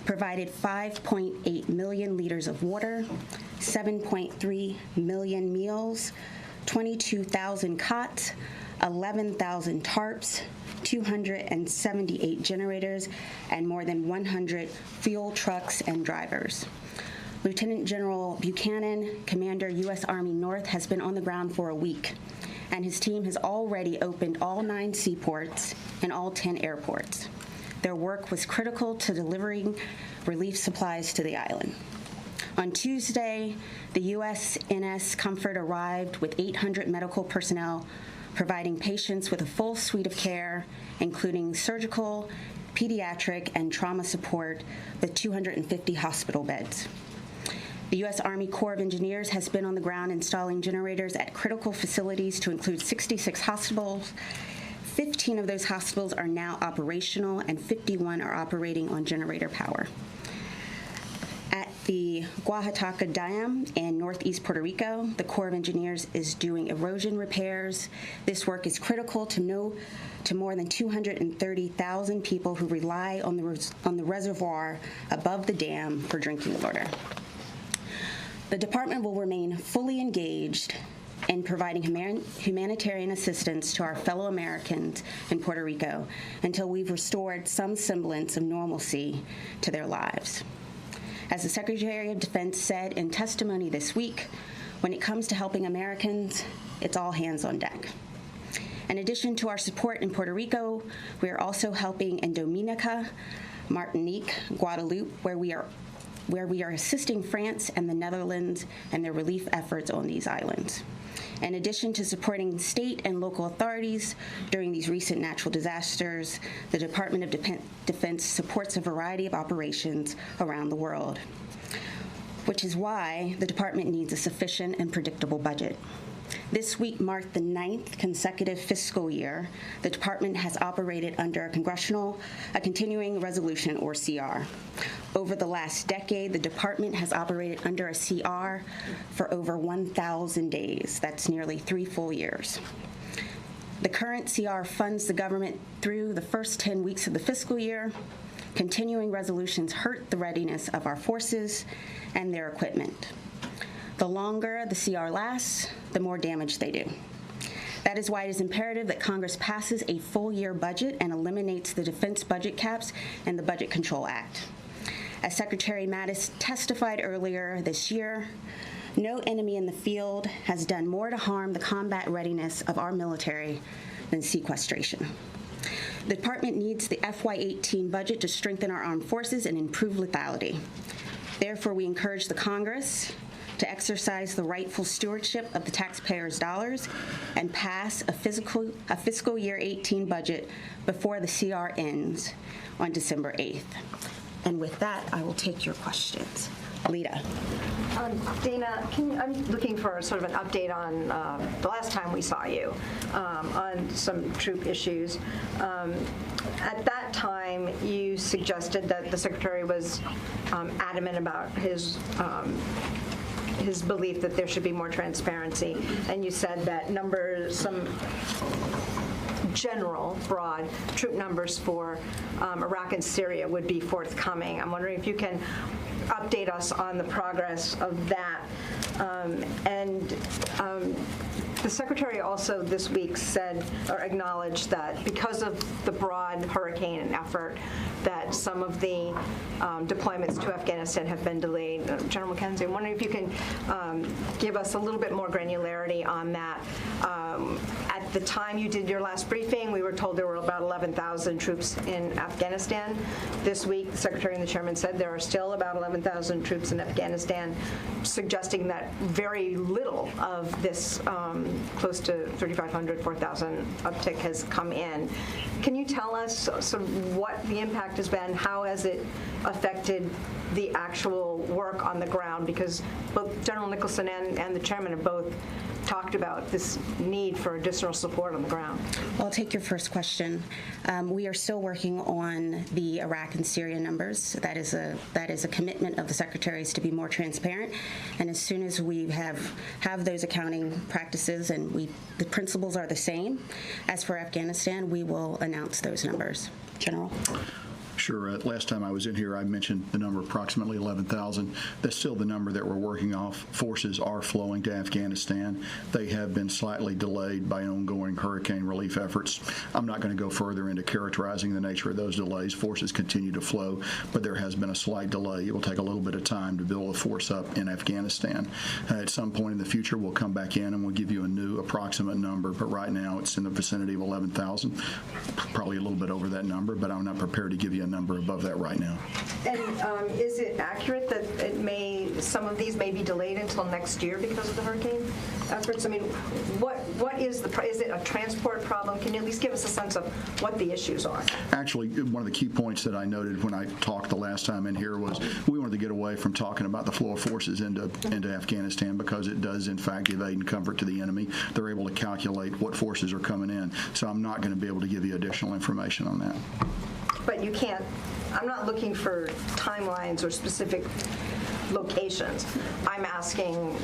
provided 5.8 million liters of water, 7.3 million meals, 22,000 cots, 11,000 tarps, 278 generators, and more than 100 fuel trucks and drivers. Lieutenant General Buchanan, Commander, U.S. Army North, has been on the ground for a week, and his team has already opened all 9 seaports and all 10 airports. Their work was critical to delivering relief supplies to the island. On Tuesday, the USNS Comfort arrived with 800 medical personnel providing patients with a full suite of care, including surgical, pediatric, and trauma support with 250 hospital beds. The U.S. Army Corps of Engineers has been on the ground installing generators at critical facilities to include 66 hospitals. 15 of those hospitals are now operational, and 51 are operating on generator power. At the Oaxaca Dam in northeast Puerto Rico, the Corps of Engineers is doing erosion repairs. This work is critical to more than 230,000 people who rely on the reservoir above the dam for drinking water. The department will remain fully engaged in providing humanitarian assistance to our fellow Americans in Puerto Rico until we've restored some semblance of normalcy to their lives. As the Secretary of Defense said in testimony this week, when it comes to helping Americans, it's all hands on deck. In addition to our support in Puerto Rico, we are also helping in Dominica, Martinique, Guadeloupe, where we are assisting France and the Netherlands in their relief efforts on these islands. In addition to supporting state and local authorities during these recent natural disasters, the Department of Defense supports a variety of operations around the world, which is why the department needs a sufficient and predictable budget. This week marked the 9th consecutive fiscal year the department has operated under a continuing resolution, or CR. Over the last decade, the department has operated under a CR for over 1,000 days. That's nearly 3 full years. The current CR funds the government through the first 10 weeks of the fiscal year. Continuing resolutions hurt the readiness of our forces and their equipment. The longer the CR lasts, the more damage they do. That is why it is imperative that Congress passes a full-year budget and eliminates the defense budget caps in the Budget Control Act. As Secretary Mattis testified earlier this year, no enemy in the field has done more to harm the combat readiness of our military than sequestration. The department needs the FY18 budget to strengthen our armed forces and improve lethality. Therefore, we encourage the Congress to exercise the rightful stewardship of the taxpayers' dollars and pass a fiscal year 18 budget before the CR ends on December 8th. And with that, I will take your questions. Lita. Dana, I'm looking for sort of an update on the last time we saw you on some troop issues. At that time, you suggested that the Secretary was adamant about his belief that there should be more transparency, and you said that some general, broad troop numbers for Iraq and Syria would be forthcoming. I'm wondering if you can update us on the progress of that. The Secretary also this week said or acknowledged that because of the broad hurricane effort, that some of the deployments to Afghanistan have been delayed. General McKenzie, I'm wondering if you can give us a little bit more granularity on that. At the time you did your last briefing, we were told there were about 11,000 troops in Afghanistan. This week, the Secretary and the Chairman said there are still about 11,000 troops in Afghanistan, suggesting that very little of this close to 3,500, 4,000 uptick has come in. Can you tell us sort of what the impact has been? How has it affected the actual work on the ground? Because both General Nicholson and the Chairman have both talked about this need for additional support on the ground. Well, I'll take your first question. We are still working on the Iraq and Syria numbers. That is a commitment of the Secretaries to be more transparent. And as soon as we have those accounting practices and the principles are the same as for Afghanistan, we will announce those numbers. General? Sure. Last time I was in here, I mentioned the number approximately 11,000. That's still the number that we're working off. Forces are flowing to Afghanistan. They have been slightly delayed by ongoing hurricane relief efforts. I'm not going to go further into characterizing the nature of those delays. Forces continue to flow, but there has been a slight delay. It will take a little bit of time to build a force up in Afghanistan. At some point in the future, we'll come back in and we'll give you a new approximate number, but right now it's in the vicinity of 11,000, probably a little bit over that number, but I'm not prepared to give you a number above that right now. And is it accurate that some of these may be delayed until next year because of the hurricane efforts? I mean, what is it a transport problem? Can you at least give us a sense of what the issues are? Actually, one of the key points that I noted when I talked the last time in here was we wanted to get away from talking about the flow of forces into Afghanistan, because it does in fact give aid and comfort to the enemy. They're able to calculate what forces are coming in. So I'm not going to be able to give you additional information on that. But you can't, I'm not looking for timelines or specific locations. I'm asking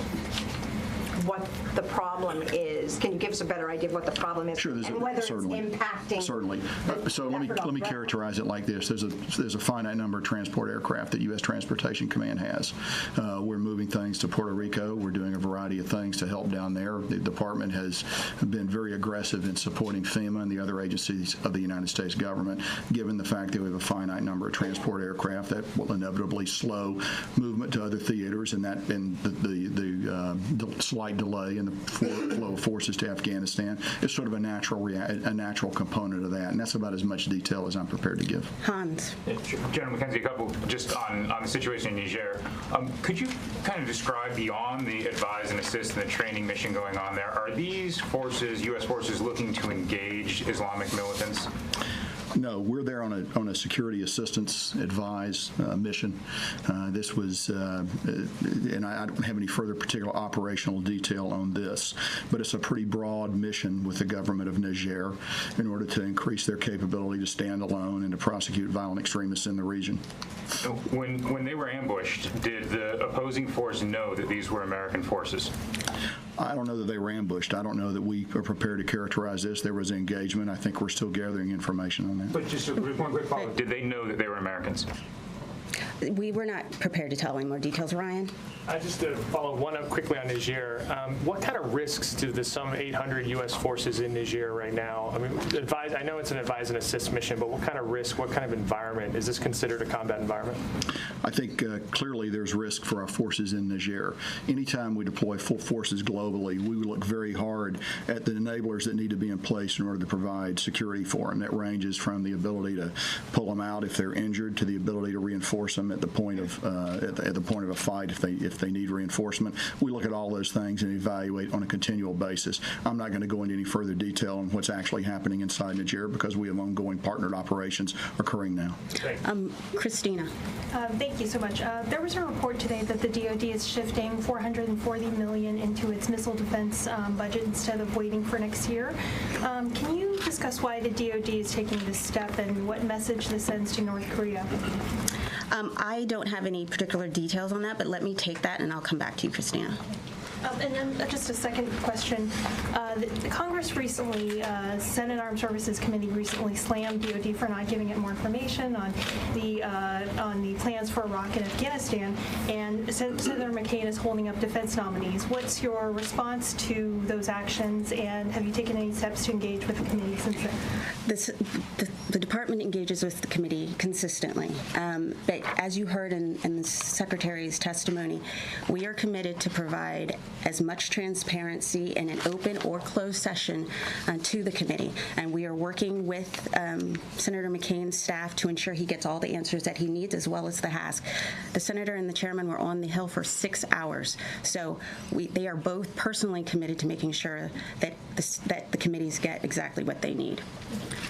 what the problem is. Can you give us a better idea of what the problem is? Sure, and whether certainly, it's impacting. Certainly. So let me characterize it like this. There's a finite number of transport aircraft that U.S. Transportation Command has. We're moving things to Puerto Rico. We're doing a variety of things to help down there. The department has been very aggressive in supporting FEMA and the other agencies of the United States government, given the fact that we have a finite number of transport aircraft that will inevitably slow movement to other theaters, and the slight delay in in the flow of forces to Afghanistan. It's sort of a natural component of that, and that's about as much detail as I'm prepared to give. Hans. General McKenzie, a couple just on the situation in Niger. Could you kind of describe beyond the advise and assist and the training mission going on there, are these forces, U.S. forces, looking to engage Islamic militants? No, we're there on a security assistance advise mission. This was, and I don't have any further particular operational detail on this, but it's a pretty broad mission with the government of Niger in order to increase their capability to stand alone and to prosecute violent extremists in the region. When they were ambushed, did the opposing force know that these were American forces? I don't know that they were ambushed. I don't know that we are prepared to characterize this. There was engagement. I think we're still gathering information on that. But just one quick follow-up. Did they know that they were Americans? We were not prepared to tell any more details. Ryan? Just to follow one up quickly on Niger, what kind of risks do the some 800 U.S. forces in Niger right now? I mean, I know it's an advise and assist mission, but what kind of risk, what kind of environment? Is this considered a combat environment? I think clearly there's risk for our forces in Niger. Anytime we deploy full forces globally, we look very hard at the enablers that need to be in place in order to provide security for them. That ranges from the ability to pull them out if they're injured to the ability to reinforce them at the point of a fight if they need reinforcement. We look at all those things and evaluate on a continual basis. I'm not going to go into any further detail on what's actually happening inside Niger because we have ongoing partnered operations occurring now. Christina. Thank you so much. There was a report today that the DoD is shifting $440 million into its missile defense budget instead of waiting for next year. Can you discuss why the DoD is taking this step and what message this sends to North Korea? I don't have any particular details on that, but let me take that and I'll come back to you, Christina. And then just a second question. The Congress recently, Senate Armed Services Committee recently slammed DoD for not giving it more information on the plans for Iraq and Afghanistan, and Senator McCain is holding up defense nominees. What's your response to those actions, and have you taken any steps to engage with the committee since then? The department engages with the committee consistently, but as you heard in the Secretary's testimony, we are committed to provide as much transparency in an open or closed session to the committee, and we are working with Senator McCain's staff to ensure he gets all the answers that he needs, as well as the HASC. The senator and the chairman were on the Hill for 6 hours, so they are both personally committed to making sure that the committees get exactly what they need.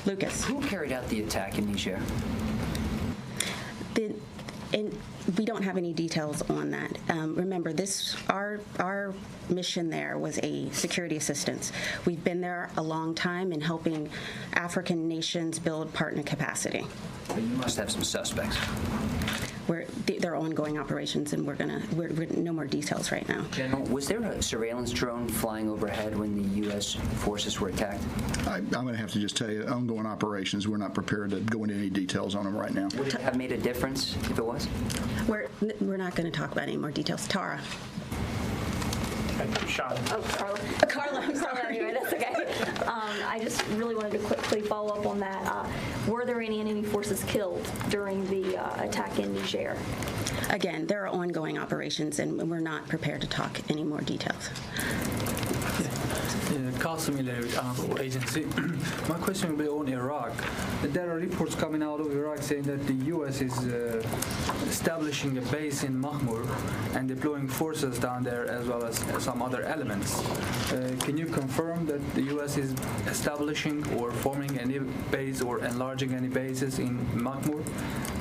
Lucas. Who carried out the attack in Niger? We don't have any details on that. Remember, our mission there was a security assistance. We've been there a long time in helping African nations build partner capacity. But you must have some suspects. They're ongoing operations, and we're no more details right now. General, was there a surveillance drone flying overhead when the U.S. forces were attacked? I'm going to have to just tell you, ongoing operations, we're not prepared to go into any details on them right now. Would it have made a difference if it was? We're not going to talk about any more details. Tara. Sean. Oh, Carla. Carla, I'm sorry. Anyway, that's okay. I just really wanted to quickly follow up on that. Were there any enemy forces killed during the attack in Niger? Again, there are ongoing operations, and we're not prepared to talk any more details. Qasim with Anadolu Agency. My question will be on Iraq. There are reports coming out of Iraq saying that the U.S. is establishing a base in Mahmur and deploying forces down there as well as some other elements. Can you confirm that the U.S. is establishing or forming any base or enlarging any bases in Mahmur?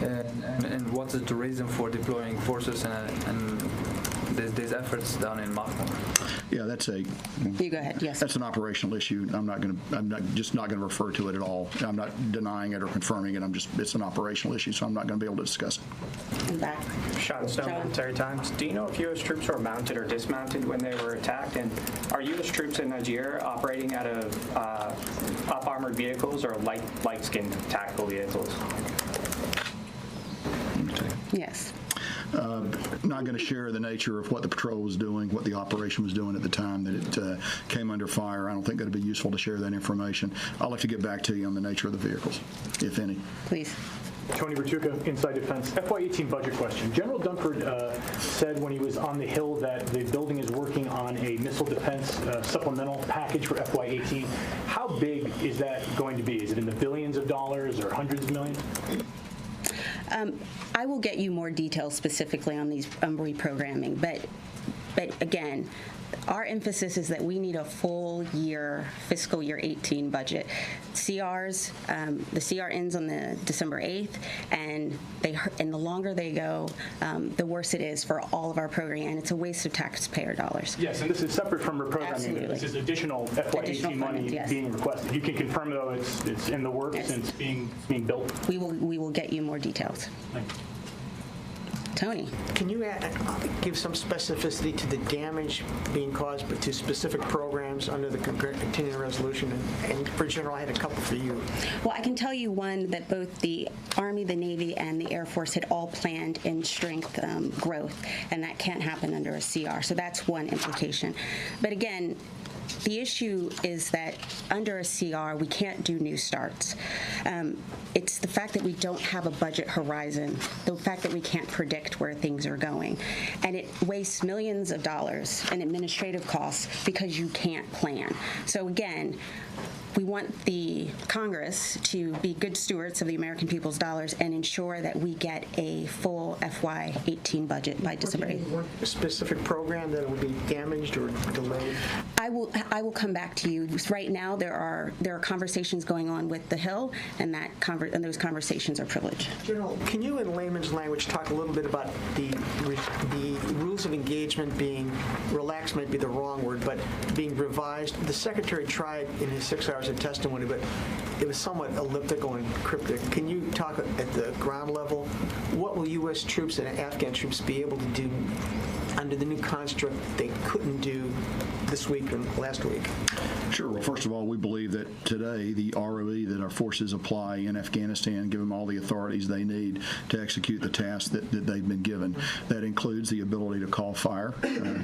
And what is the reason for deploying forces and these efforts down in Mahmur? Yeah, that's You go ahead. Yes. That's an operational issue. I'm not just not going to refer to it at all. I'm not denying it or confirming it. It's an operational issue, so I'm not going to be able to discuss it. Back. Sean Stone, Military Times. Do you know if U.S. troops were mounted or dismounted when they were attacked? And are U.S. troops in Niger operating out of up-armored vehicles or light-skinned tactical vehicles? to you. Yes. Not going to share the nature of what the patrol was doing, what the operation was doing at the time that it came under fire. I don't think that would be useful to share that information. I'll have to get back to you on the nature of the vehicles, if any. Please. Tony Bertuca, Inside Defense. FY18 budget question. General Dunford said when he was on the Hill that the building is working on a missile defense supplemental package for FY18. How big is that going to be? Is it in the billions of dollars or hundreds of millions? I will get you more details specifically on these reprogramming, but again, our emphasis is that we need a full year, fiscal year 18 budget. CRs, the CR ends on the December 8th, and the longer they go, the worse it is for all of our programming, and it's a waste of taxpayer dollars. Yes, and this is separate from reprogramming. Absolutely. This is additional FY18 money being requested. You can confirm, though, it's in the works and it's being built. We will get you more details. Thanks. Tony. Can you give some specificity to the damage being caused to specific programs under the continuing resolution? And for General, I had a couple for you. Well, I can tell you one that both the Army, the Navy, and the Air Force had all planned in strength growth, and that can't happen under a CR. So that's one implication. But again, the issue is that under a CR, we can't do new starts. It's the fact that we don't have a budget horizon, the fact that we can't predict where things are going. And it wastes millions of dollars in administrative costs because you can't plan. So again, we want the Congress to be good stewards of the American people's dollars and ensure that we get a full FY18 budget by December 8th. A specific program that will be damaged or delayed? I will come back to you. Right now, there are conversations going on with the Hill, and those conversations are privileged. General, can you, in layman's language, talk a little bit about the rules of engagement being relaxed? Might be the wrong word, but being revised. The Secretary tried in his 6 hours of testimony, but it was somewhat elliptical and cryptic. Can you talk at the ground level? What will U.S. troops and Afghan troops be able to do under the new construct they couldn't do this week and last week? Sure. Well, first of all, we believe that today the ROE that our forces apply in Afghanistan give them all the authorities they need to execute the tasks that they've been given. That includes the ability to call fire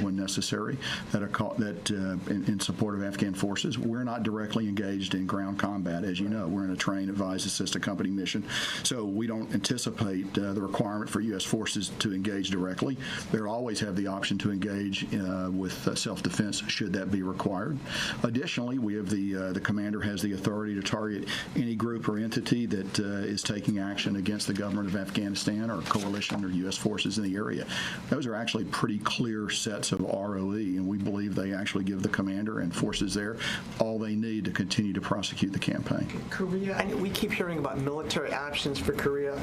when necessary, in support of Afghan forces. We're not directly engaged in ground combat, as you know. We're in a train, advise, assist, accompany mission. So we don't anticipate the requirement for U.S. forces to engage directly. They'll always have the option to engage with self-defense should that be required. Additionally, we have the commander has the authority to target any group or entity that is taking action against the government of Afghanistan or coalition or U.S. forces in the area. Those are actually pretty clear sets of ROE, and we believe they actually give the commander and forces there all they need to continue to prosecute the campaign. Korea, we keep hearing about military options for Korea.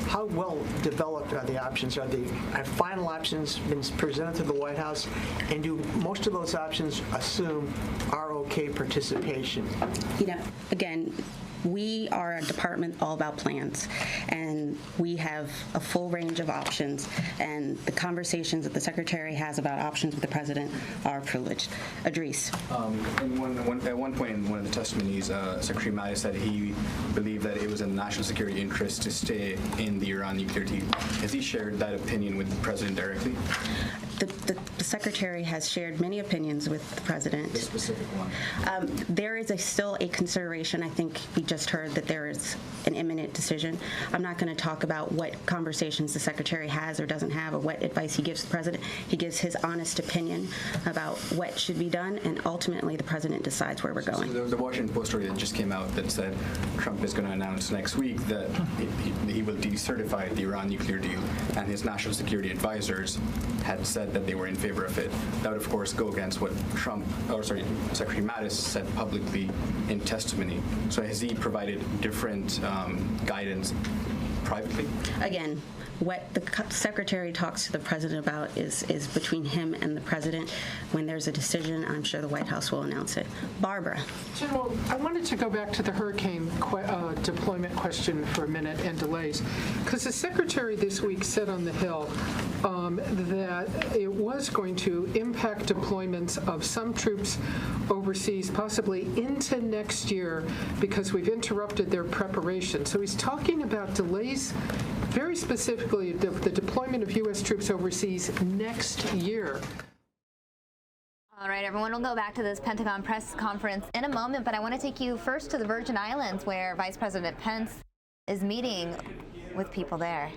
How well developed are the options? Have final options been presented to the White House? And do most of those options assume ROK participation? Again, we are a department all about plans, and we have a full range of options, and the conversations that the Secretary has about options with the President are privileged. Idris. At one point in one of the testimonies, Secretary Mattis said he believed that it was a national security interest to stay in the Iran nuclear deal. Has he shared that opinion with the President directly? The Secretary has shared many opinions with the President. The specific one. There is still a consideration. I think we just heard that there is an imminent decision. I'm not going to talk about what conversations the Secretary has or doesn't have or what advice he gives the President. He gives his honest opinion about what should be done, and ultimately the President decides where we're going. So there was a Washington Post story that just came out that said Trump is going to announce next week that he will decertify the Iran nuclear deal, and his national security advisors had said that they were in favor of it. That would, of course, go against what Secretary Mattis said publicly in testimony. So has he provided different guidance privately? Again, what the Secretary talks to the President about is between him and the President. When there's a decision, I'm sure the White House will announce it. Barbara. General, I wanted to go back to the hurricane deployment question for a minute and delays, because the Secretary this week said on the Hill that it was going to impact deployments of some troops overseas, possibly into next year, because we've interrupted their preparation. So he's talking about delays, very specifically the deployment of U.S. troops overseas next year. All right, everyone, we'll go back to this Pentagon press conference in a moment, but I want to take you first to the Virgin Islands, where Vice President Pence is meeting with people there.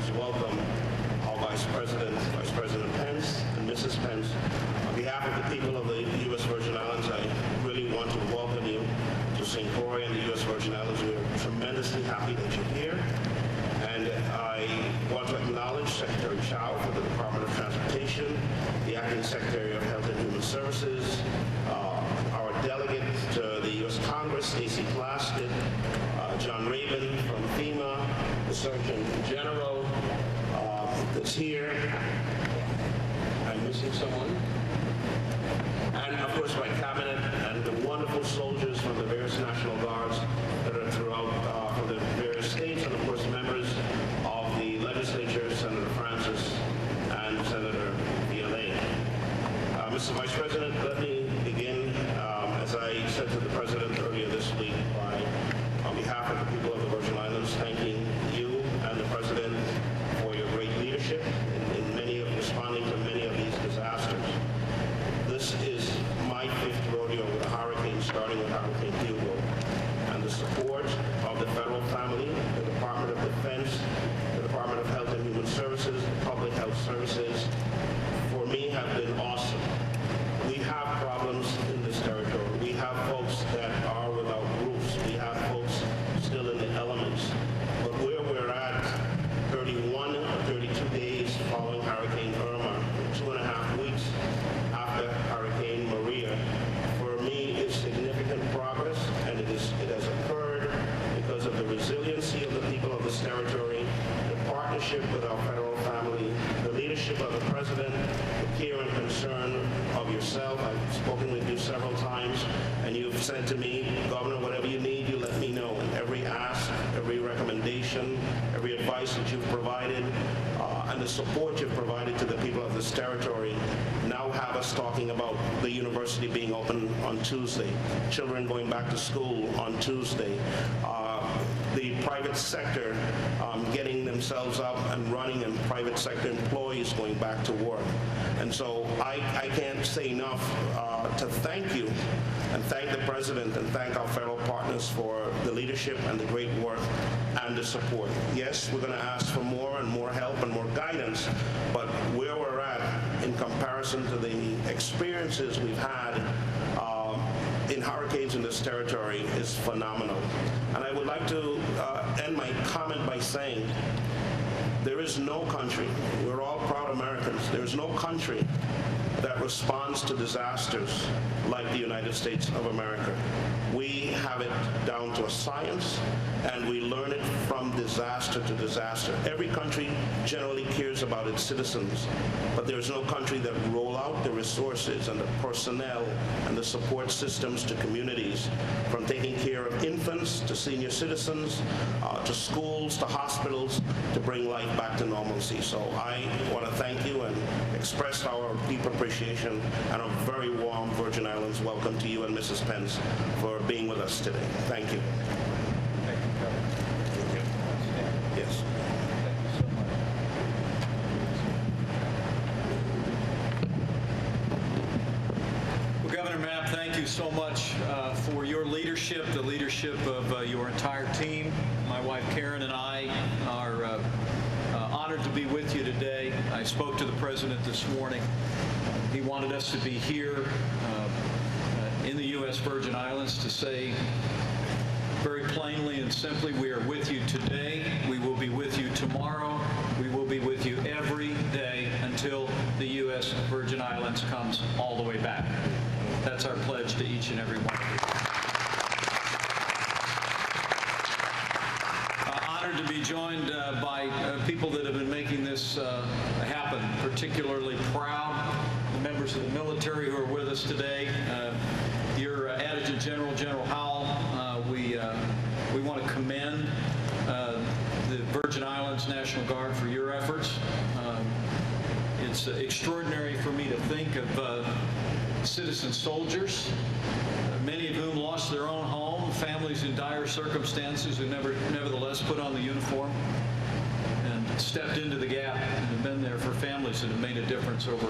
to welcome our Vice President Pence, and Mrs. Pence. On behalf of the people of the U.S. Virgin Islands, I really want to welcome you to St. Croix and the U.S. Virgin Islands. We are tremendously happy that you're here. And I want to acknowledge Secretary Chow for the Department of Transportation, the Acting Secretary of Health and Human Services, our delegate to the U.S. Congress, Stacey Plaskett, John Rabin from FEMA, the Surgeon General that's here. I'm missing someone. And of course my cabinet and the wonderful soldiers from the various National Guards that are throughout from the various states, and of course members of the legislature, Senator Francis and Senator Viollet. Mr. Vice President, let me begin, as I said to the President earlier this week, by, on behalf of the people of the Virgin Islands, thanking you and the President for your great leadership in responding to many of these disasters. This is my fifth rodeo with a hurricane, starting with Hurricane Hugo, and the support of the federal family, the Department of Defense, the Department of Health and Human Services, the Public Health Services, for me have been awesome. We have problems in this territory. We have folks that are without roofs. We have folks still in the elements. But where we're at, 31 or 32 days following Hurricane Irma, 2.5 weeks after Hurricane Maria, for me is significant progress, and it has occurred because of the resiliency of the people of this territory, the partnership with our federal family, the leadership of the President, the care and concern of yourself. I've spoken with you several times, and you've said to me, Governor, whatever you need, you let me know. And every ask, every recommendation, every advice that you've provided, and the support you've provided to the people of this territory now have us talking about the university being open on Tuesday, children going back to school on Tuesday, the private sector getting themselves up and running, and private sector employees going back to work. And so I can't say enough to thank you and thank the President and thank our federal partners for the leadership and the great work and the support. Yes, we're going to ask for more and more help and more guidance, but where we're at in comparison to the experiences we've had in hurricanes in this territory is phenomenal. And I would like to end my comment by saying there is no country, we're all proud Americans, there is no country that responds to disasters like the United States of America. We have it down to a science, and we learn it from disaster to disaster. Every country generally cares about its citizens, but there's no country that roll out the resources and the personnel and the support systems to communities, from taking care of infants to senior citizens, to schools, to hospitals, to bring life back to normalcy. So I want to thank you and express our deep appreciation and a very warm Virgin Islands welcome to you and Mrs. Pence for being with us today. Thank you. Thank you. Yes. Well, Governor Mapp, thank you so much for your leadership, the leadership of your entire team. My wife Karen and I are honored to be with you today. I spoke to the President this morning. He wanted us to be here in the U.S. Virgin Islands to say very plainly and simply, we are with you today. We will be with you tomorrow. We will be with you every day until the U.S. Virgin Islands comes all the way back. That's our pledge to each and every one of you. Honored to be joined by people that have been making this happen, particularly proud. The members of the military who are with us today. Your Adjutant General, General Howell, we want to commend the Virgin Islands National Guard for your efforts. It's extraordinary for me to think of citizen soldiers, many of whom lost their own home, families in dire circumstances who nevertheless put on the uniform and stepped into the gap and have been there for families that have made a difference over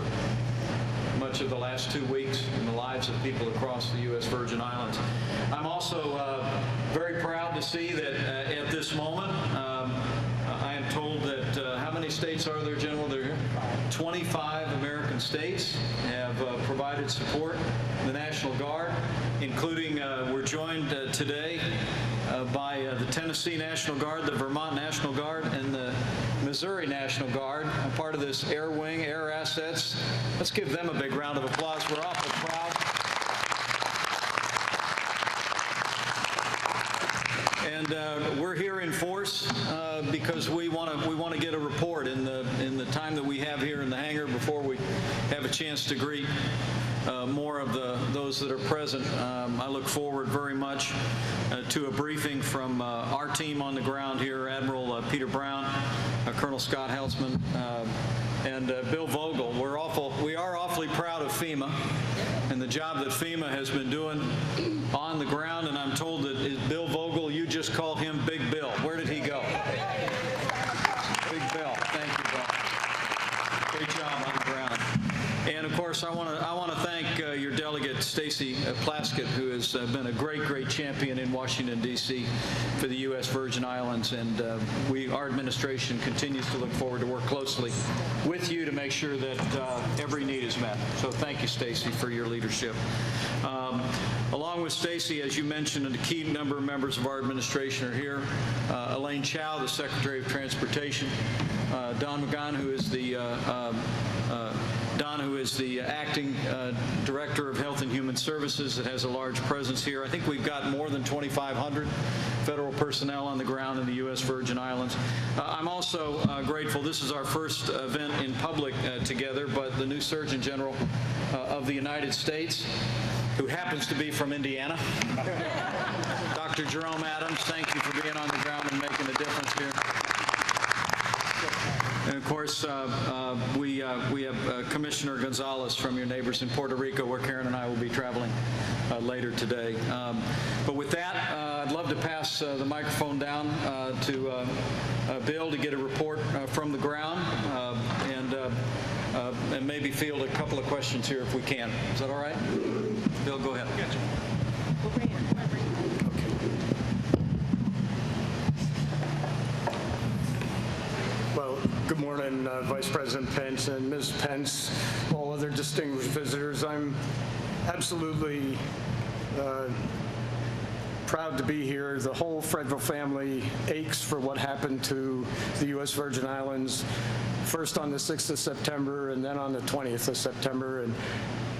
much of the last 2 weeks in the lives of people across the U.S. Virgin Islands. I'm also very proud to see that at this moment, I am told that how states are there, General? There are here. 25 American states have provided support to the National Guard, including we're joined today by the Tennessee National Guard, the Vermont National Guard, and the Missouri National Guard, a part of this Air Wing, Air Assets. Let's give them a big round of applause. We're awful proud. And we're here in force because we want to get a report in the time that we have here in the hangar before we have a chance to greet more of those that are present. I look forward very much to a briefing from our team on the ground here, Admiral Peter Brown, Colonel Scott Heltzman, and Bill Vogel. We are awfully proud of FEMA and the job that FEMA has been doing on the ground, and I'm told that Bill Vogel, you just call him Big Bill. Where did he go? Big Bill. Thank you, Bill. Great job on the ground. And of course, I want to thank your delegate, Stacy Plaskett, who has been a great champion in Washington, D.C. for the U.S. Virgin Islands. And our administration continues to look forward to work closely with you to make sure that every need is met. So thank you, Stacy, for your leadership. Along with Stacy, as you mentioned, a key number of members of our administration are here. Elaine Chao, the Secretary of Transportation. Don McGahn, who is the acting Director of Health and Human Services that has a large presence here. I think we've got more than 2,500 federal personnel on the ground in the U.S. Virgin Islands. I'm also grateful. This is our first event in public together, but the new Surgeon General of the United States, who happens to be from Indiana, Dr. Jerome Adams, thank you for being on the ground and making a difference here. And of course, we have Commissioner Gonzalez from your neighbors in Puerto Rico, where Karen and I will be traveling later today. But with that, I'd love to pass the microphone down to Bill to get a report from the ground and maybe field a couple of questions here if we can. Is that all right? Bill, go ahead. Well, good morning, Vice President Pence and Ms. Pence, all other distinguished visitors. I'm absolutely proud to be here. The whole Fredville family aches for what happened to the U.S. Virgin Islands, first on the 6th of September and then on the 20th of September. And,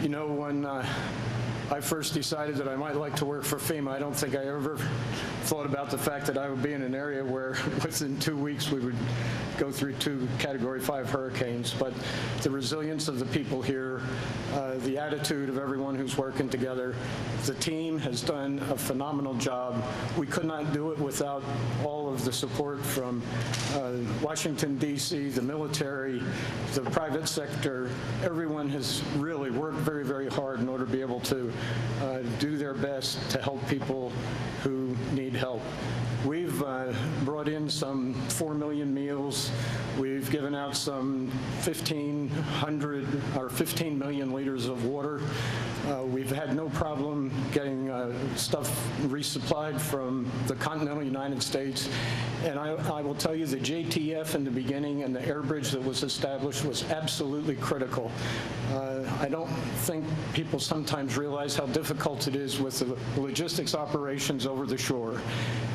you know, when I first decided that I might like to work for FEMA, I don't think I ever thought about the fact that I would be in an area where within 2 weeks we would go through 2 Category 5 hurricanes. But the resilience of the people here, the attitude of everyone who's working together, the team has done a phenomenal job. We could not do it without all of the support from Washington, D.C., the military, the private sector. Everyone has really worked very hard in order to be able to do their best to help people who need help. We've brought in some 4 million meals. We've given out some 1,500 or 15 million liters of water. We've had no problem getting stuff resupplied from the continental United States. And I will tell you, the JTF in the beginning and the air bridge that was established was absolutely critical. I don't think people sometimes realize how difficult it is with the logistics operations over the shore.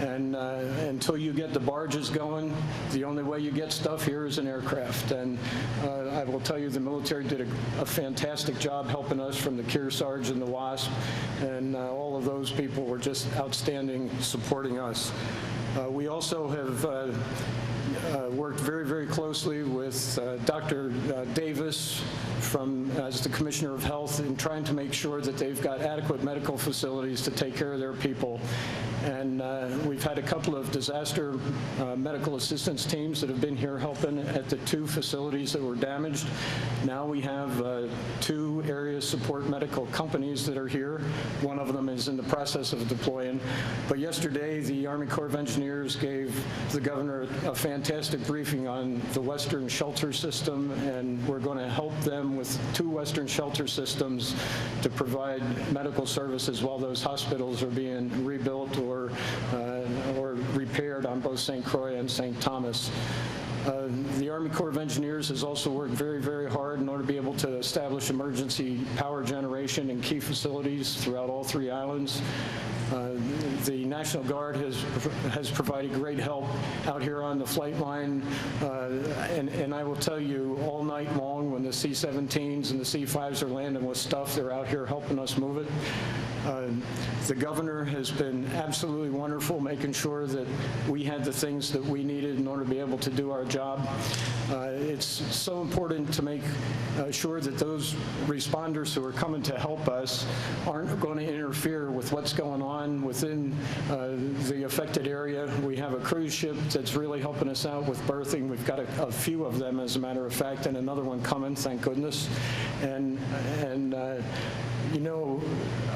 And until you get the barges going, the only way you get stuff here is an aircraft. And I will tell you, the military did a fantastic job helping us, from the Kearsarge and the WASP, and all of those people were just outstanding supporting us. We also have worked very closely with Dr. Davis as the Commissioner of Health in trying to make sure that they've got adequate medical facilities to take care of their people. And we've had a couple of disaster medical assistance teams that have been here helping at the 2 facilities that were damaged. Now we have 2 area support medical companies that are here. One of them is in the process of deploying. But yesterday, the Army Corps of Engineers gave the governor a fantastic briefing on the Western shelter system, and we're going to help them with 2 Western shelter systems to provide medical services while those hospitals are being rebuilt or repaired on both St. Croix and St. Thomas. The Army Corps of Engineers has also worked very, very hard in order to be able to establish emergency power generation in key facilities throughout all 3 islands. The National Guard has provided great help out here on the flight line, and I will tell you, all night long when the C-17s and the C-5s are landing with stuff, they're out here helping us move it. The governor has been absolutely wonderful, making sure that we had the things that we needed in order to be able to do our job. It's so important to make sure that those responders who are coming to help us aren't going to interfere with what's going on within the affected area. We have a cruise ship that's really helping us out with berthing. We've got a few of them, as a matter of fact, and another one coming, thank goodness. And you know,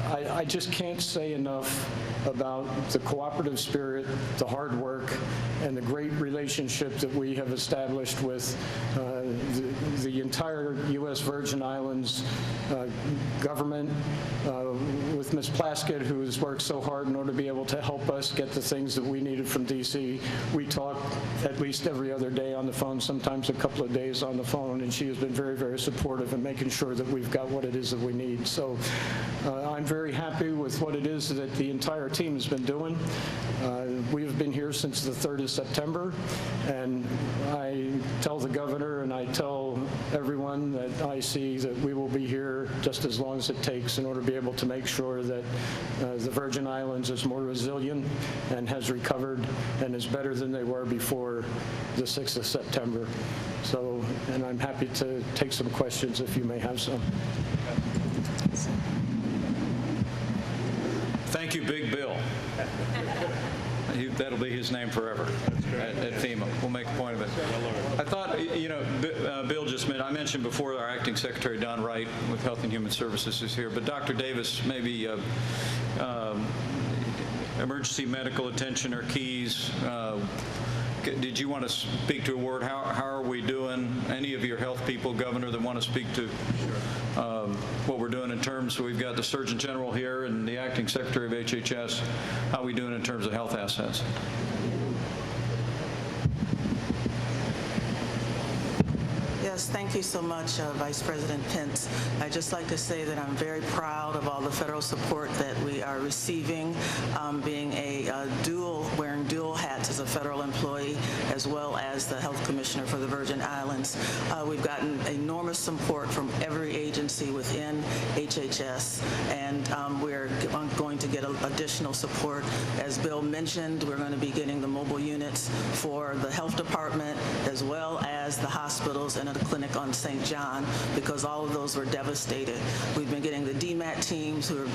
I just can't say enough about the cooperative spirit, the hard work, and the great relationship that we have established with the entire U.S. Virgin Islands government, with Ms. Plaskett, who has worked so hard in order to be able to help us get the things that we needed from D.C. We talk at least every other day on the phone, sometimes a couple of days on the phone, and she has been very, very supportive in making sure that we've got what it is that we need. So I'm very happy with what it is that the entire team has been doing. We have been here since the 3rd of September, and I tell the governor and I tell everyone that I see that we will be here just as long as it takes in order to be able to make sure that the Virgin Islands is more resilient and has recovered and is better than they were before the 6th of September. So, and I'm happy to take some questions if you may have some. Thank you, Big Bill. That'll be his name forever at FEMA. We'll make a point of it. I thought, you know, Bill just mentioned before our Acting Secretary Don Wright with Health and Human Services is here, but Dr. Davis, maybe emergency medical attention or keys. Did you want to speak to a word? How are we doing? Any of your health people, Governor, that want to speak to what we're doing in terms, we've got the Surgeon General here and the Acting Secretary of HHS. How are we doing in terms of health assets? Yes, thank you so much, Vice President Pence. I'd just like to say that I'm very proud of all the federal support that we are receiving, being wearing dual hats as a federal employee, as well as the health commissioner for the Virgin Islands. We've gotten enormous support from every agency within HHS, and we're going to get additional support. As Bill mentioned, we're going to be getting the mobile units for the health department, as well as the hospitals and a clinic on St. John, because all of those were devastated. We've been getting the DMAT teams who are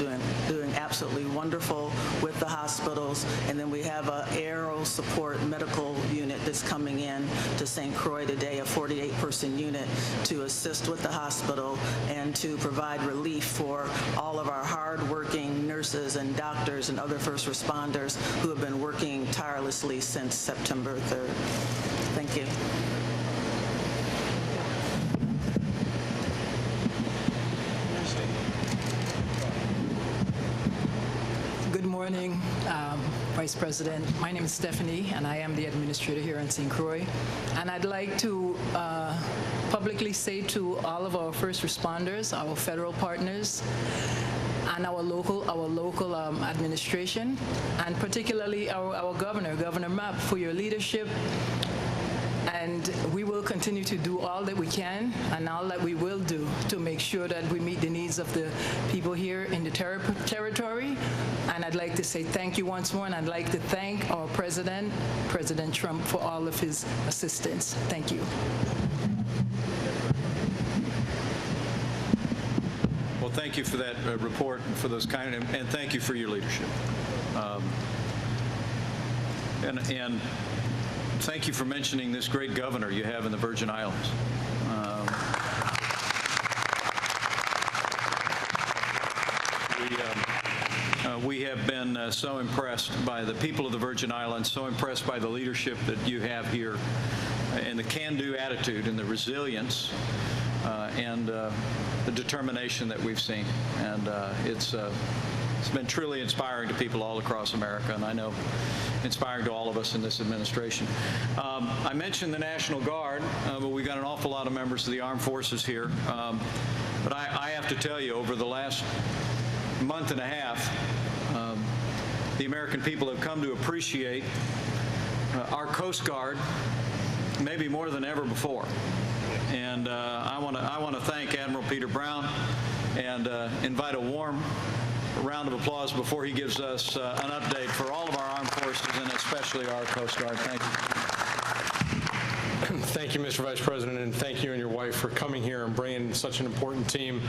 doing absolutely wonderful with the hospitals, and then we have an aero support medical unit that's coming in to St. Croix today, a 48-person unit to assist with the hospital and to provide relief for all of our hard-working nurses and doctors and other first responders who have been working tirelessly since September 3rd. Thank you. Good morning, Vice President. My name is Stephanie, and I am the administrator here in St. Croix. And I'd like to publicly say to all of our first responders, our federal partners, and our local administration, and particularly our governor, Governor Mapp, for your leadership. And we will continue to do all that we can and all that we will do to make sure that we meet the needs of the people here in the territory. And I'd like to say thank you once more, and I'd like to thank our president, President Trump, for all of his assistance. Thank you. Well, thank you for that report and for those and thank you for your leadership. And thank you for mentioning this great governor you have in the Virgin Islands. We have been so impressed by the people of the Virgin Islands, so impressed by the leadership that you have here, and the can-do attitude and the resilience and the determination that we've seen. And It's been truly inspiring to people all across America, and I know inspiring to all of us in this administration. I mentioned the National Guard, but we've got an awful lot of members of the armed forces here. But I have to tell you, over the last month and a half, the American people have come to appreciate our Coast Guard maybe more than ever before. And I want to thank Admiral Peter Brown and invite a warm round of applause before he gives us an update for all of our armed forces and especially our Coast Guard. Thank you. Thank you, Mr. Vice President, and thank you and your wife for coming here and bringing such an important team.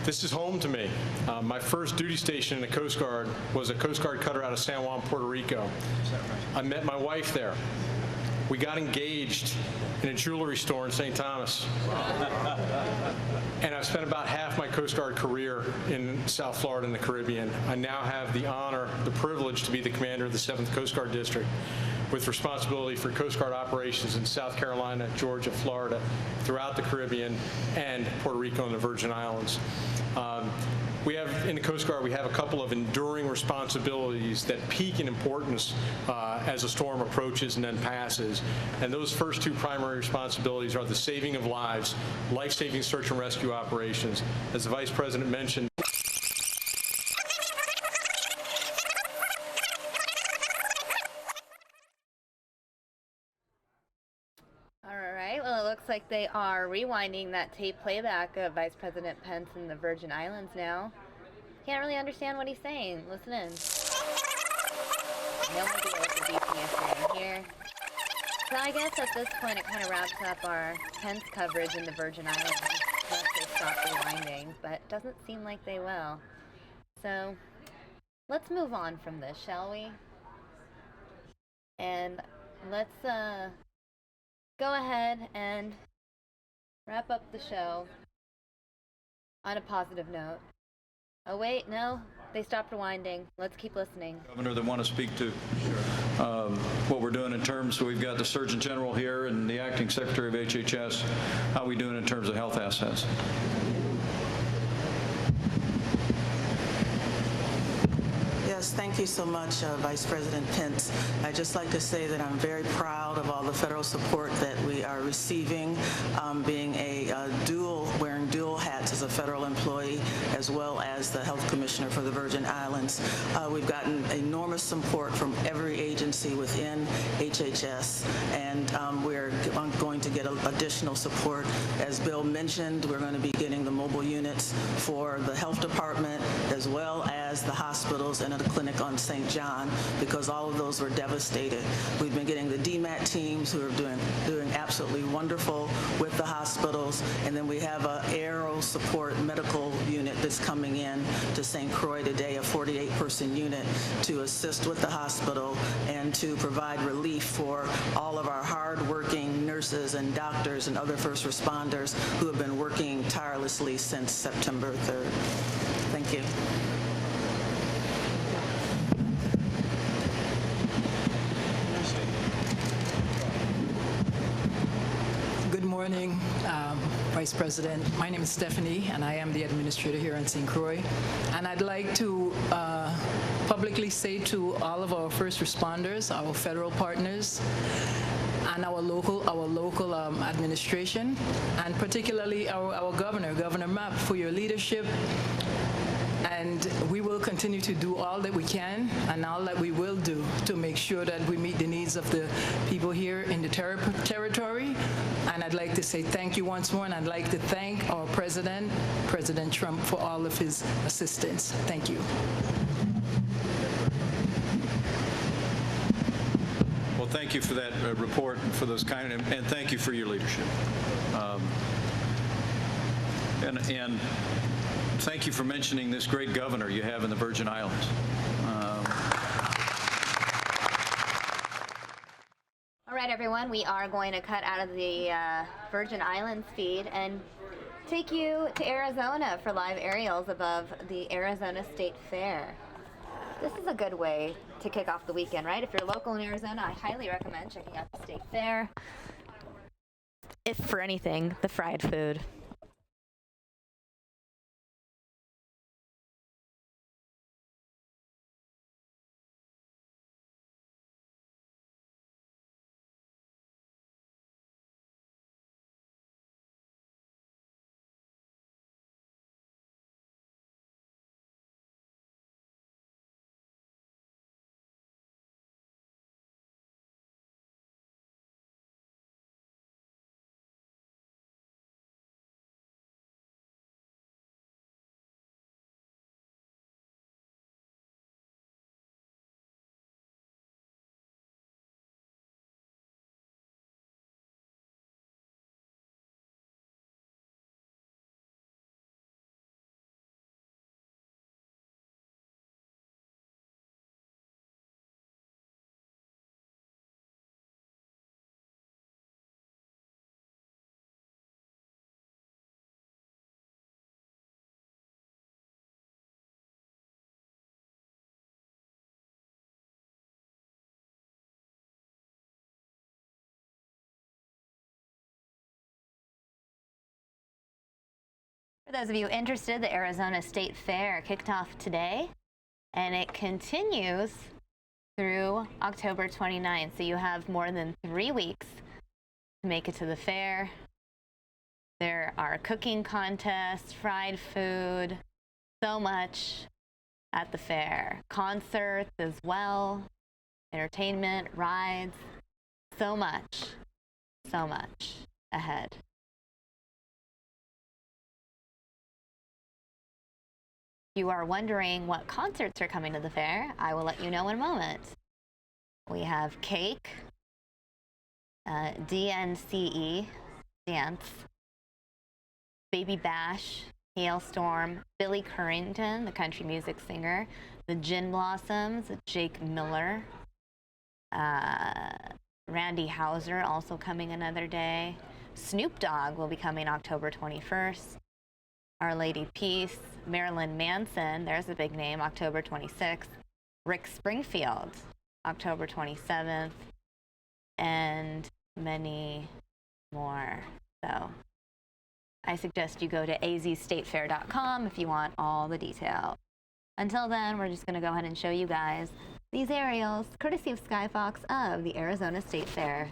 This is home to me. My first duty station in the Coast Guard was a Coast Guard cutter out of San Juan, Puerto Rico. I met my wife there. We got engaged in a jewelry store in St. Thomas. And I've spent about half my Coast Guard career in South Florida and the Caribbean. I now have the honor, the privilege to be the commander of the 7th Coast Guard District, with responsibility for Coast Guard operations in South Carolina, Georgia, Florida, throughout the Caribbean, and Puerto Rico and the Virgin Islands. We have, in the Coast Guard, we have a couple of enduring responsibilities that peak in importance as a storm approaches and then passes. And those first two primary responsibilities are the saving of lives, life-saving search and rescue operations. As the Vice President mentioned, Looks like they are rewinding that tape playback of Vice President Pence in the Virgin Islands now. Can't really understand what he's saying. Listen in. No idea what the VP is saying here. So I guess at this point it kind of wraps up our Pence coverage in the Virgin Islands once they stop rewinding, but doesn't seem like they will. So let's move on from this, shall we? And let's go ahead and wrap up the show on a positive note. Oh wait, no, they stopped rewinding. Let's keep listening. Governor, that want to speak to what we're doing in terms, so we've got the Surgeon General here and the Acting Secretary of HHS. How are we doing in terms of health assets? Yes, thank you so much, Vice President Pence. I'd just like to say that I'm very proud of all the federal support that we are receiving, being wearing dual hats as a federal employee, as well as the Health Commissioner for the Virgin Islands. We've gotten enormous support from every agency within HHS, and we're going to get additional support. As Bill mentioned, we're going to be getting the mobile units for the health department, as well as the hospitals and a clinic on St. John, because all of those were devastated. We've been getting the DMAT teams who are doing absolutely wonderful with the hospitals, and then we have a aero support medical unit that's coming in to St. Croix today, a 48-person unit to assist with the hospital and to provide relief for all of our hard-working nurses and doctors and other first responders who have been working tirelessly since September 3rd. Thank you. Good morning, Vice President. My name is Stephanie, and I am the administrator here in St. Croix. And I'd like to publicly say to all of our first responders, our federal partners, and our local administration, and particularly our governor, Governor Mapp, for your leadership. And we will continue to do all that we can and all that we will do to make sure that we meet the needs of the people here in the territory. And I'd like to say thank you once more, and I'd like to thank our President, President Trump, for all of his assistance. Thank you. Well, thank you for that report and for those kind, and thank you for your leadership. And thank you for mentioning this great governor you have in the Virgin Islands. All right, everyone, we are going to cut out of the Virgin Islands feed and take you to Arizona for live aerials above the Arizona State Fair. This is a good way to kick off the weekend, right? If you're local in Arizona, I highly recommend checking out the State Fair. If for anything, the fried food. For those of you interested, the Arizona State Fair kicked off today, and it continues through October 29th. So you have more than 3 weeks to make it to the fair. There are cooking contests, fried food, so much at the fair. Concerts as well, entertainment, rides, so much ahead. You are wondering what concerts are coming to the fair. I will let you know in a moment. We have Cake, DNCE, Dance, Baby Bash, Hailstorm, Billy Currington, the country music singer, the Gin Blossoms, Jake Miller, Randy Houser also coming another day. Snoop Dogg will be coming October 21st. Our Lady Peace, Marilyn Manson, there's a big name, October 26th. Rick Springfield, October 27th, and many more. So I suggest you go to azstatefair.com if you want all the details. Until then, we're just going to go ahead and show you guys these aerials, courtesy of Skyfox of the Arizona State Fair.